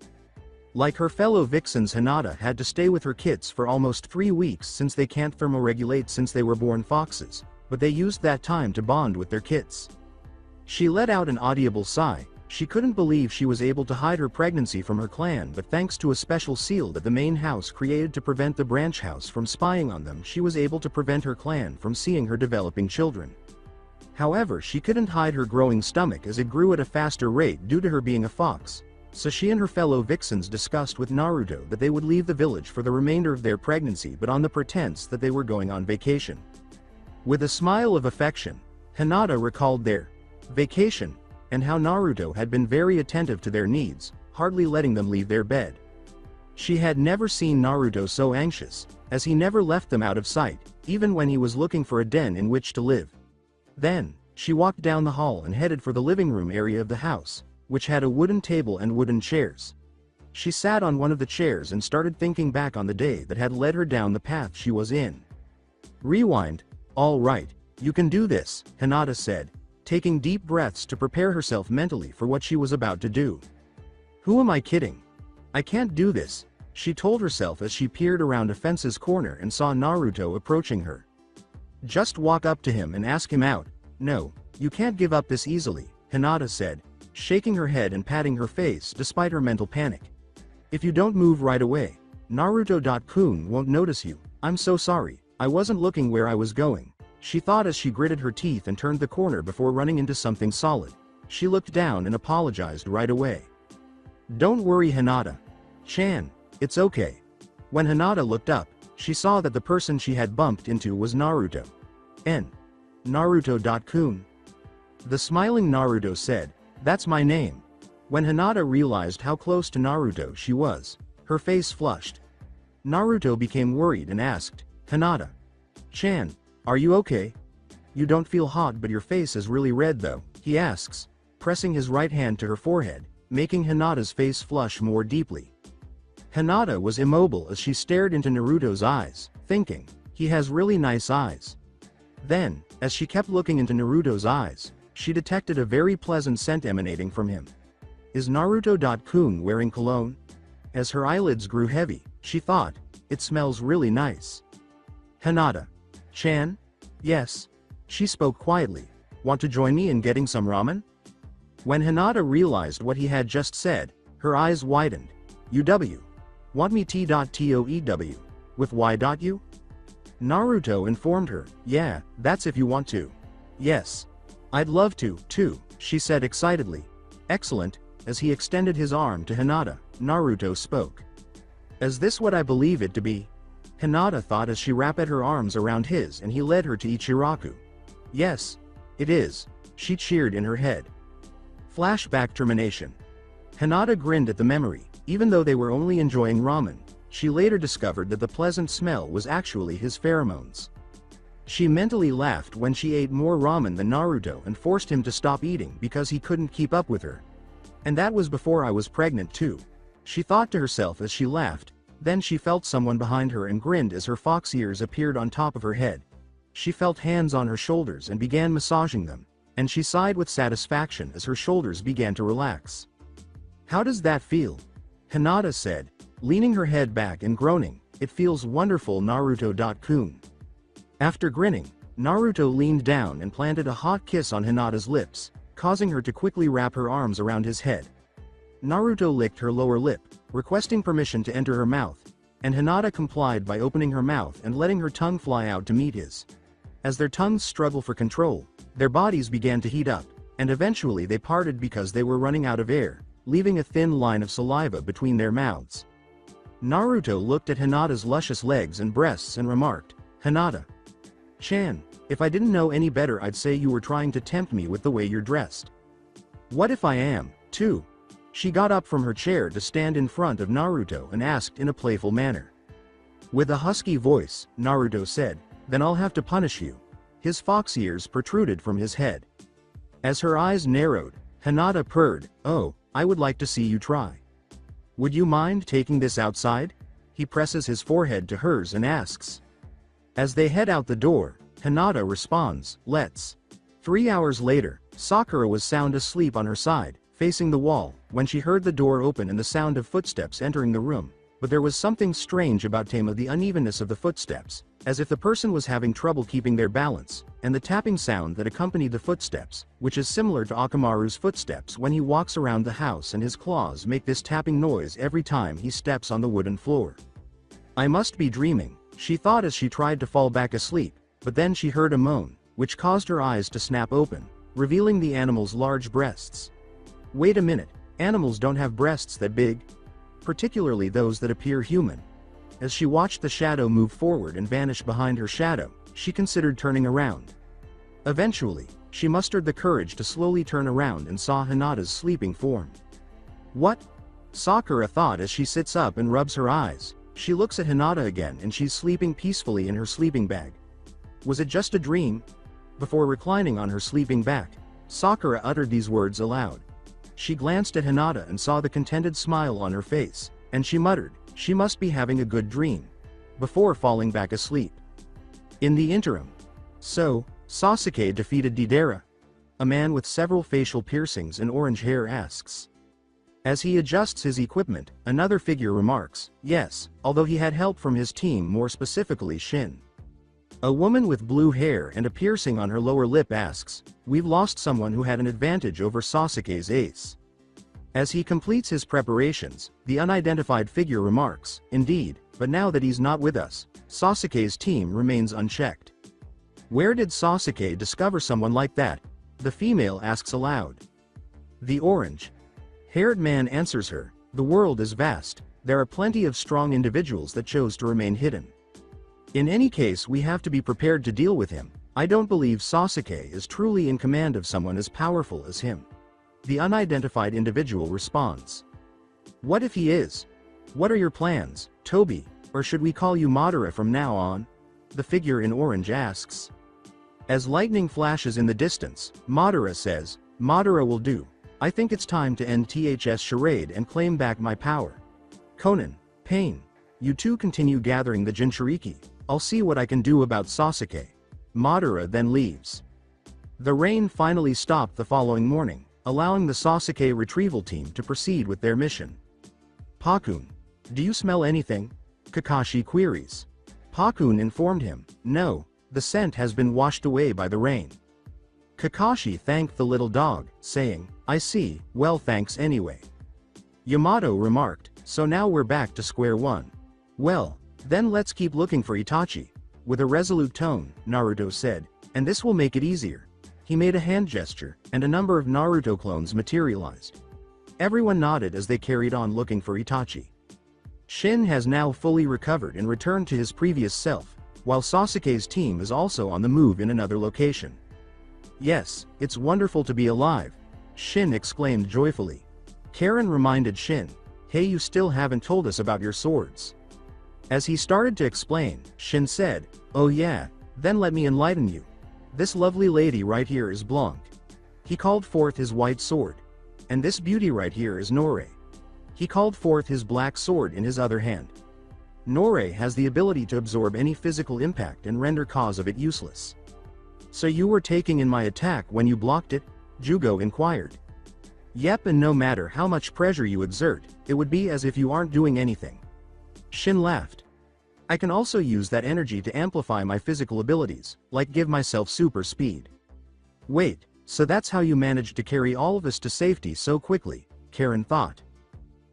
Like her fellow vixens, Hinata had to stay with her kits for almost 3 weeks since they can't thermoregulate since they were born foxes, but they used that time to bond with their kits. She let out an audible sigh. She couldn't believe she was able to hide her pregnancy from her clan, but thanks to a special seal that the main house created to prevent the branch house from spying on them, she was able to prevent her clan from seeing her developing children. However, she couldn't hide her growing stomach as it grew at a faster rate due to her being a fox, so she and her fellow vixens discussed with Naruto that they would leave the village for the remainder of their pregnancy, but on the pretense that they were going on vacation. With a smile of affection, Hinata recalled their vacation, and how Naruto had been very attentive to their needs, hardly letting them leave their bed. She had never seen Naruto so anxious, as he never left them out of sight, even when he was looking for a den in which to live. Then, she walked down the hall and headed for the living room area of the house, which had a wooden table and wooden chairs. She sat on one of the chairs and started thinking back on the day that had led her down the path she was in. Rewind. All right, you can do this, Hinata said, taking deep breaths to prepare herself mentally for what she was about to do. Who am I kidding? I can't do this, she told herself as she peered around a fence's corner and saw Naruto approaching her. Just walk up to him and ask him out. No, you can't give up this easily, Hinata said, shaking her head and patting her face despite her mental panic. If you don't move right away, Naruto-kun won't notice you. I'm so sorry, I wasn't looking where I was going, she thought as she gritted her teeth and turned the corner before running into something solid. She looked down and apologized right away. Don't worry, Hinata-chan, it's okay. When Hinata looked up, she saw that the person she had bumped into was Naruto. Naruto-kun. The smiling Naruto said, that's my name. When Hinata realized how close to Naruto she was, her face flushed. Naruto became worried and asked, Hinata-chan, are you okay? You don't feel hot but your face is really red though, he asks, pressing his right hand to her forehead, making Hinata's face flush more deeply. Hinata was immobile as she stared into Naruto's eyes, thinking, he has really nice eyes. Then, as she kept looking into Naruto's eyes, she detected a very pleasant scent emanating from him. Is Naruto-kun wearing cologne? As her eyelids grew heavy, she thought, it smells really nice. Hinata-chan? Yes. She spoke quietly. Want to join me in getting some ramen? When Hinata realized what he had just said, her eyes widened. UW. Want me t.toew? With y.u? Naruto informed her, yeah, that's if you want to. Yes. I'd love to, too, she said excitedly. Excellent. As he extended his arm to Hinata, Naruto spoke. Is this what I believe it to be? Hinata thought as she wrapped her arms around his and he led her to Ichiraku. Yes. It is, she cheered in her head. Flashback termination. Hinata grinned at the memory, even though they were only enjoying ramen, she later discovered that the pleasant smell was actually his pheromones. She mentally laughed when she ate more ramen than Naruto and forced him to stop eating because he couldn't keep up with her. And that was before I was pregnant too. She thought to herself as she laughed, then she felt someone behind her and grinned as her fox ears appeared on top of her head. She felt hands on her shoulders and began massaging them, and she sighed with satisfaction as her shoulders began to relax. How does that feel? Hinata said, leaning her head back and groaning, it feels wonderful, Naruto-kun. After grinning, Naruto leaned down and planted a hot kiss on Hinata's lips, causing her to quickly wrap her arms around his head. Naruto licked her lower lip, requesting permission to enter her mouth, and Hinata complied by opening her mouth and letting her tongue fly out to meet his. As their tongues struggled for control, their bodies began to heat up, and eventually they parted because they were running out of air, leaving a thin line of saliva between their mouths. Naruto looked at Hinata's luscious legs and breasts and remarked, Hinata-chan, if I didn't know any better I'd say you were trying to tempt me with the way you're dressed. What if I am, too? She got up from her chair to stand in front of Naruto and asked in a playful manner. With a husky voice, Naruto said, then I'll have to punish you. His fox ears protruded from his head. As her eyes narrowed, Hinata purred, oh, I would like to see you try. Would you mind taking this outside? He presses his forehead to hers and asks. As they head out the door, Hinata responds, let's. 3 hours later, Sakura was sound asleep on her side, facing the wall, when she heard the door open and the sound of footsteps entering the room, but there was something strange about the unevenness of the footsteps, as if the person was having trouble keeping their balance, and the tapping sound that accompanied the footsteps, which is similar to Akamaru's footsteps when he walks around the house and his claws make this tapping noise every time he steps on the wooden floor. I must be dreaming, she thought as she tried to fall back asleep, but then she heard a moan, which caused her eyes to snap open, revealing the animal's large breasts. Wait a minute, animals don't have breasts that big? Particularly those that appear human. As she watched the shadow move forward and vanish behind her shadow, she considered turning around. Eventually, she mustered the courage to slowly turn around and saw Hinata's sleeping form. What? Sakura thought as she sits up and rubs her eyes. She looks at Hinata again and she's sleeping peacefully in her sleeping bag. Was it just a dream? Before reclining on her sleeping back, Sakura uttered these words aloud. She glanced at Hinata and saw the contented smile on her face, and she muttered, "She must be having a good dream," before falling back asleep. In the interim, Sasuke defeated Deidara. A man with several facial piercings and orange hair asks. As he adjusts his equipment, another figure remarks, "Yes, although he had help from his team, more specifically Shin." A woman with blue hair and a piercing on her lower lip asks, "We've lost someone who had an advantage over Sasuke's ace." As he completes his preparations, the unidentified figure remarks, "Indeed, but now that he's not with us, Sasuke's team remains unchecked." "Where did Sasuke discover someone like that?" the female asks aloud. The orange-haired man answers her, "The world is vast, there are plenty of strong individuals that chose to remain hidden. In any case, we have to be prepared to deal with him. I don't believe Sasuke is truly in command of someone as powerful as him." The unidentified individual responds. "What if he is? What are your plans, Tobi, or should we call you Madara from now on?" the figure in orange asks. As lightning flashes in the distance, Madara says, "Madara will do. I think it's time to end THS charade and claim back my power. Conan, Pain, you two continue gathering the Jinchuriki. I'll see what I can do about Sasuke." Madara then leaves. The rain finally stopped the following morning, allowing the Sasuke retrieval team to proceed with their mission. "Pakun, do you smell anything?" Kakashi queries. Pakun informed him, "No, the scent has been washed away by the rain." Kakashi thanked the little dog, saying, "I see, well thanks anyway." Yamato remarked, "So now we're back to square one. Well, then let's keep looking for Itachi." With a resolute tone, Naruto said, "And this will make it easier." He made a hand gesture, and a number of Naruto clones materialized. Everyone nodded as they carried on looking for Itachi. Shin has now fully recovered and returned to his previous self, while Sasuke's team is also on the move in another location. "Yes, it's wonderful to be alive," Shin exclaimed joyfully. Karen reminded Shin, "Hey, you still haven't told us about your swords." As he started to explain, Shin said, "Oh yeah, then let me enlighten you. This lovely lady right here is Blanc." He called forth his white sword. "And this beauty right here is Nore." He called forth his black sword in his other hand. Nore has the ability to absorb any physical impact and render cause of it useless. "So you were taking in my attack when you blocked it?" Jugo inquired. "Yep, and no matter how much pressure you exert, it would be as if you aren't doing anything." Shin laughed. "I can also use that energy to amplify my physical abilities, like give myself super speed." "Wait, so that's how you managed to carry all of us to safety so quickly?" Karen thought.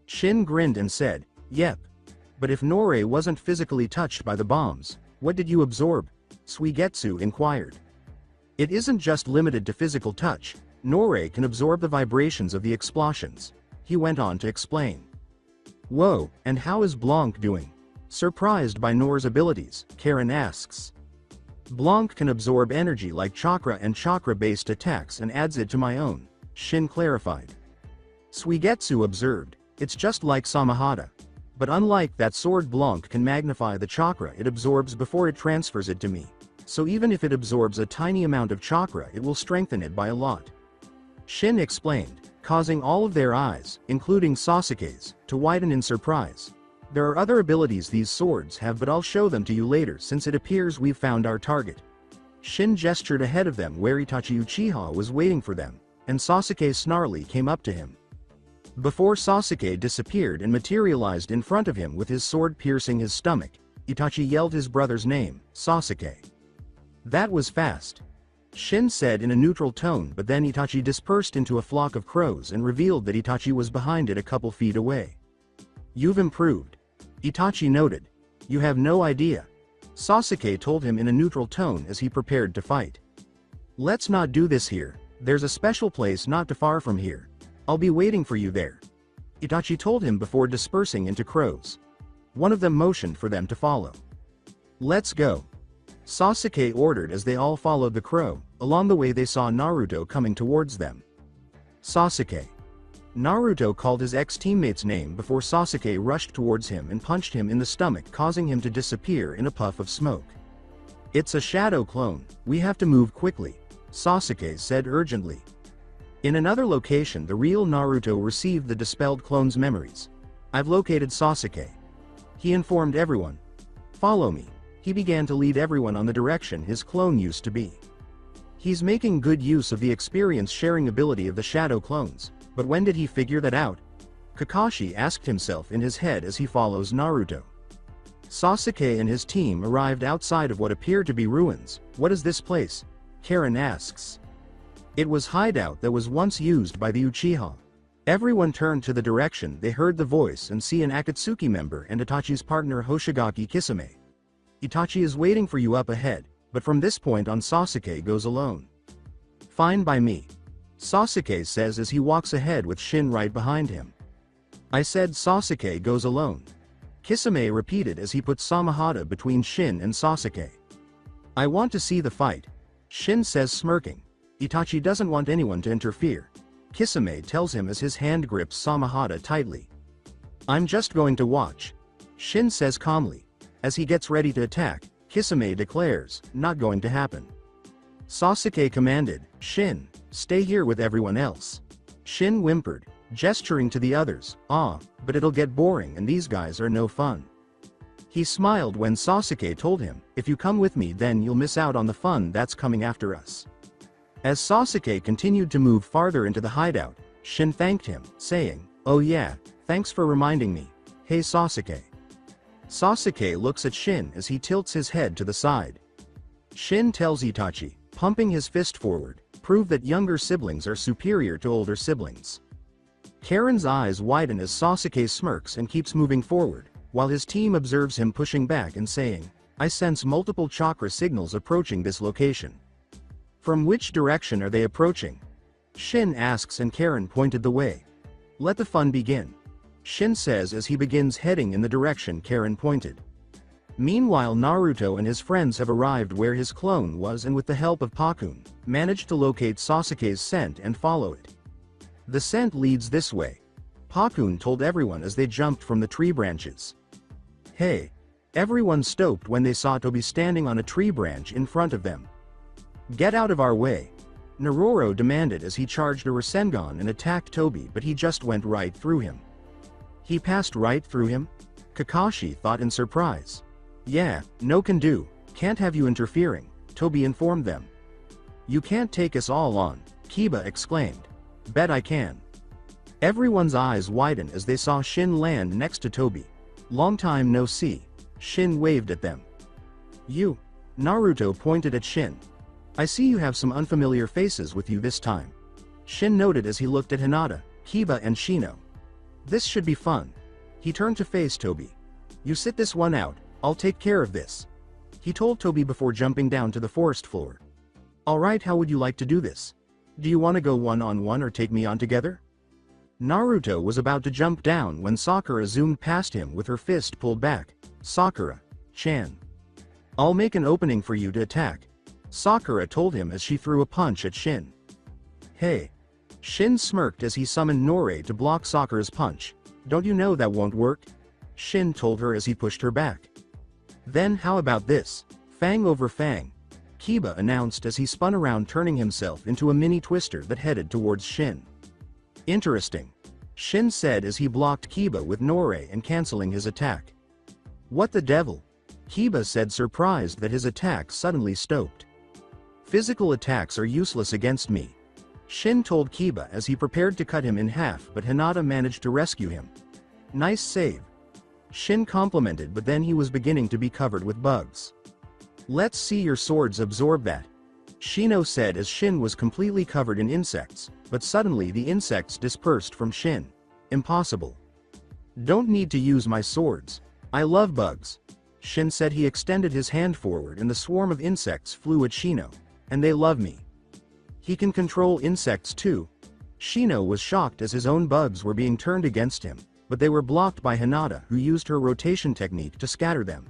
Shin grinned and said, "Yep. But if Nore wasn't physically touched by the bombs, what did you absorb?" Suigetsu inquired. "It isn't just limited to physical touch. Nore can absorb the vibrations of the explosions," he went on to explain. "Whoa, and how is Blanc doing?" Surprised by Nore's abilities, Karen asks. "Blanc can absorb energy like chakra and chakra-based attacks and adds it to my own," Shin clarified. Suigetsu observed, "It's just like Samahata. But unlike that sword, Blanc can magnify the chakra it absorbs before it transfers it to me. So even if it absorbs a tiny amount of chakra, it will strengthen it by a lot." Shin explained, causing all of their eyes, including Sasuke's, to widen in surprise. "There are other abilities these swords have, but I'll show them to you later since it appears we've found our target." Shin gestured ahead of them where Itachi Uchiha was waiting for them, and Sasuke snarly came up to him. Before Sasuke disappeared and materialized in front of him with his sword piercing his stomach, Itachi yelled his brother's name, "Sasuke." "That was fast," Shin said in a neutral tone, but then Itachi dispersed into a flock of crows and revealed that Itachi was behind it a couple feet away. "You've improved," Itachi noted. "You have no idea," Sasuke told him in a neutral tone as he prepared to fight. "Let's not do this here. There's a special place not too far from here. I'll be waiting for you there," Itachi told him before dispersing into crows. One of them motioned for them to follow. "Let's go," Sasuke ordered as they all followed the crow. Along the way they saw Naruto coming towards them. "Sasuke." Naruto called his ex-teammate's name before Sasuke rushed towards him and punched him in the stomach, causing him to disappear in a puff of smoke. It's a shadow clone, we have to move quickly, Sasuke said urgently. In another location, the real Naruto received the dispelled clone's memories. I've located Sasuke. He informed everyone. Follow me. He began to lead everyone on the direction his clone used to be. He's making good use of the experience-sharing ability of the shadow clones, but when did he figure that out? Kakashi asked himself in his head as he follows Naruto. Sasuke and his team arrived outside of what appeared to be ruins. What is this place? Karen asks. It was hideout that was once used by the Uchiha. Everyone turned to the direction they heard the voice and see an Akatsuki member and Itachi's partner Hoshigaki Kisame. Itachi is waiting for you up ahead, but from this point on Sasuke goes alone. Fine by me. Sasuke says as he walks ahead with Shin right behind him. I said Sasuke goes alone. Kisame repeated as he put Samahata between Shin and Sasuke. I want to see the fight. Shin says smirking. Itachi doesn't want anyone to interfere. Kisame tells him as his hand grips Samahata tightly. I'm just going to watch. Shin says calmly. As he gets ready to attack, Kisame declares, not going to happen. Sasuke commanded, Shin, stay here with everyone else. Shin whimpered, gesturing to the others, but it'll get boring and these guys are no fun. He smiled when Sasuke told him, if you come with me then you'll miss out on the fun that's coming after us. As Sasuke continued to move farther into the hideout, Shin thanked him, saying, oh yeah, thanks for reminding me. Hey Sasuke. Sasuke looks at Shin as he tilts his head to the side. Shin tells Itachi, pumping his fist forward, prove that younger siblings are superior to older siblings. Karen's eyes widen as Sasuke smirks and keeps moving forward, while his team observes him pushing back and saying, I sense multiple chakra signals approaching this location. From which direction are they approaching? Shin asks and Karen pointed the way. Let the fun begin. Shin says as he begins heading in the direction Karen pointed. Meanwhile Naruto and his friends have arrived where his clone was and with the help of Pakun, managed to locate Sasuke's scent and follow it. The scent leads this way. Pakun told everyone as they jumped from the tree branches. Hey! Everyone stoked when they saw Tobi standing on a tree branch in front of them. Get out of our way! Naruto demanded as he charged a Rasengan and attacked Tobi, but he just went right through him. He passed right through him? Kakashi thought in surprise. Yeah, no can do, can't have you interfering, Tobi informed them. You can't take us all on, Kiba exclaimed. Bet I can. Everyone's eyes widened as they saw Shin land next to Tobi. Long time no see. Shin waved at them. You. Naruto pointed at Shin. I see you have some unfamiliar faces with you this time. Shin noted as he looked at Hinata, Kiba and Shino. This should be fun. He turned to face Tobi. You sit this one out, I'll take care of this. He told Tobi before jumping down to the forest floor. Alright, how would you like to do this? Do you want to go one-on-one or take me on together? Naruto was about to jump down when Sakura zoomed past him with her fist pulled back. Sakura-chan. I'll make an opening for you to attack. Sakura told him as she threw a punch at Shin. Hey. Shin smirked as he summoned Norei to block Sakura's punch. Don't you know that won't work? Shin told her as he pushed her back. Then how about this? Fang over Fang. Kiba announced as he spun around, turning himself into a mini twister that headed towards Shin. Interesting. Shin said as he blocked Kiba with Norei and canceling his attack. What the devil? Kiba said, surprised that his attack suddenly stopped. Physical attacks are useless against me. Shin told Kiba as he prepared to cut him in half, but Hinata managed to rescue him. Nice save. Shin complimented, but then he was beginning to be covered with bugs. Let's see your swords absorb that. Shino said as Shin was completely covered in insects, but suddenly the insects dispersed from Shin. Impossible. Don't need to use my swords. I love bugs. Shin said. He extended his hand forward and the swarm of insects flew at Shino. And they love me. He can control insects too. Shino was shocked as his own bugs were being turned against him, but they were blocked by Hinata, who used her rotation technique to scatter them.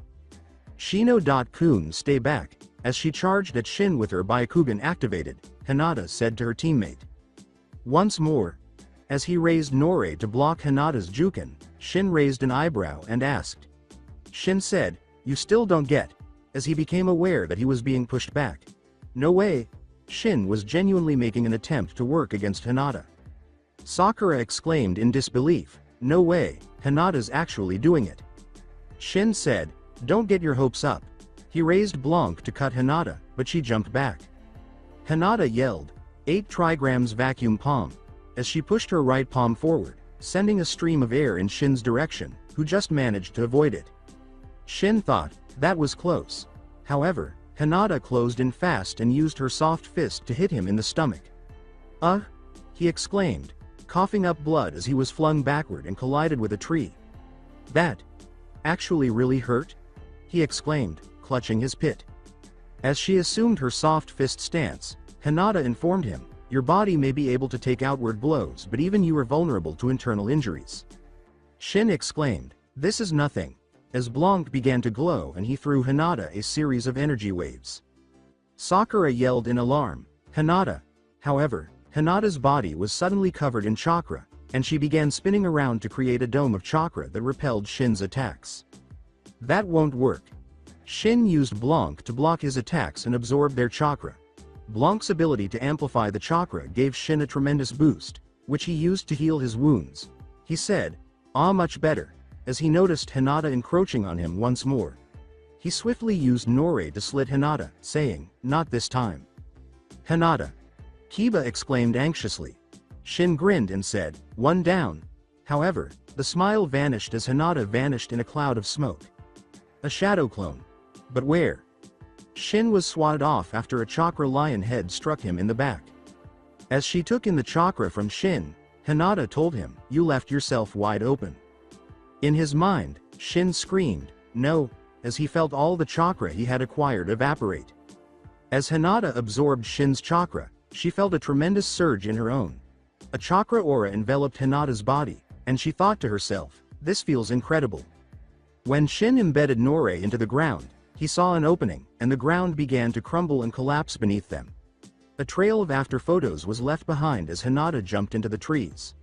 Shino-kun, stay back. As she charged at Shin with her Byakugan activated, Hinata said to her teammate. Once more. As he raised Norei to block Hinata's Juken, Shin raised an eyebrow and asked. Shin said, you still don't get. as he became aware that he was being pushed back. No way! Shin was genuinely making an attempt to work against Hinata. Sakura exclaimed in disbelief, "No way, Hinata's actually doing it." Shin said, "Don't get your hopes up." He raised Blanc to cut Hinata, but she jumped back. Hinata yelled, 8 trigrams vacuum palm, as she pushed her right palm forward, sending a stream of air in Shin's direction, who just managed to avoid it. Shin thought, that was close. However, Hinata closed in fast and used her soft fist to hit him in the stomach. He exclaimed, coughing up blood as he was flung backward and collided with a tree. "That actually really hurt?" he exclaimed, clutching his pit. As she assumed her soft fist stance, Hinata informed him, "Your body may be able to take outward blows, but even you are vulnerable to internal injuries." Shin exclaimed, "This is nothing," as Blanc began to glow and he threw Hinata a series of energy waves. Sakura yelled in alarm, "Hinata!" However, Hinata's body was suddenly covered in chakra, and she began spinning around to create a dome of chakra that repelled Shin's attacks. "That won't work." Shin used Blanc to block his attacks and absorb their chakra. Blanc's ability to amplify the chakra gave Shin a tremendous boost, which he used to heal his wounds. He said, much better," as he noticed Hinata encroaching on him once more. He swiftly used Nore to slit Hinata, saying, "Not this time." "Hinata!" Kiba exclaimed anxiously. Shin grinned and said, "One down." However, the smile vanished as Hinata vanished in a cloud of smoke. A shadow clone. But where? Shin was swatted off after a chakra lion head struck him in the back. As she took in the chakra from Shin, Hinata told him, "You left yourself wide open." In his mind, Shin screamed, "No," as he felt all the chakra he had acquired evaporate. As Hinata absorbed Shin's chakra, she felt a tremendous surge in her own. A chakra aura enveloped Hinata's body, and she thought to herself, "This feels incredible." When Shin embedded Nore into the ground, he saw an opening, and the ground began to crumble and collapse beneath them. A trail of after photos was left behind as Hinata jumped into the trees.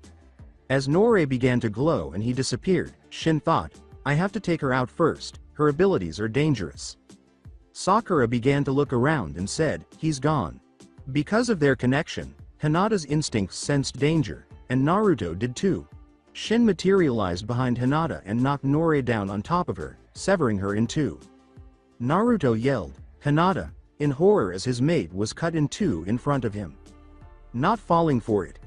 As Nore began to glow and he disappeared, Shin thought, "I have to take her out first, her abilities are dangerous." Sakura began to look around and said, "He's gone." Because of their connection, Hinata's instincts sensed danger, and Naruto did too. Shin materialized behind Hinata and knocked Nore down on top of her, severing her in two. Naruto yelled, "Hinata!" in horror as his mate was cut in two in front of him. Not falling for it,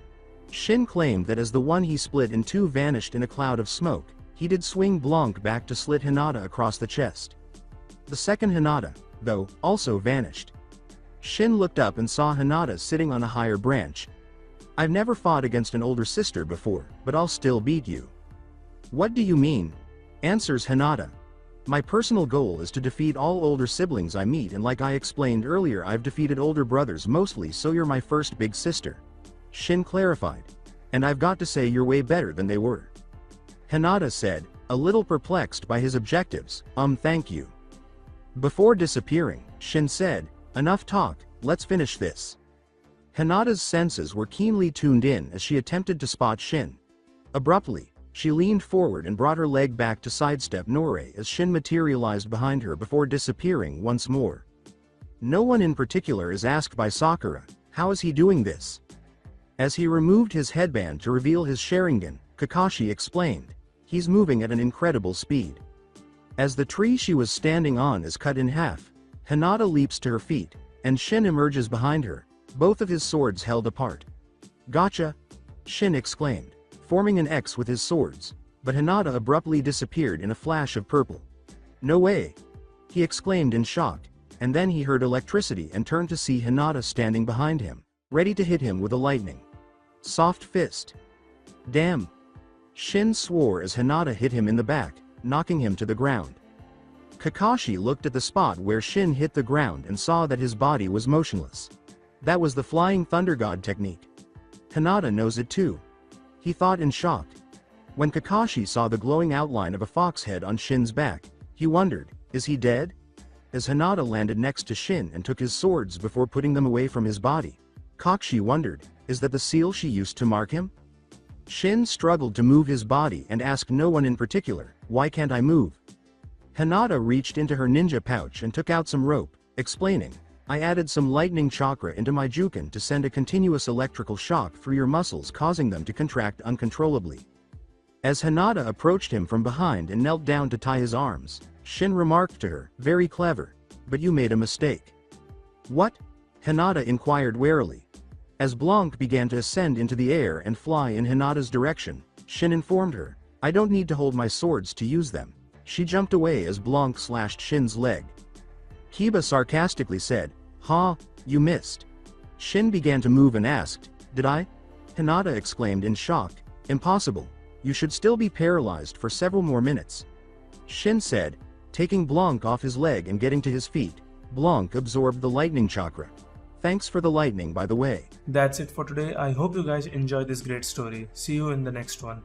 Shin claimed that as the one he split in two vanished in a cloud of smoke, he did swing Blanc back to slit Hinata across the chest. The second Hinata, though, also vanished. Shin looked up and saw Hinata sitting on a higher branch. "I've never fought against an older sister before, but I'll still beat you." "What do you mean?" answers Hinata. "My personal goal is to defeat all older siblings I meet, and like I explained earlier, I've defeated older brothers mostly, so you're my first big sister." Shin clarified. "And I've got to say you're way better than they were." Hinata said, a little perplexed by his objectives, "Thank you." Before disappearing, Shin said, "Enough talk, let's finish this." Hinata's senses were keenly tuned in as she attempted to spot Shin. Abruptly, she leaned forward and brought her leg back to sidestep Nore as Shin materialized behind her before disappearing once more. No one in particular is asked by Sakura, "How is he doing this?" As he removed his headband to reveal his Sharingan, Kakashi explained, "He's moving at an incredible speed." As the tree she was standing on is cut in half, Hinata leaps to her feet, and Shin emerges behind her, both of his swords held apart. "Gotcha!" Shin exclaimed, forming an X with his swords, but Hinata abruptly disappeared in a flash of purple. "No way!" he exclaimed in shock, and then he heard electricity and turned to see Hinata standing behind him, ready to hit him with a lightning. Soft fist. "Damn!" Shin swore as Hinata hit him in the back, knocking him to the ground. Kakashi looked at the spot where Shin hit the ground and saw that his body was motionless. That was the Flying Thunder God technique. Hinata knows it too. He thought in shock. When Kakashi saw the glowing outline of a fox head on Shin's back, he wondered, is he dead? As Hinata landed next to Shin and took his swords before putting them away from his body, Kakashi wondered, is that the seal she used to mark him? Shin struggled to move his body and asked no one in particular, "Why can't I move?" Hinata reached into her ninja pouch and took out some rope, explaining, I added some lightning chakra into my Juken to send a continuous electrical shock through your muscles, causing them to contract uncontrollably. As Hinata approached him from behind and knelt down to tie his arms, Shin remarked to her, very clever, but you made a mistake. What? Hinata inquired warily. As Blanc began to ascend into the air and fly in Hinata's direction, Shin informed her, I don't need to hold my swords to use them. She jumped away as Blanc slashed Shin's leg. Kiba sarcastically said, Ha, you missed. Shin began to move and asked, Did I? Hinata exclaimed in shock, Impossible. You should still be paralyzed for several more minutes. Shin said, taking Blanc off his leg and getting to his feet. Blanc absorbed the lightning chakra. Thanks for the lightning, by the way. That's it for today. I hope you guys enjoyed this great story. See you in the next one.